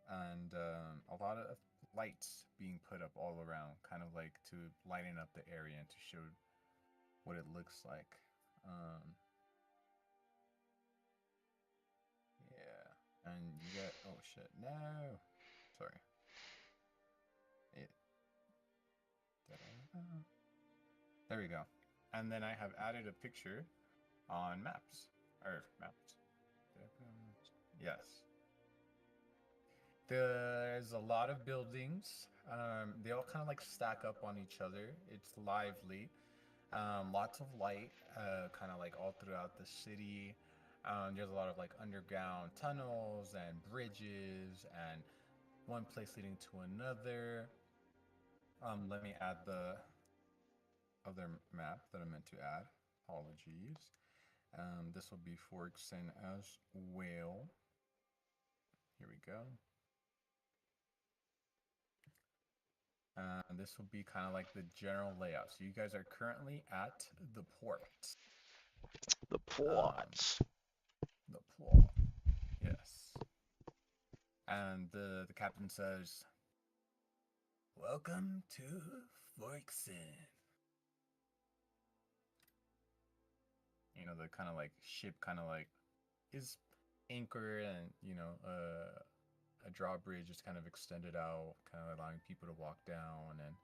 and a lot of lights being put up all around, kind of like to lighten up the area and to show what it looks like. Yeah, and you get oh shit, no, sorry. It, there we go. And then I have added a picture on maps or maps. Yes. There's a lot of buildings. They all kind of like stack up on each other. It's lively. Lots of light, kind of like all throughout the city. There's a lot of like underground tunnels and bridges, and one place leading to another. Let me add the other map that I meant to add. Apologies. This will be Forkson as well. Here we go. This will be kind of like the general layout. So you guys are currently at the port. The port. The port. Yes. And the captain says, "Welcome to Forkson." The kind of like ship kind of like is anchored, and a drawbridge is kind of extended out, kind of allowing people to walk down and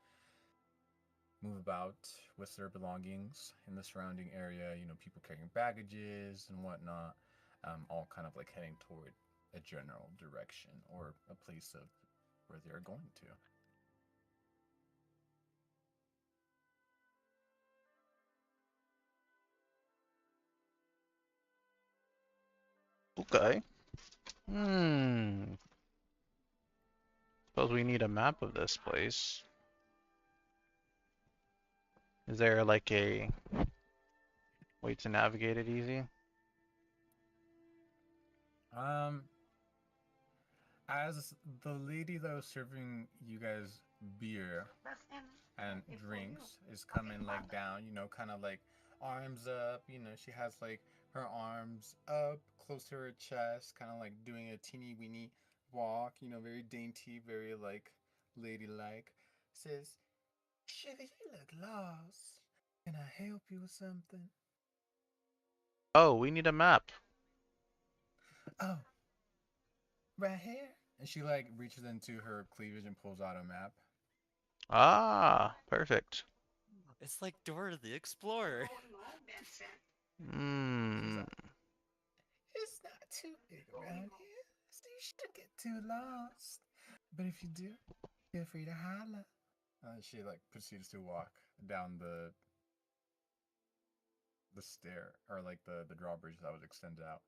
move about with their belongings in the surrounding area. People carrying baggages and whatnot, all kind of like heading toward a general direction or a place of where they're going to. Okay. Suppose we need a map of this place. Is there like a way to navigate it easy? As the lady that was serving you guys beer and drinks is coming like down, kind of like arms up, she has like her arms up close to her chest, kind of like doing a teeny weeny walk, very dainty, very like ladylike. Says, "Sugar, you look lost. Can I help you with something?" Oh, we need a map. "Oh, right here." And she like reaches into her cleavage and pulls out a map. Ah, perfect. It's like Dora the Explorer. Hmm. "It's not too big around here, so you shouldn't get too lost. But if you do, feel free to holler." She like proceeds to walk down the stair, or like the drawbridge that was extended out.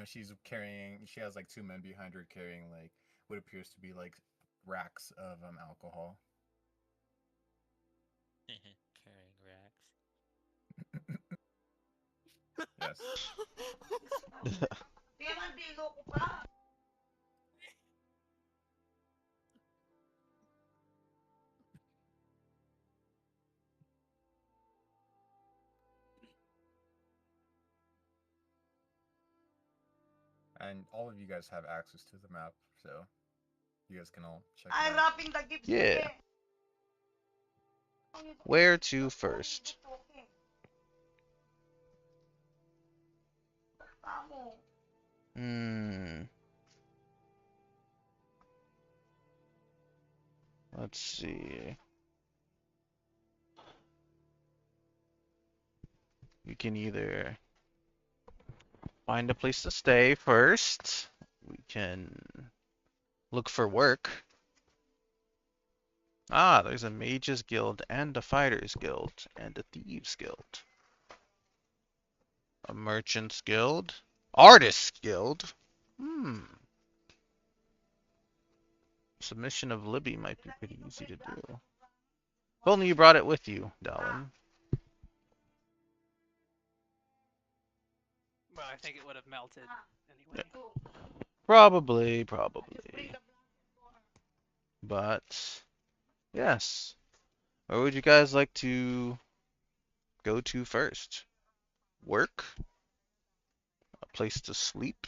She has like two men behind her carrying like what appears to be like racks of alcohol. Carrying racks. Yes. And all of you guys have access to the map, so you guys can all check it out. Yeah. Where to first? Hmm. Let's see. We can either find a place to stay first. We can look for work. Ah, there's a mages guild and a fighters guild and a thieves guild. A merchants guild. Artists guild. Submission of Libby might be pretty easy to do. If only you brought it with you, Dalwin. Well, I think it would have melted anyway. Probably. But, yes. Where would you guys like to go to first? Work? A place to sleep?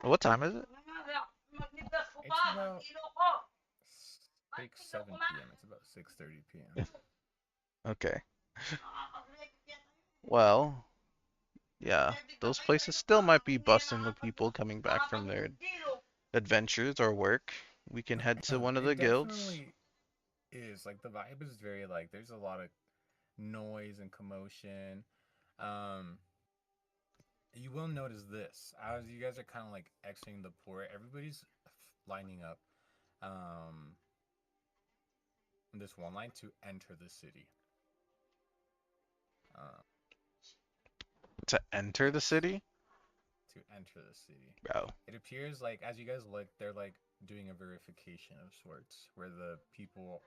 What time is it? It's about 6, 7 p.m. It's about 6:30 p.m. Okay. Well, yeah, those places still might be busting with people coming back from their adventures or work. We can head to one of the It guilds. definitely is. Like, the vibe is very, like, there's a lot of noise and commotion. You will notice this. As you guys are kind of, like, exiting the port, everybody's lining up in this one line to enter the city. To enter the city? To enter the city. Bro. It appears like, as you guys look, they're like doing a verification of sorts, where the people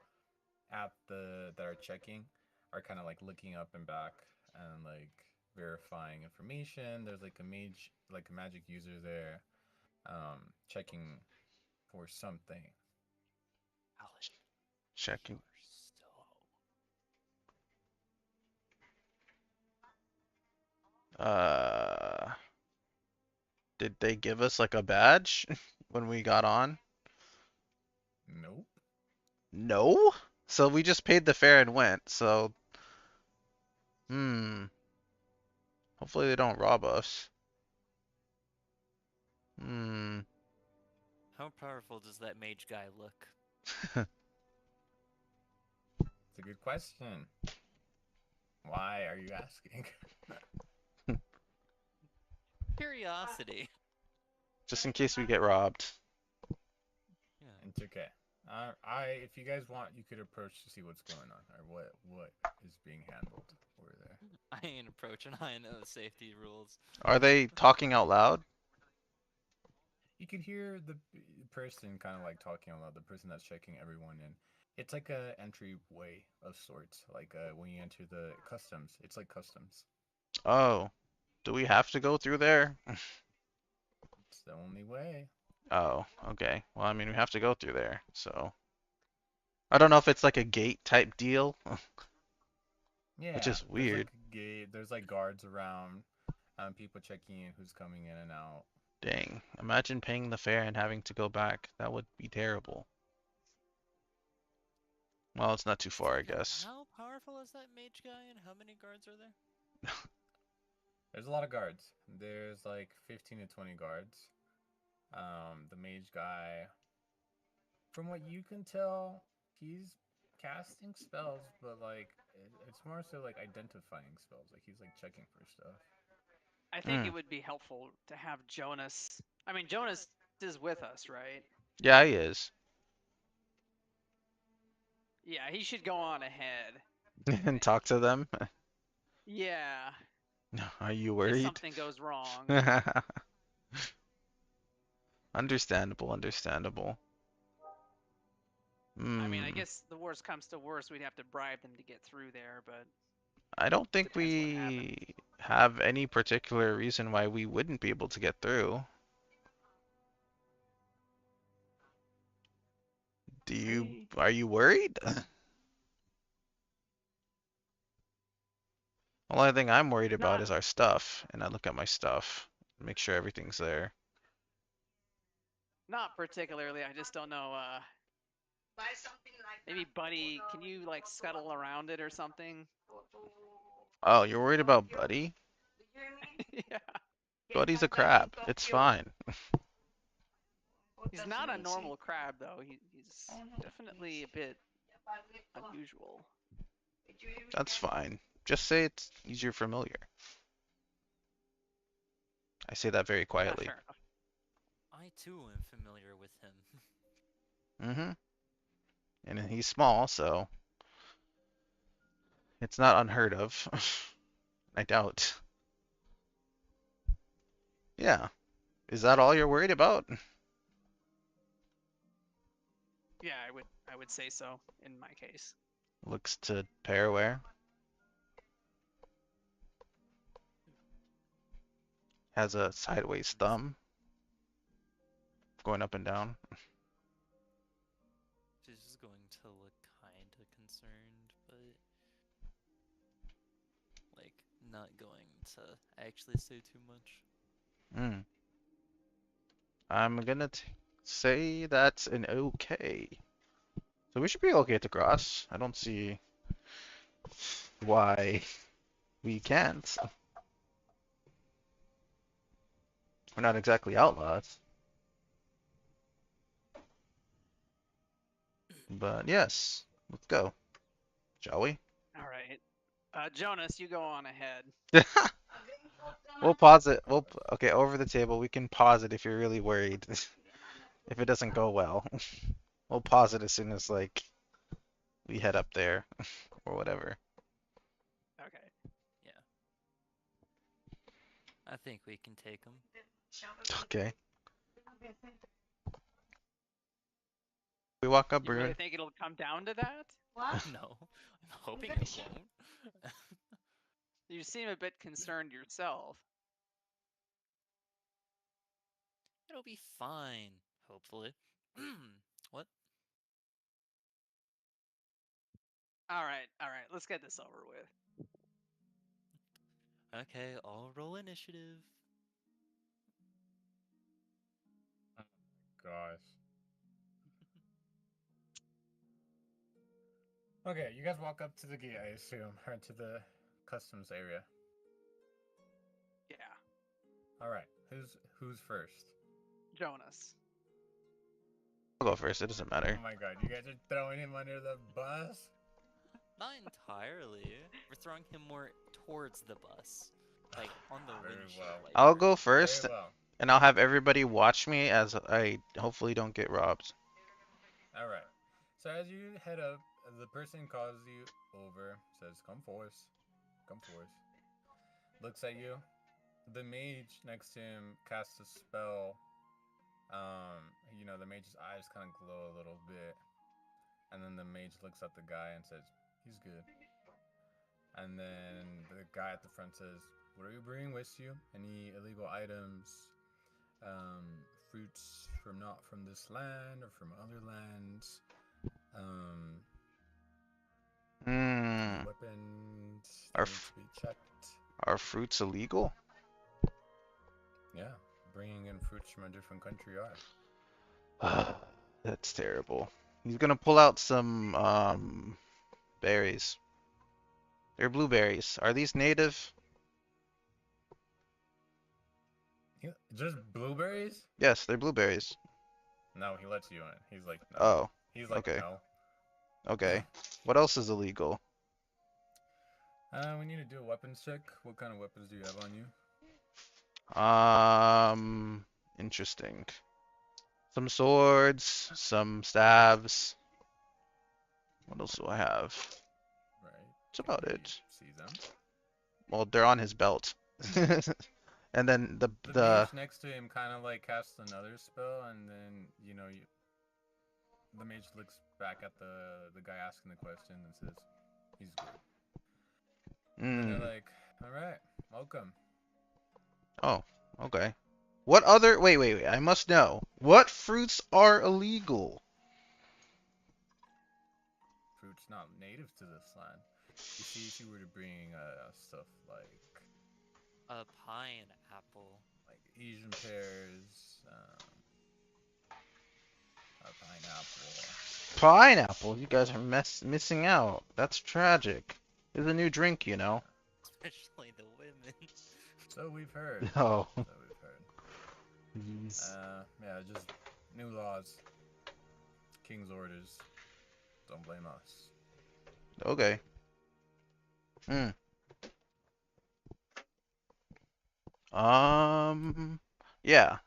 at that are checking are kind of like looking up and back and like verifying information. There's like a magic user there, checking for something. Checking. Did they give us like a badge when we got on? Nope. No? So we just paid the fare and went, so... Hopefully they don't rob us. How powerful does that mage guy look? It's a good question. Why are you asking? Curiosity. Just in case we get robbed. Yeah. It's okay. If you guys want, you could approach to see what's going on or what is being handled over there. I ain't approaching. I know the safety rules. Are they talking out loud? You could hear the person kind of like talking out loud, the person that's checking everyone in. It's like a entryway of sorts, like when you enter the customs. It's like customs. Oh. Do we have to go through there? It's the only way. Oh, okay. Well, I mean, we have to go through there, so... I don't know if it's like a gate type deal. Yeah. Which is weird. There's like a gate. There's like guards around. People checking in who's coming in and out. Dang. Imagine paying the fare and having to go back. That would be terrible. Well, it's not too far, I guess. How powerful is that mage guy and how many guards are there? There's a lot of guards. There's like 15 to 20 guards. The mage guy, from what you can tell, he's casting spells, but like it's more so like identifying spells. Like he's like checking for stuff. I think it would be helpful to have Jonas. I mean, Jonas is with us, right? Yeah, he is. Yeah, he should go on ahead. And talk to them? Yeah. Are you If worried? something goes wrong. Understandable, understandable. I mean, I guess the worst comes to worst, we'd have to bribe them to get through there, but I don't think depends what we have any particular reason why we wouldn't be able to get through. Are you worried? Only thing I'm worried about is our stuff, and I look at my stuff, make sure everything's there. not particularly. I just don't know. Maybe Buddy, can you like scuttle around it or something? Oh, you're worried about Buddy? Yeah. Buddy's a crab. It's fine. He's not a normal crab though. He's definitely a bit unusual. That's fine. Just say he's your familiar. I say that very quietly. Fair enough. I too am familiar with him. Mm-hmm. And he's small, so it's not unheard of. I doubt. Yeah. Is that all you're worried about? Yeah, I would say so in my case. Looks to Paraware. Has a sideways thumb. Going up and down. She's just going to look kinda concerned, but like not going to actually say too much. Hmm. I'm gonna say that's an okay. So we should be okay to cross. I don't see why we can't. We're not exactly outlaws. But yes, let's go. Shall we? All right. Jonas, you go on ahead. We'll pause it. Okay, over the table. We can pause it if you're really worried. If it doesn't go well. We'll pause it as soon as like we head up there or whatever. Okay. Yeah. I think we can take him. Okay. We walk up, You really Briren. think it'll come down to that? No, I'm hoping it won't. You seem a bit concerned yourself. It'll be fine, hopefully. What? All right. Let's get this over with. Okay, I'll roll initiative. Gosh. Okay, you guys walk up to the gate, I assume, or to the customs area. Yeah. All right, who's first? Jonas. I'll go first. It doesn't matter. Oh my god, you guys are throwing him under the bus? Not entirely. We're throwing him more towards the bus. Like, on the Very windshield. well. Like, I'll go first, Very well. and I'll have everybody watch me as I hopefully don't get robbed. All right. So as you head up, the person calls you over, says, "Come forth, come forth." Looks at you. The mage next to him casts a spell. The mage's eyes kind of glow a little bit, and then the mage looks at the guy and says, "He's good." And then the guy at the front says, "What are you bringing with you? Any illegal items? Fruits from not from this land or from other lands? Hmm. Weapons Are that need to be checked." Are fruits illegal? Yeah, bringing in fruits from a different country are. That's terrible. He's gonna pull out some berries. They're blueberries. Are these native? Just blueberries? Yes, they're blueberries. No, he lets you in. He's like, no. Oh, He's like, okay. no. Okay. What else is illegal? We need to do a weapons check. What kind of weapons do you have on you? Interesting. Some swords, some staves. What else do I have? Right. That's about Can we it. see them? Well, they're on his belt. And then The the mage next to him kind of like casts another spell, and then the mage looks back at the guy asking the question and says, "He's good." And they're like, "All right, welcome." Oh, okay. What other? Wait. I must know. What fruits are illegal? Fruits not native to this land. You see, if you were to bring stuff like a pineapple. Asian pears, a pineapple. Pineapple. You guys are missing out. That's tragic. It's a new drink, you know. Especially the women. So we've heard. Oh. So we've heard. Yeah, just new laws. King's orders. Don't blame us. Okay. Yeah.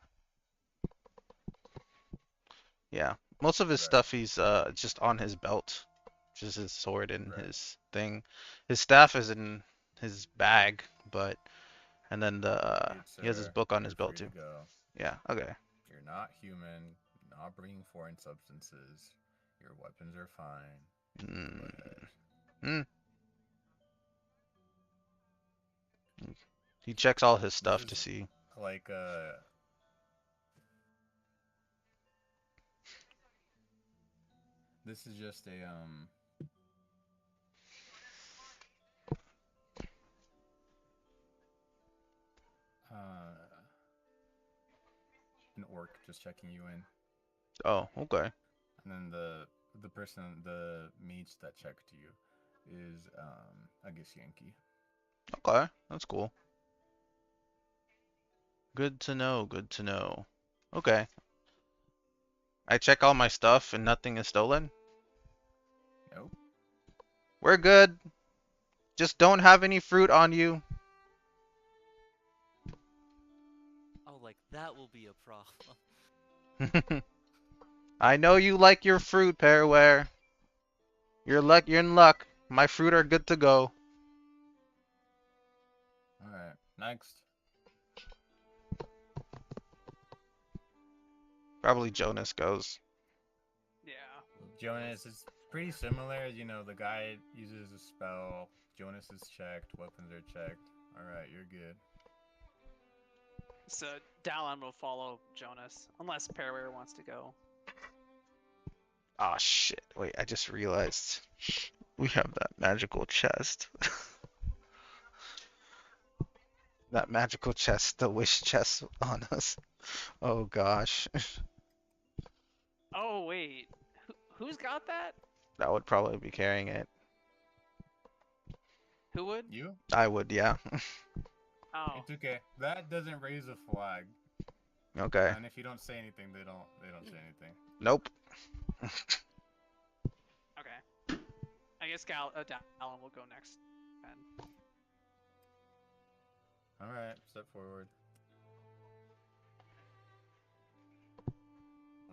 Yeah. Most of his Right. stuff he's just on his belt. Just his sword and Right. his thing. His staff is in his bag, but and then Good he has his sir. book on his You're belt free to too. go. Yeah, okay. You're not human. Not bringing foreign substances. Your weapons are fine. Go Mm. ahead. Mm. He checks all his This stuff to is see. like this is just a an orc just checking you in, Oh, okay. and then the person, the mage that checked you, is I guess Yankee. Okay, that's cool. Good to know, good to know. Okay. I check all my stuff and nothing is stolen. Nope. We're good. Just don't have any fruit on you. Oh, like that will be a problem. I know you like your fruit, Pairware. You're in luck. My fruit are good to go. All right. Next. Probably Jonas goes. Yeah. Jonas is pretty similar. You know, the guy uses a spell. Jonas is checked. Weapons are checked. All right, you're good. So Dallin will follow Jonas unless Perware wants to go. Oh shit. Wait, I just realized we have that magical chest. That magical chest, the wish chest on us. Oh gosh. Oh wait, who's got that? That would probably be carrying it. Who would? You? I would, yeah. Oh, It's okay. That doesn't raise a flag. Okay. And if you don't say anything, they don't say anything. Nope. okay. I guess Dallin will go next. Then. All right, step forward.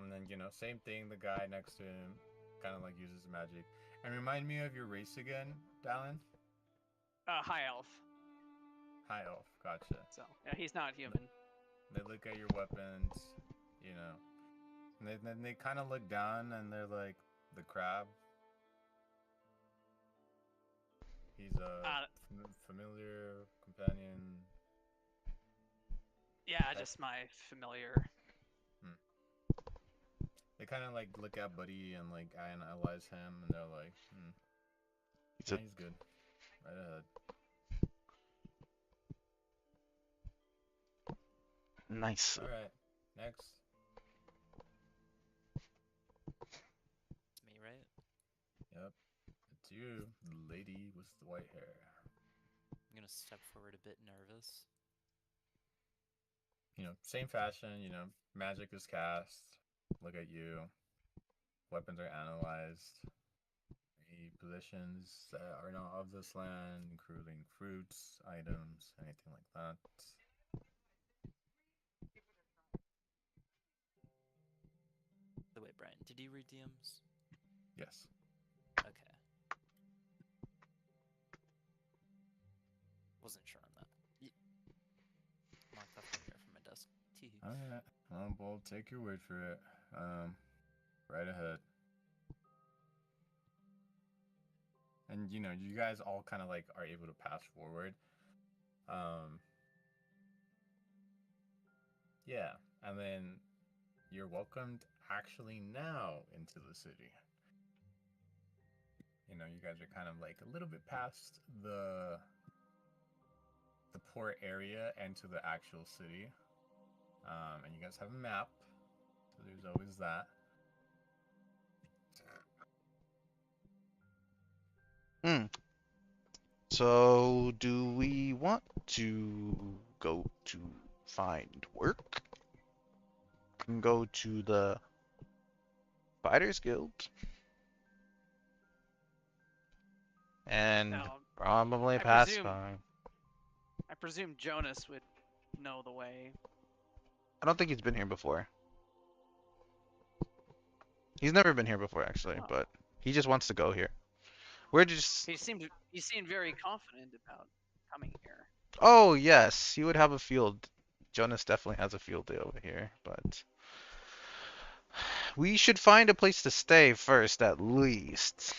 And then, you know, same thing, the guy next to him kind of like uses magic. And remind me of your race again, Dallin? High elf. High elf, gotcha. So yeah, he's not human. They look at your weapons, you know. And then they kind of look down and they're like, the crab. He's a familiar companion. Yeah, just my familiar. They kind of like look at Buddy and like analyze him, and they're like, yeah, he's good. Right ahead. Nice. All right, next. It's me, right? Yep, it's you, the lady with the white hair. I'm gonna step forward a bit nervous. You know, same fashion. You know, magic is cast. Look at you. Weapons are analyzed. Any positions that are not of this land, including fruits, items, anything like that. So wait, Brian, did you read DMs? Yes. Okay. Wasn't sure on that. Marked off right here from my desk. All right. Well, take your word for it. Right ahead. And you know, you guys all kind of like are able to pass forward. Yeah, and then you're welcomed actually now into the city. You know, you guys are kind of like a little bit past the port area and to the actual city. And you guys have a map, so there's always that. So, do we want to go to find work? Can go to the Fighters Guild. And Now, probably I pass presume- by. I presume Jonas would know the way. I don't think he's been here before. He's never been here before, actually, Oh. but he just wants to go here. We're just... He seemed very confident about coming here. Oh, yes, he would have a field. Jonas definitely has a field day over here, but... We should find a place to stay first, at least.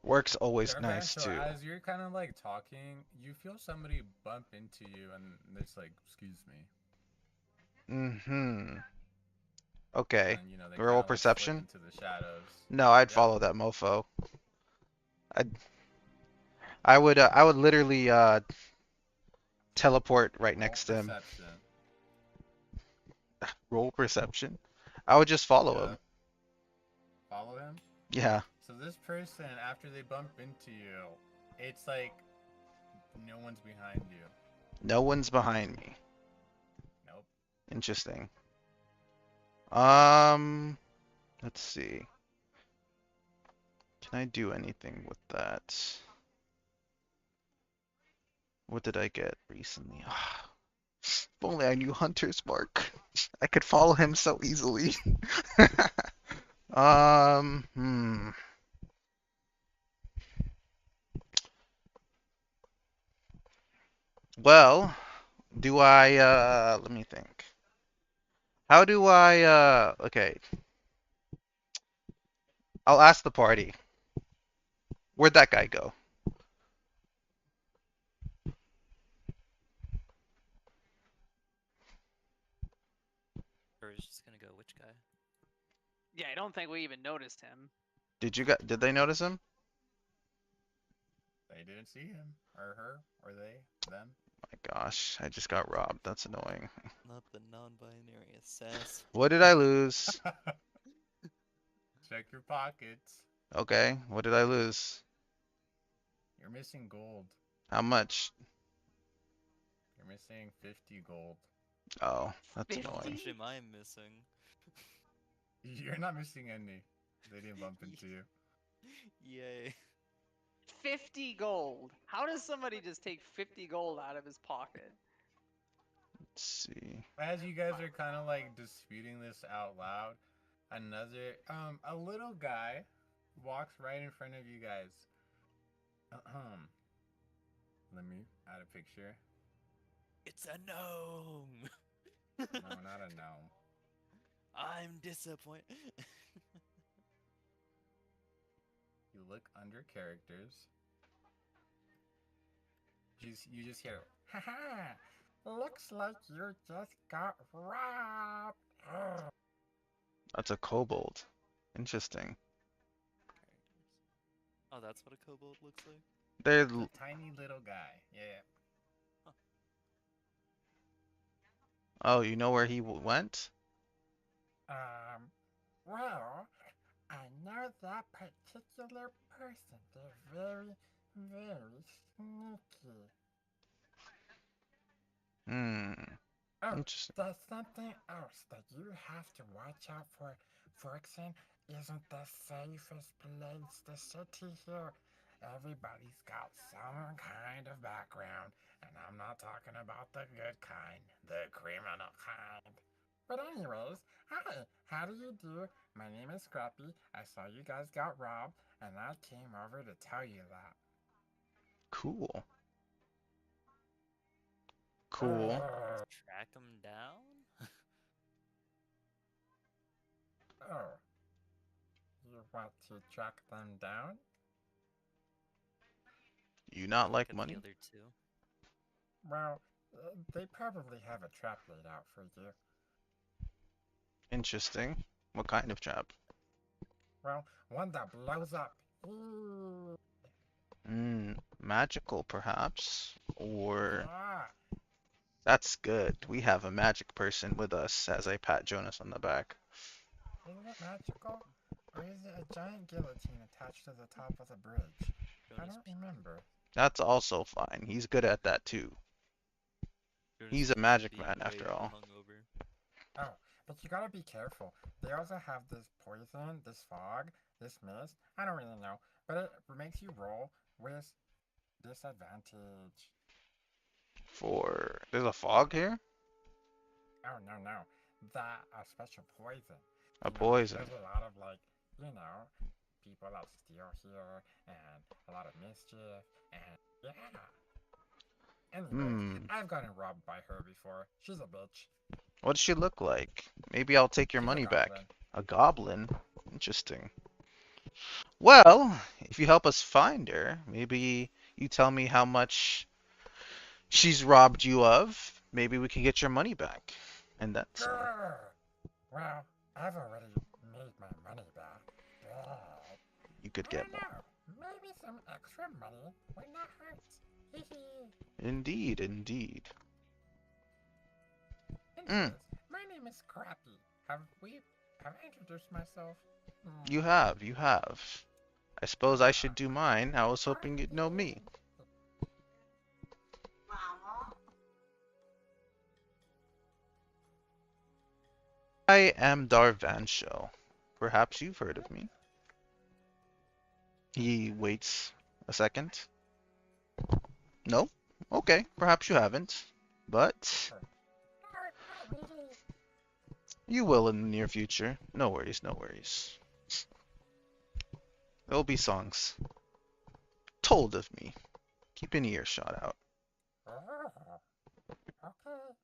Work's always nice, So too. as you're kind of like talking, you feel somebody bump into you, and it's like, "Excuse me." Mm-hmm. Okay. And you know they Roll kind of like slip perception? into the shadows. No, I'd Yeah. follow that mofo. I would literally teleport right Roll next to him. perception. Roll perception. I would just follow Yeah. him. Follow him. Yeah. So this person, after they bump into you, it's like no one's behind you. No one's behind me. Nope. Interesting. Let's see. Can I do anything with that? What did I get recently? If only I knew Hunter's Mark. I could follow him so easily. Hmm. Well, do I, let me think. How do I, okay. I'll ask the party. Where'd that guy go? Or is just gonna go which guy? Yeah, I don't think we even noticed him. Did they notice him? They didn't see him, or her, or they, them. My gosh, I just got robbed. That's annoying. Not the non-binary assassin. What did I lose? Check your pockets. Okay, what did I lose? You're missing gold. How much? You're missing 50 gold. Oh, that's 50? How annoying. much am I missing? You're not missing any. They didn't bump into you. Yay. 50 gold. How does somebody just take 50 gold out of his pocket? Let's see. As you guys are kind of like disputing this out loud, a little guy walks right in front of you guys. Let me add a picture. It's a gnome! No, not a gnome. I'm disappointed. You look under characters. You just hear, "Haha! Looks like you just got robbed." Ugh. That's a kobold. Interesting. Oh, that's what a kobold looks like? They're It's a tiny little guy. Yeah. Oh, you know where he went? Well, I know that particular person. They're very, very sneaky. Hmm. Oh, Interesting. there's something else that you have to watch out for. Forkson isn't the safest place. The city here, everybody's got some kind of background, and I'm not talking about the good kind, the criminal kind. But anyways, hi, how do you do? My name is Scrappy. I saw you guys got robbed, and I came over to tell you that. Cool. Cool. Track him down? Oh, you want to track them down? You not like Look at money? The other two. Well, they probably have a trap laid out for you. Interesting. What kind of trap? Well, one that blows up. Ooh. Magical perhaps? Or Ah, that's good. We have a magic person with us as I pat Jonas on the back. isn't it magical? Or is it a giant guillotine attached to the top of the bridge? I Jonas, don't remember. That's also fine. He's good at that too. Jonas He's a is magic being man way after all. hungover. Oh, but you gotta be careful. They also have this poison, this fog, this mist. I don't really know, but it makes you roll with disadvantage. for... There's a fog here? Oh, no. That a special poison. A You know, poison. there's a lot of, like, people that steal here, and a lot of mischief, and yeah. Anyways, I've gotten robbed by her before. She's a bitch. What does she look like? Maybe I'll take your She's a money back. goblin. A goblin? Interesting. Well, if you help us find her, maybe you tell me how much she's robbed you of. Maybe we can get your money back. And that's Grr. Well, I've already made my money back. But you could I get don't more. know. Maybe some extra money would not hurt. Indeed, indeed. Anyways, my name is Crappy. Have I introduced myself? You have, you have. I suppose I should do mine. I was hoping you'd know me. I am Darvansho. Perhaps you've heard of me. He waits a second. No? Okay, perhaps you haven't. But you will in the near future. No worries, no worries. There'll be songs told of me. Keep an earshot out. Okay.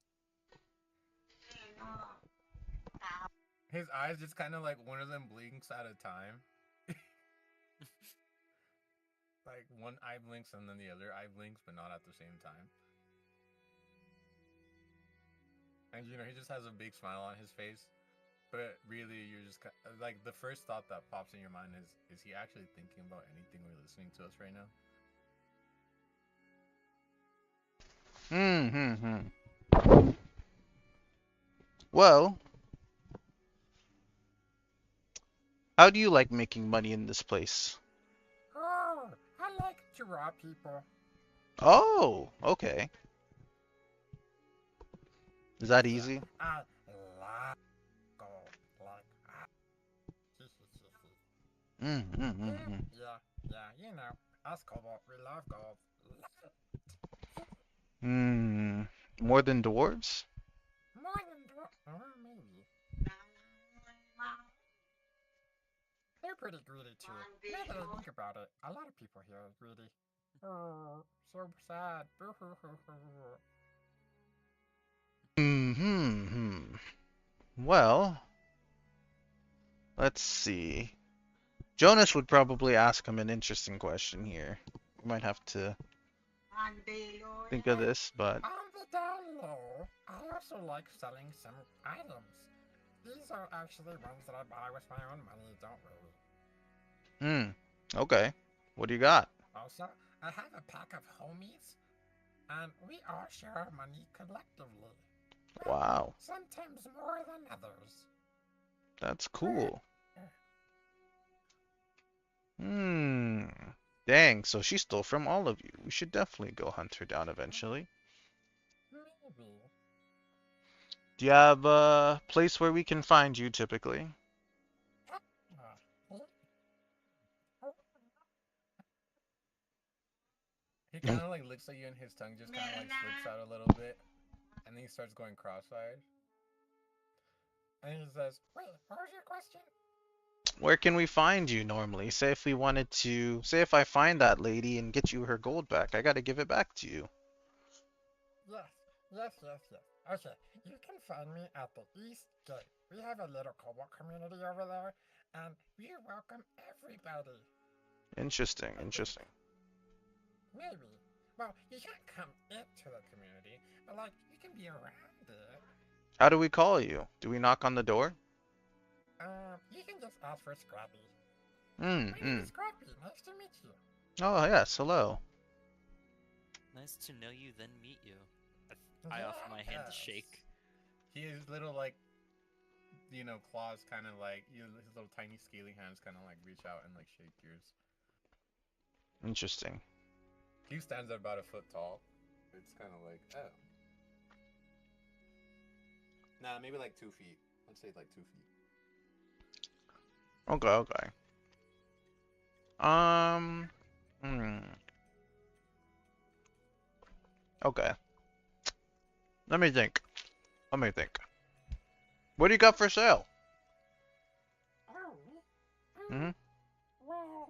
His eyes just kind of like one of them blinks at a time. Like one eye blinks and then the other eye blinks, but not at the same time. And he just has a big smile on his face. But really, you're just like the first thought that pops in your mind is he actually thinking about anything or listening to us right now? Well, how do you like making money in this place? Oh, I like to rob people. Oh, okay. Is that easy? I love gold. Like, yeah, us cobalt, we love gold. More than dwarves? More than maybe. They're pretty greedy too. Now that I think about it, a lot of people here are greedy. Oh, so sad. Well, let's see. Jonas would probably ask him an interesting question here. We might have to think of this, but... On the down low, I also like selling some items. These are actually ones that I buy with my own money, don't worry. Okay. What do you got? Also, I have a pack of homies, and we all share our money collectively. Well, Wow. sometimes more than others. That's cool. Dang, so she stole from all of you. We should definitely go hunt her down eventually. Maybe. Do you have a place where we can find you typically? He kind of like looks at you and his tongue just kind of like slips out a little bit. And then he starts going cross-eyed. And he says, wait, what was your question? Where can we find you normally? Say if we wanted to, say if I find that lady and get you her gold back, I gotta give it back to you. Yes. Okay, you can find me at the East Gate. We have a little cobalt community over there, and we welcome everybody. Interesting. Maybe. Well, you can't come into the community, but like, you can be around it. How do we call you? Do we knock on the door? You can just ask for Scrappy. My name is Scrappy. Nice to meet you. Oh, yes, hello. Nice to know you, then meet you. I offer my hand to shake. His little, like, claws kind of like, his little tiny scaly hands kind of like reach out and like shake yours. Interesting. He stands at about a foot tall. It's kind of like, oh. Nah, maybe like 2 feet. I'd say like 2 feet. Okay. Okay. Let me think. Let me think. What do you got for sale? Hmm? Well,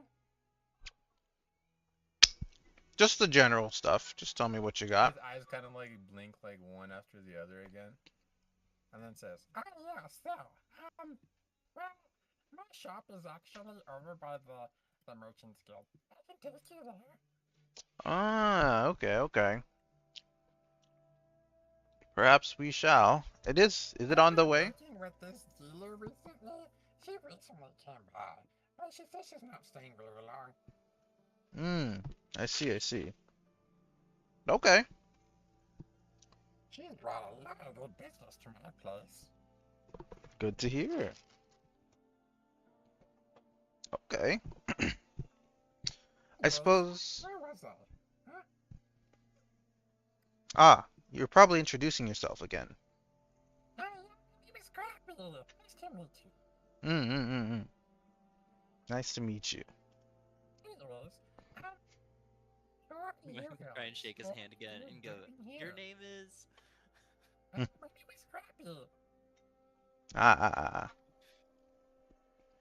Just the general stuff. Just tell me what you got. His eyes kind of like blink like one after the other again, and then says, "Oh yeah, so well, my shop is actually over by the Merchants Guild. I can take you there." Ah, okay, okay. Perhaps we shall. Is it on the way? Working with this dealer recently. She recently came by, but she says she's not staying very long. I see. Okay. She's brought a lot of good business to my place. Good to hear. Okay. I suppose. Where was I? Huh? Ah, you're probably introducing yourself again. Hey, it was Scrappy. Nice to meet you. Mm. Nice to meet you. Anyways, who are you guys? Try and shake his What hand are again you and go, doing your here? name is... My name is Scrappy. Ah.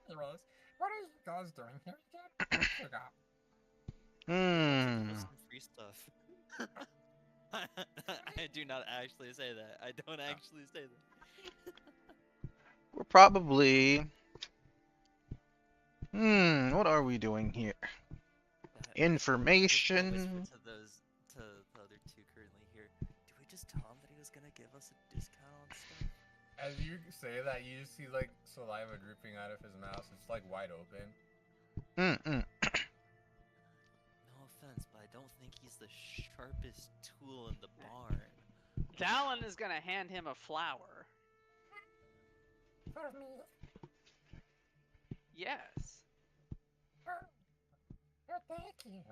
Anyways, what are you guys doing here again? I forgot. He wants to give Hmm. us some free stuff. I do not actually say that. I don't actually say that. We're probably. What are we doing here? Just gonna Information. whisper to the other two currently here. Did we just tell him that he was gonna give us a discount on stuff? As you say that, you see like saliva dripping out of his mouth. It's like wide open. Mm. No offense, but I don't think he's the sharpest tool in the barn. Dallin is gonna hand him a flower. For me. Yes. Oh, thank you.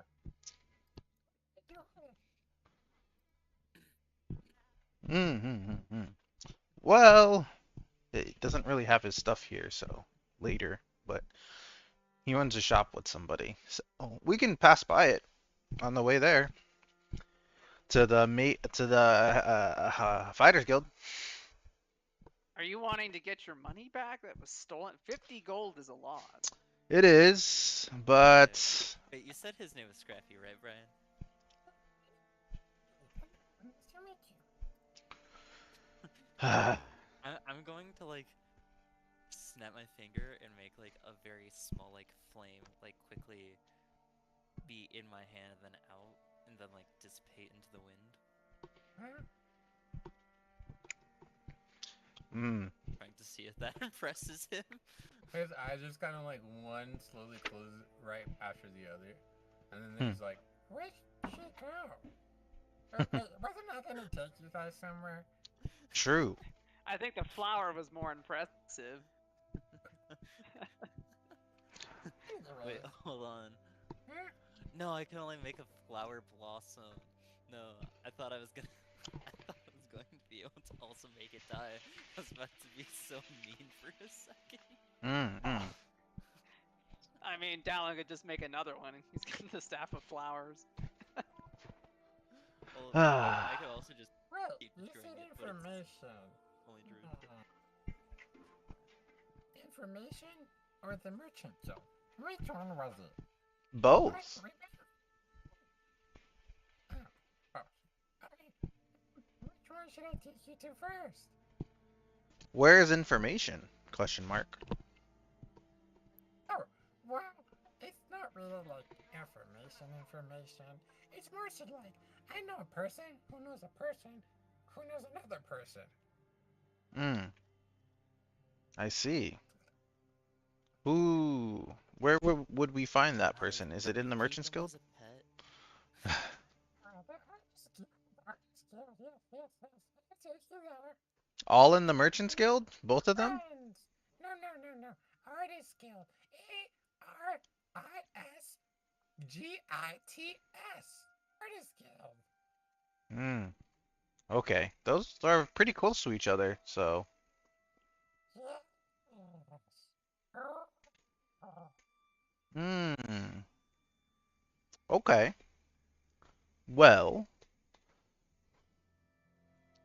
Well, it doesn't really have his stuff here, so later. But he runs a shop with somebody, so we can pass by it on the way there to the Fighters Guild. Are you wanting to get your money back that was stolen? 50 gold is a lot. It is, but Wait, you said his name was Scrappy, right, Brian? I'm going to like snap my finger and make like a very small like flame like quickly be in my hand and then out and then like dissipate into the wind. Trying to see if that impresses him. His eyes just kind of like one slowly closes right after the other, and then he's like, "Where'd she go? Wasn't I gonna take you guys somewhere?" True. I think the flower was more impressive. Wait, hold on. No, I can only make a flower blossom. No, I thought I was going to be able to also make it die. I was about to be so mean for a second. I mean, Dallin could just make another one. He's got the staff of flowers. Well, I could also just keep You destroying said it, but it's information. only druid. Information or the merchant guild? Which one was it? Both. Which one should I take you to first? Where is information? Question mark. Oh, well, it's not really like information. It's more so like, I know a person who knows a person who knows another person. I see. Ooh, where would we find that person? Is it in the Merchants Keep him Guild? as a pet? All in the Merchants Guild? Both of them? No. Artist Guild. ARISGITS. Artist Guild. Okay. Those are pretty close to each other, so. Okay. Well,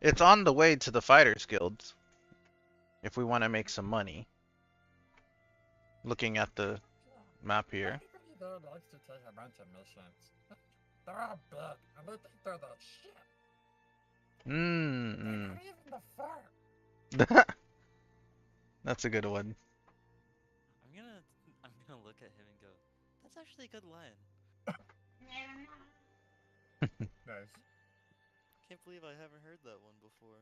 It's on the way to the Fighters Guild. If we want to make some money. Looking at the map here. Everybody there likes to take a bunch of missions. They're all big, and they think they're the shit. They're not even the fart. That's a good one. I'm gonna look at him and go, that's actually a good line. Nice. Can't believe I haven't heard that one before.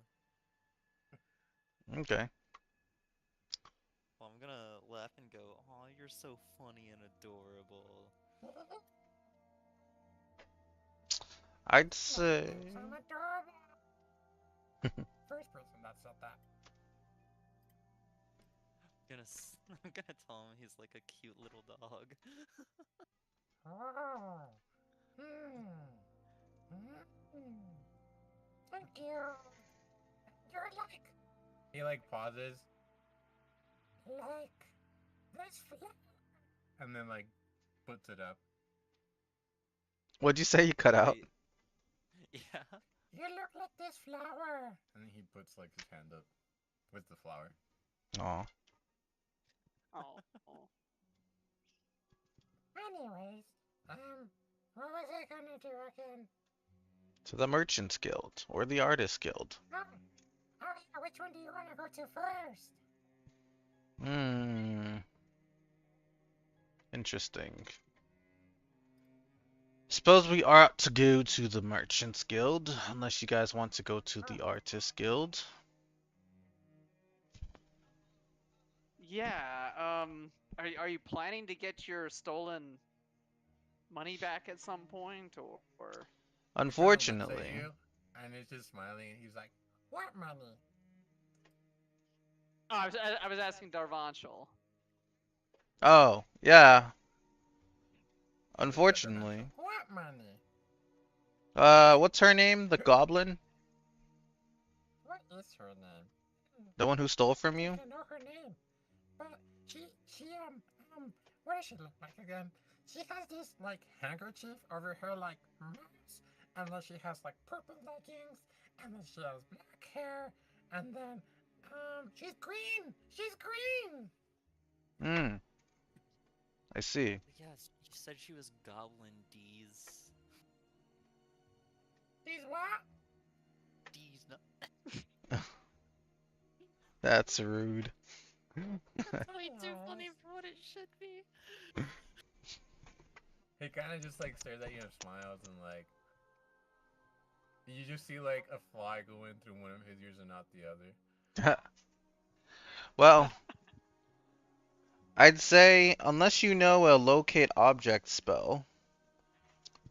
Okay. Well, I'm gonna laugh and go, aw, you're so funny and adorable. I'd say... I'm adorable. First person that said that. I'm gonna tell him he's like a cute little dog. Oh. Thank you. You're like. He like pauses. Like this flower. And then like puts it up. What'd you say you cut out? Wait. Yeah. You look like this flower. And then he puts like his hand up with the flower. Aw. Oh. Anyways, what was I gonna do again? To the Merchants Guild or the Artists Guild. Oh yeah, which one do you want to go to first? Interesting. Suppose we ought to go to the Merchants Guild, unless you guys want to go to the Artists Guild. Yeah. Are you planning to get your stolen money back at some point, or? Unfortunately. Looks at you, and he's just smiling, and he's like, "What money?" Oh, I was asking Darvanshul. Oh, yeah. Unfortunately. What money? What's her name? The goblin? What is her name? The one who stole from you? I know her name, but she what does she look like again? She has this like handkerchief over her like mouth, and then she has like purple leggings, and then she has black hair, and then she's green. She's green. I see. Yes, you said she was Goblin D's. These what? D's not. That's rude. That's way too funny for what it should be. He kind of just like stares at you and smiles, and like you just see like a fly going through one of his ears and not the other. Well, I'd say unless you know a locate object spell,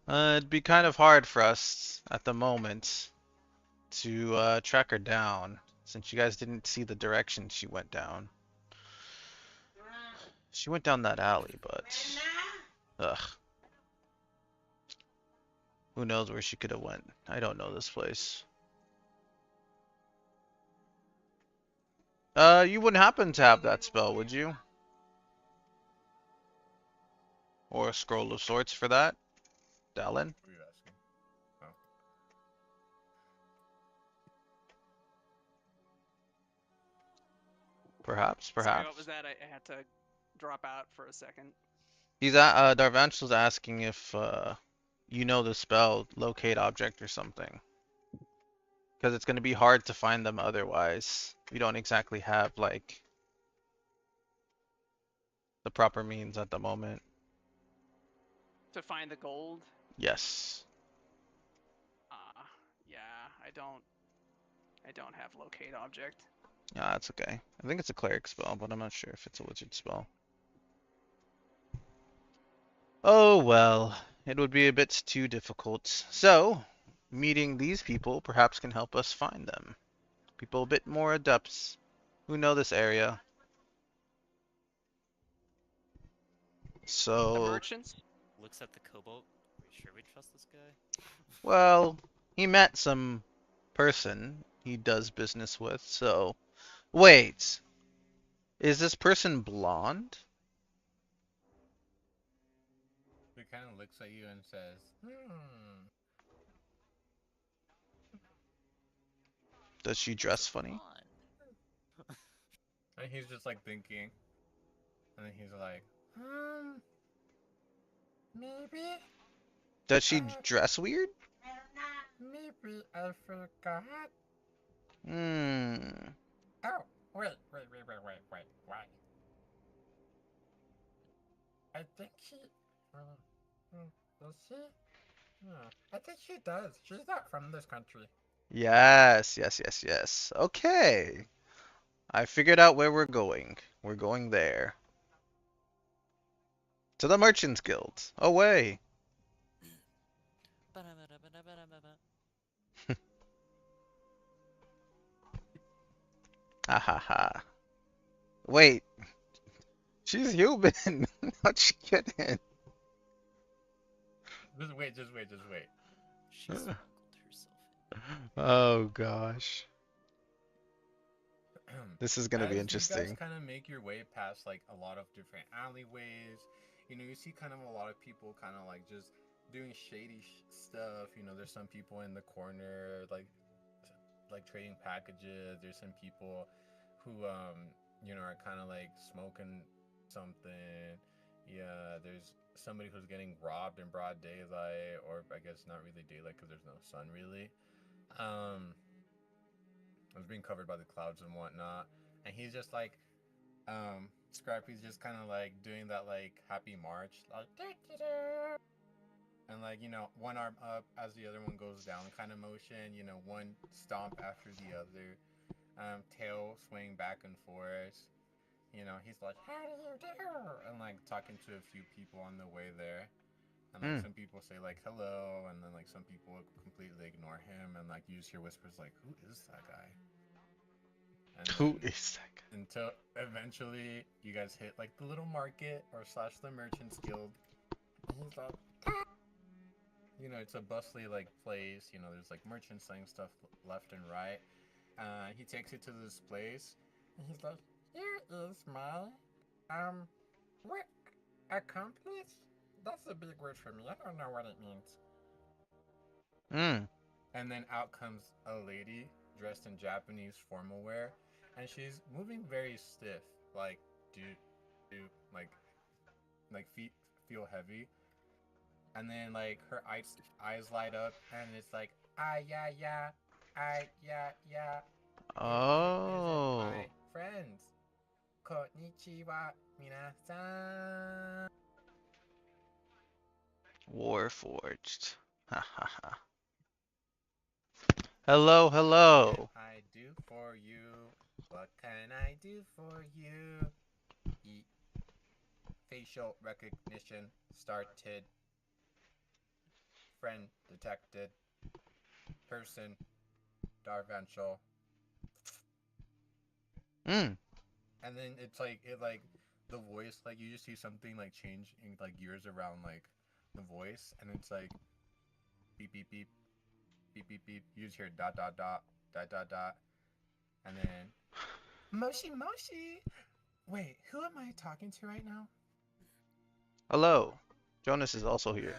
it'd be kind of hard for us at the moment to track her down, since you guys didn't see the direction she went down. She went down that alley, but ugh. Who knows where she could have went? I don't know this place. You wouldn't happen to have that spell, would you? Or a scroll of sorts for that, Dallin? What are you asking? Oh. Perhaps. Sorry, what was that? I had to drop out for a second. He's Darvanshul's asking if you know the spell locate object or something. Because it's going to be hard to find them otherwise. We don't exactly have like the proper means at the moment. To find the gold? Yes. Yeah, I don't have locate object. Yeah, that's okay. I think it's a cleric spell, but I'm not sure if it's a wizard spell. Oh well, it would be a bit too difficult. So, meeting these people perhaps can help us find them. People a bit more adepts who know this area. So, The merchants? Looks at the kobold. Are we sure we trust this guy? well, he met some person he does business with, so... Wait! Is this person blonde? He kind of looks at you and says, Does she dress funny? on. And he's just like thinking, and then he's like, maybe, Does she dress weird? maybe I forgot. Hmm. Oh, wait. I think she, does she? Yeah, I think she does. She's not from this country. Yes, yes, yes, yes. Okay. I figured out where we're going. We're going there. To the Merchants Guild. Away. Ba-da-ba-da-ba-da-ba-da-ba-da. Ha ha ha. Wait, she's human. Not she kidding. Just wait. She smuggled herself Oh gosh. This is gonna As be you guys interesting. kind of make your way past like a lot of different alleyways, you see kind of a lot of people kind of like just doing shady stuff. There's some people in the corner like trading packages. There's some people who are kind of like smoking something. Yeah, there's somebody who's getting robbed in broad daylight, or I guess not really daylight because there's no sun really. Um, it's being covered by the clouds and whatnot, and he's just like, Scrappy's just kind of like doing that like happy march, like, and like one arm up as the other one goes down kind of motion. One stomp after the other, tail swaying back and forth. He's like, how do you do? And like talking to a few people on the way there. And like some people say like hello, and then like some people completely ignore him, and like you just hear whispers like, who is that guy? And Who is that guy? until eventually you guys hit like the little market or slash the merchants guild. And he's like, it's a bustly like place. There's like merchants selling stuff left and right. He takes you to this place, and he's like, here is my work accomplice. That's a big word for me. I don't know what it means. Hmm. And then out comes a lady dressed in Japanese formal wear, and she's moving very stiff, like do like feet feel heavy, and then like her eyes light up, and it's like yeah, yeah. Visit Oh. my friends. Konnichiwa, minasan. Warforged. Ha ha ha. Hello, hello. What can I do for you? What can I do for you? Facial recognition started. Friend detected. Person Darvenchel. Hmm. And then it's like the voice, like you just see something like change in like gears around like the voice, and it's like beep beep beep beep beep beep. You just hear dot dot dot dot dot dot, and then Moshi Moshi. Wait, who am I talking to right now? Hello. Jonas is also here.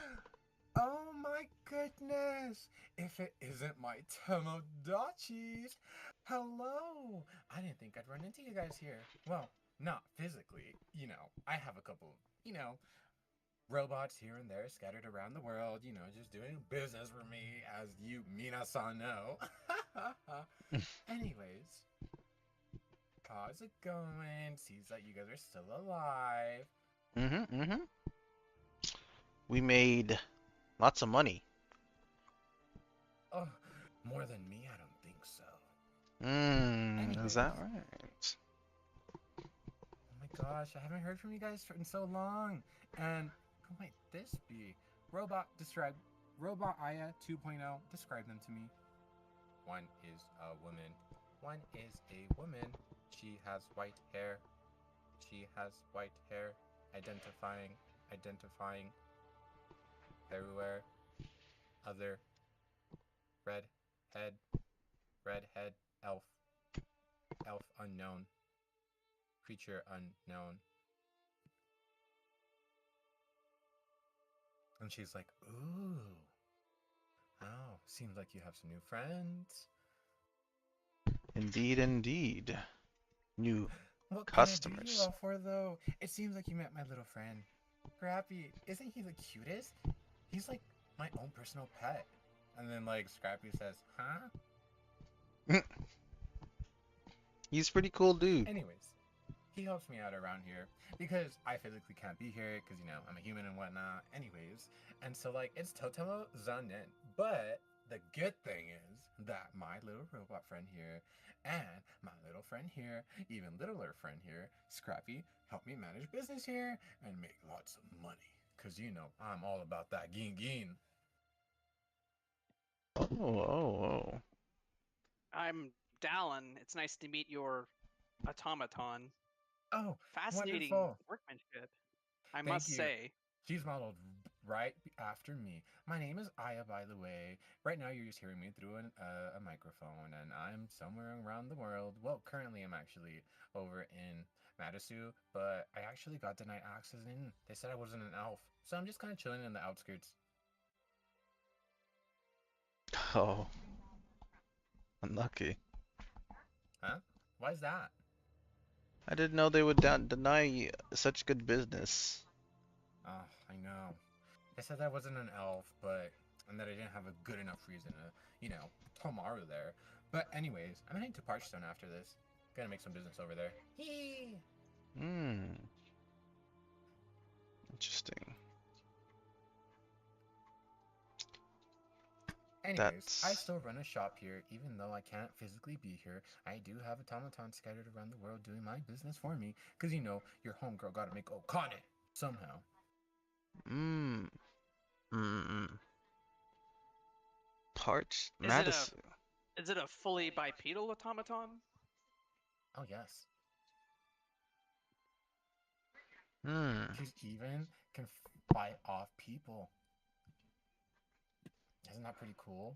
Oh my goodness! If it isn't my Tamagotchis! Hello! I didn't think I'd run into you guys here. Well, not physically. I have a couple, robots here and there scattered around the world, just doing business for me, as you Mina-san know. Anyways, how's it going? Seems like you guys are still alive. Mm-hmm. We made lots of money. Oh, more than me? I don't think so. Is that Anyways. right? Oh my gosh, I haven't heard from you guys in so long. And who might this be? Robot Aya 2.0. Describe them to me. One is a woman. One is a woman. She has white hair. She has white hair. Identifying. Everywhere. Other. Redhead. Elf. Elf unknown. Creature unknown. And she's like, ooh. Oh, seems like you have some new friends. Indeed, indeed. New What can I do you customers. all for, though? It seems like you met my little friend. Scrappy, isn't he the cutest? He's like my own personal pet. And then, like, Scrappy says, huh? He's pretty cool dude. Anyways, he helps me out around here because I physically can't be here because, you know, I'm a human and whatnot. Anyways, and so, like, it's Totemo Zanen. But the good thing is that my little robot friend here and my little friend here, even littler friend here, Scrappy, help me manage business here and make lots of money. Because, you know, I'm all about that gin gin. Oh. I'm Dallin. It's nice to meet your automaton. Oh, Fascinating wonderful. workmanship, I Thank must you. say. She's modeled right after me. My name is Aya, by the way. Right now, you're just hearing me through a microphone, and I'm somewhere around the world. Well, currently, I'm actually over in Matasu, but I actually got denied access in. They said I wasn't an elf, so I'm just kind of chilling in the outskirts. Oh. Unlucky. Huh? Why's that? I didn't know they would deny such good business. Oh, I know. They said I wasn't an elf, but and that I didn't have a good enough reason to, you know, Tomaru there. But anyways, I'm heading to Parchstone after this. Gonna make some business over there. Yee! Interesting. Anyways, I still run a shop here, even though I can't physically be here. I do have automatons scattered around the world doing my business for me. Cause you know, your homegirl gotta make Okane somehow. Parch? Is it a fully bipedal automaton? Oh yes. Hmm. She even can fight off people. Isn't that pretty cool?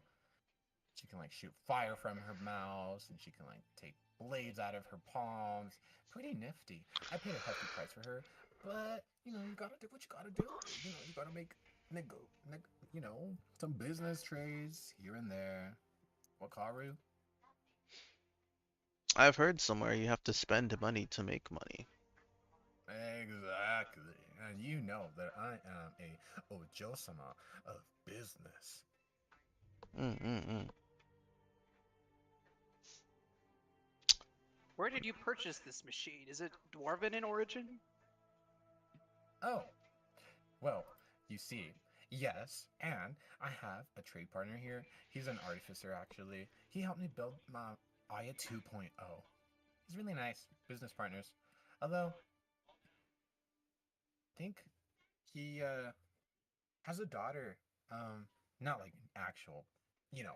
She can like shoot fire from her mouth, and she can like take blades out of her palms. Pretty nifty. I paid a hefty price for her, but you know you gotta do what you gotta do. You know you gotta make you know, some business trades here and there. Wakaru? I've heard somewhere you have to spend money to make money. Exactly. And you know that I am a Ojo-sama of business. Where did you purchase this machine? Is it dwarven in origin? Oh, well, you see, yes, and I have a trade partner here. He's an artificer, actually. He helped me build my Aya 2.0. He's really nice. Business partners. Although, I think he has a daughter. Not like an actual, you know,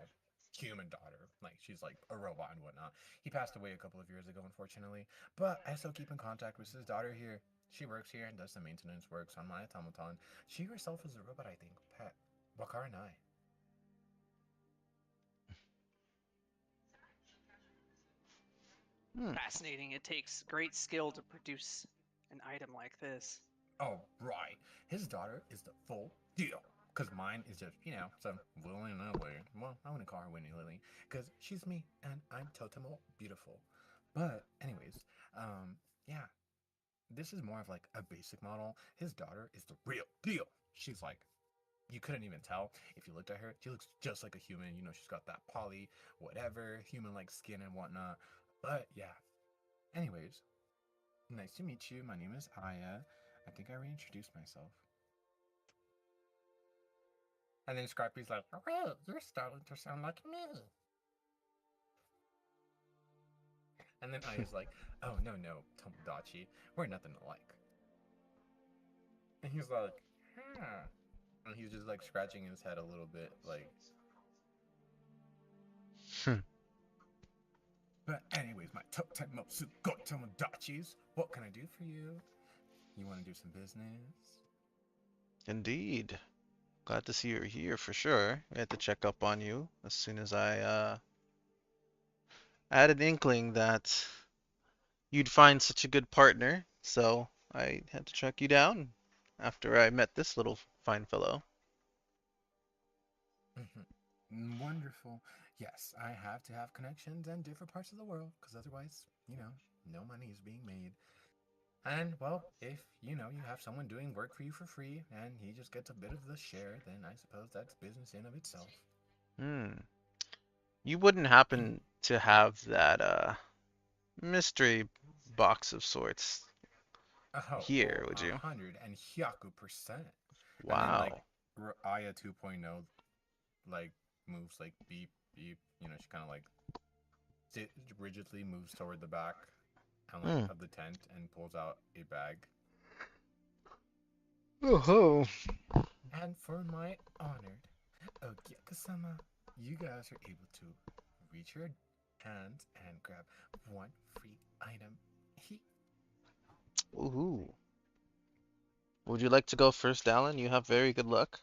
human daughter. Like she's like a robot and whatnot. He passed away a couple of years ago, unfortunately. But I still keep in contact with his daughter here. She works here and does the maintenance works on my automaton. She herself is a robot, I think. Pet. Wakar and I. Fascinating. It takes great skill to produce an item like this. Oh, right. His daughter is the full deal. Because mine is just, you know, some willy nilly. Well, I wouldn't call her Winnie Lily. Because she's me and I'm Totemo beautiful. But, anyways, yeah. This is more of like a basic model. His daughter is the real deal. She's like, you couldn't even tell if you looked at her. She looks just like a human. You know, she's got that poly, whatever, human like skin and whatnot. But yeah. Anyways, nice to meet you. My name is Aya. I think I reintroduced myself. And then Scrappy's like, well, you're starting to sound like me. And then Aya's like, oh, no, Tomodachi. We're nothing alike. And he's like, huh. And he's just like scratching his head a little bit, like. But anyways, my Totemotsu go Tomodachis, what can I do for you? You want to do some business? Indeed. Glad to see you're here for sure. I had to check up on you as soon as I had an inkling that you'd find such a good partner, so I had to track you down after I met this little fine fellow. Wonderful. Yes, I have to have connections in different parts of the world, because otherwise, no money is being made. And, well, if, you have someone doing work for you for free, and he just gets a bit of the share, then I suppose that's business in of itself. Hmm. You wouldn't happen to have that mystery box of sorts Oh, here, would you? 100%. And then, like, Wow. Aya 2.0, like, moves, like, beep, beep. She kind of, like, rigidly moves toward the back and, like, Hmm. of the tent and pulls out a bag. Oh-ho. And for my honored Ogyaku-sama, you guys are able to reach your hands and grab one free item. Ooh. Would you like to go first, Alan? You have very good luck.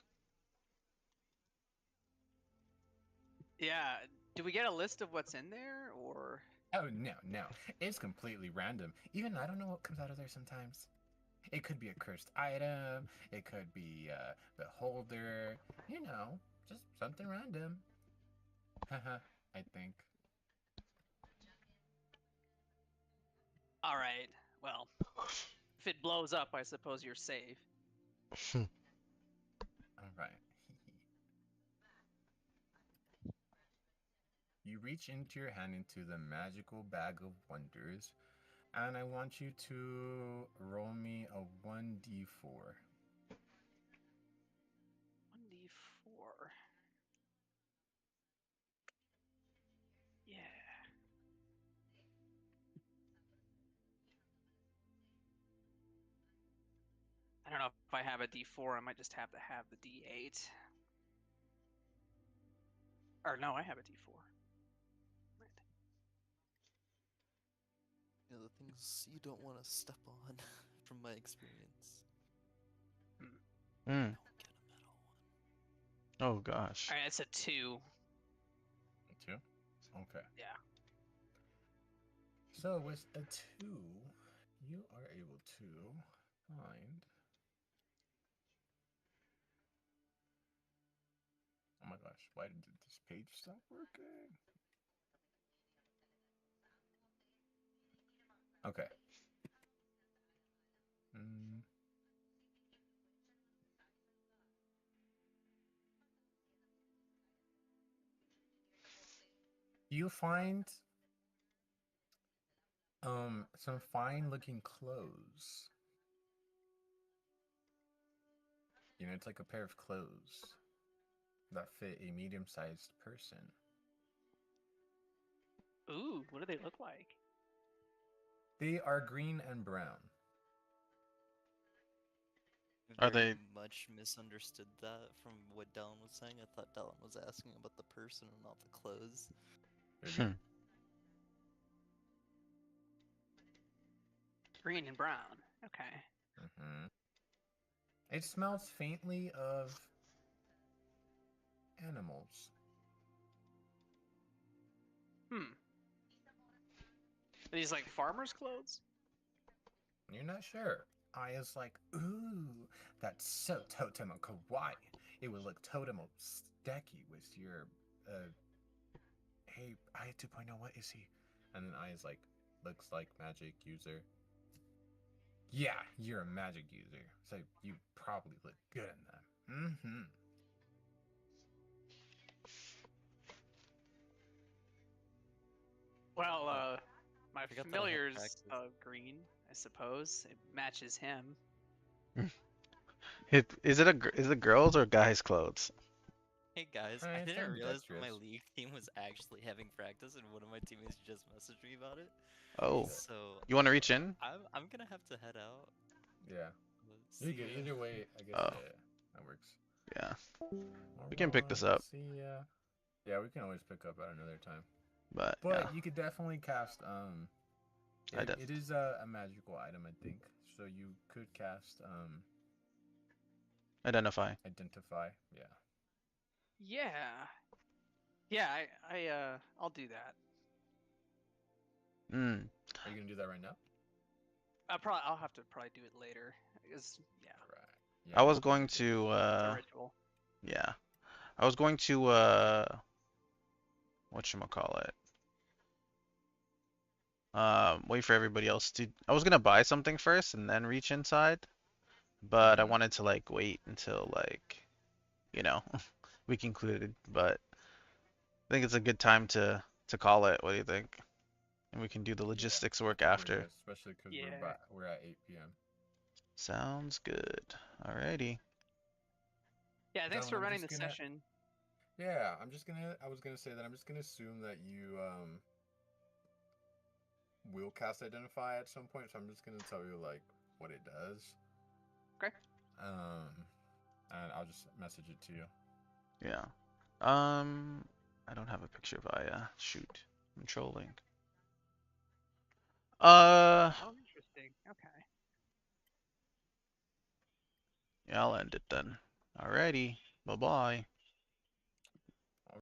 Yeah. Do we get a list of what's in there, or? Oh, no. It's completely random. Even I don't know what comes out of there sometimes. It could be a cursed item. It could be a beholder. Just something random. Haha, I think. All right. Well, if it blows up, I suppose you're safe. All right. You reach into your hand into the magical bag of wonders, and I want you to roll me a 1d4. 1d4. Yeah. I don't know if I have a d4. I might just have to have the d8. Or no, I have a d4. Right. The things you don't want to step on, from my experience. Hmm. Don't get a metal one. Oh gosh. All right, it's a 2. 2? Okay. Yeah. So with a 2, you are able to find... Oh my gosh, why did this page stop working? Okay. You find some fine looking clothes. It's like a pair of clothes that fit a medium-sized person. Ooh, what do they look like? They are green and brown. Are Very they- much misunderstood that from what Dylan was saying. I thought Dylan was asking about the person and not the clothes. Hmm. Green and brown. Okay. It smells faintly of animals. Are these like farmer's clothes? You're not sure. Aya's like, ooh, that's so totemo kawaii. It would look totemo stecky with your, hey, Aya 2.0, what is he? And then Aya's like, looks like magic user. Yeah, you're a magic user, so you probably look good in them. Well, my Forgot that I had familiar's practice. green, I suppose. It matches him. Is it girls or guys' clothes? Hey guys, I It's didn't realize that my ambidextrous. league team was actually having practice, and one of my teammates just messaged me about it. Oh, So you want to reach in? I'm gonna have to head out. Yeah. Let's You're see good. ya. Either way, I guess, Oh. yeah, that works. Yeah. We can pick this up. See ya. Yeah, we can always pick up at another time. But But yeah, you could definitely cast, it is a magical item, I think. So you could cast, identify. identify. Yeah. Yeah. Yeah, I'll do that. Hmm. Are you gonna do that right now? I'll have to probably do it later. Because, yeah, Right. Yeah, I was you going could- to it's a ritual. yeah. I was going to whatchamacallit. Wait for everybody else to. I was gonna buy something first and then reach inside, but I Mhm. wanted to like wait until like, you know, we concluded. But I think it's a good time to call it. What do you think? And we can do the Yeah, logistics I work think we're after. good, especially because Yeah. we're at 8 p.m. Sounds good. Alrighty. Yeah, thanks Gentlemen, for I'm running just the gonna. session. Yeah, I was gonna say that I'm just gonna assume that you will cast identify at some point, so I'm just gonna tell you like what it does. Okay. And I'll just message it to you. Yeah. I don't have a picture of Aya. Shoot. I'm trolling. Oh, interesting. Okay. Yeah, I'll end it then. Alrighty. Bye-bye.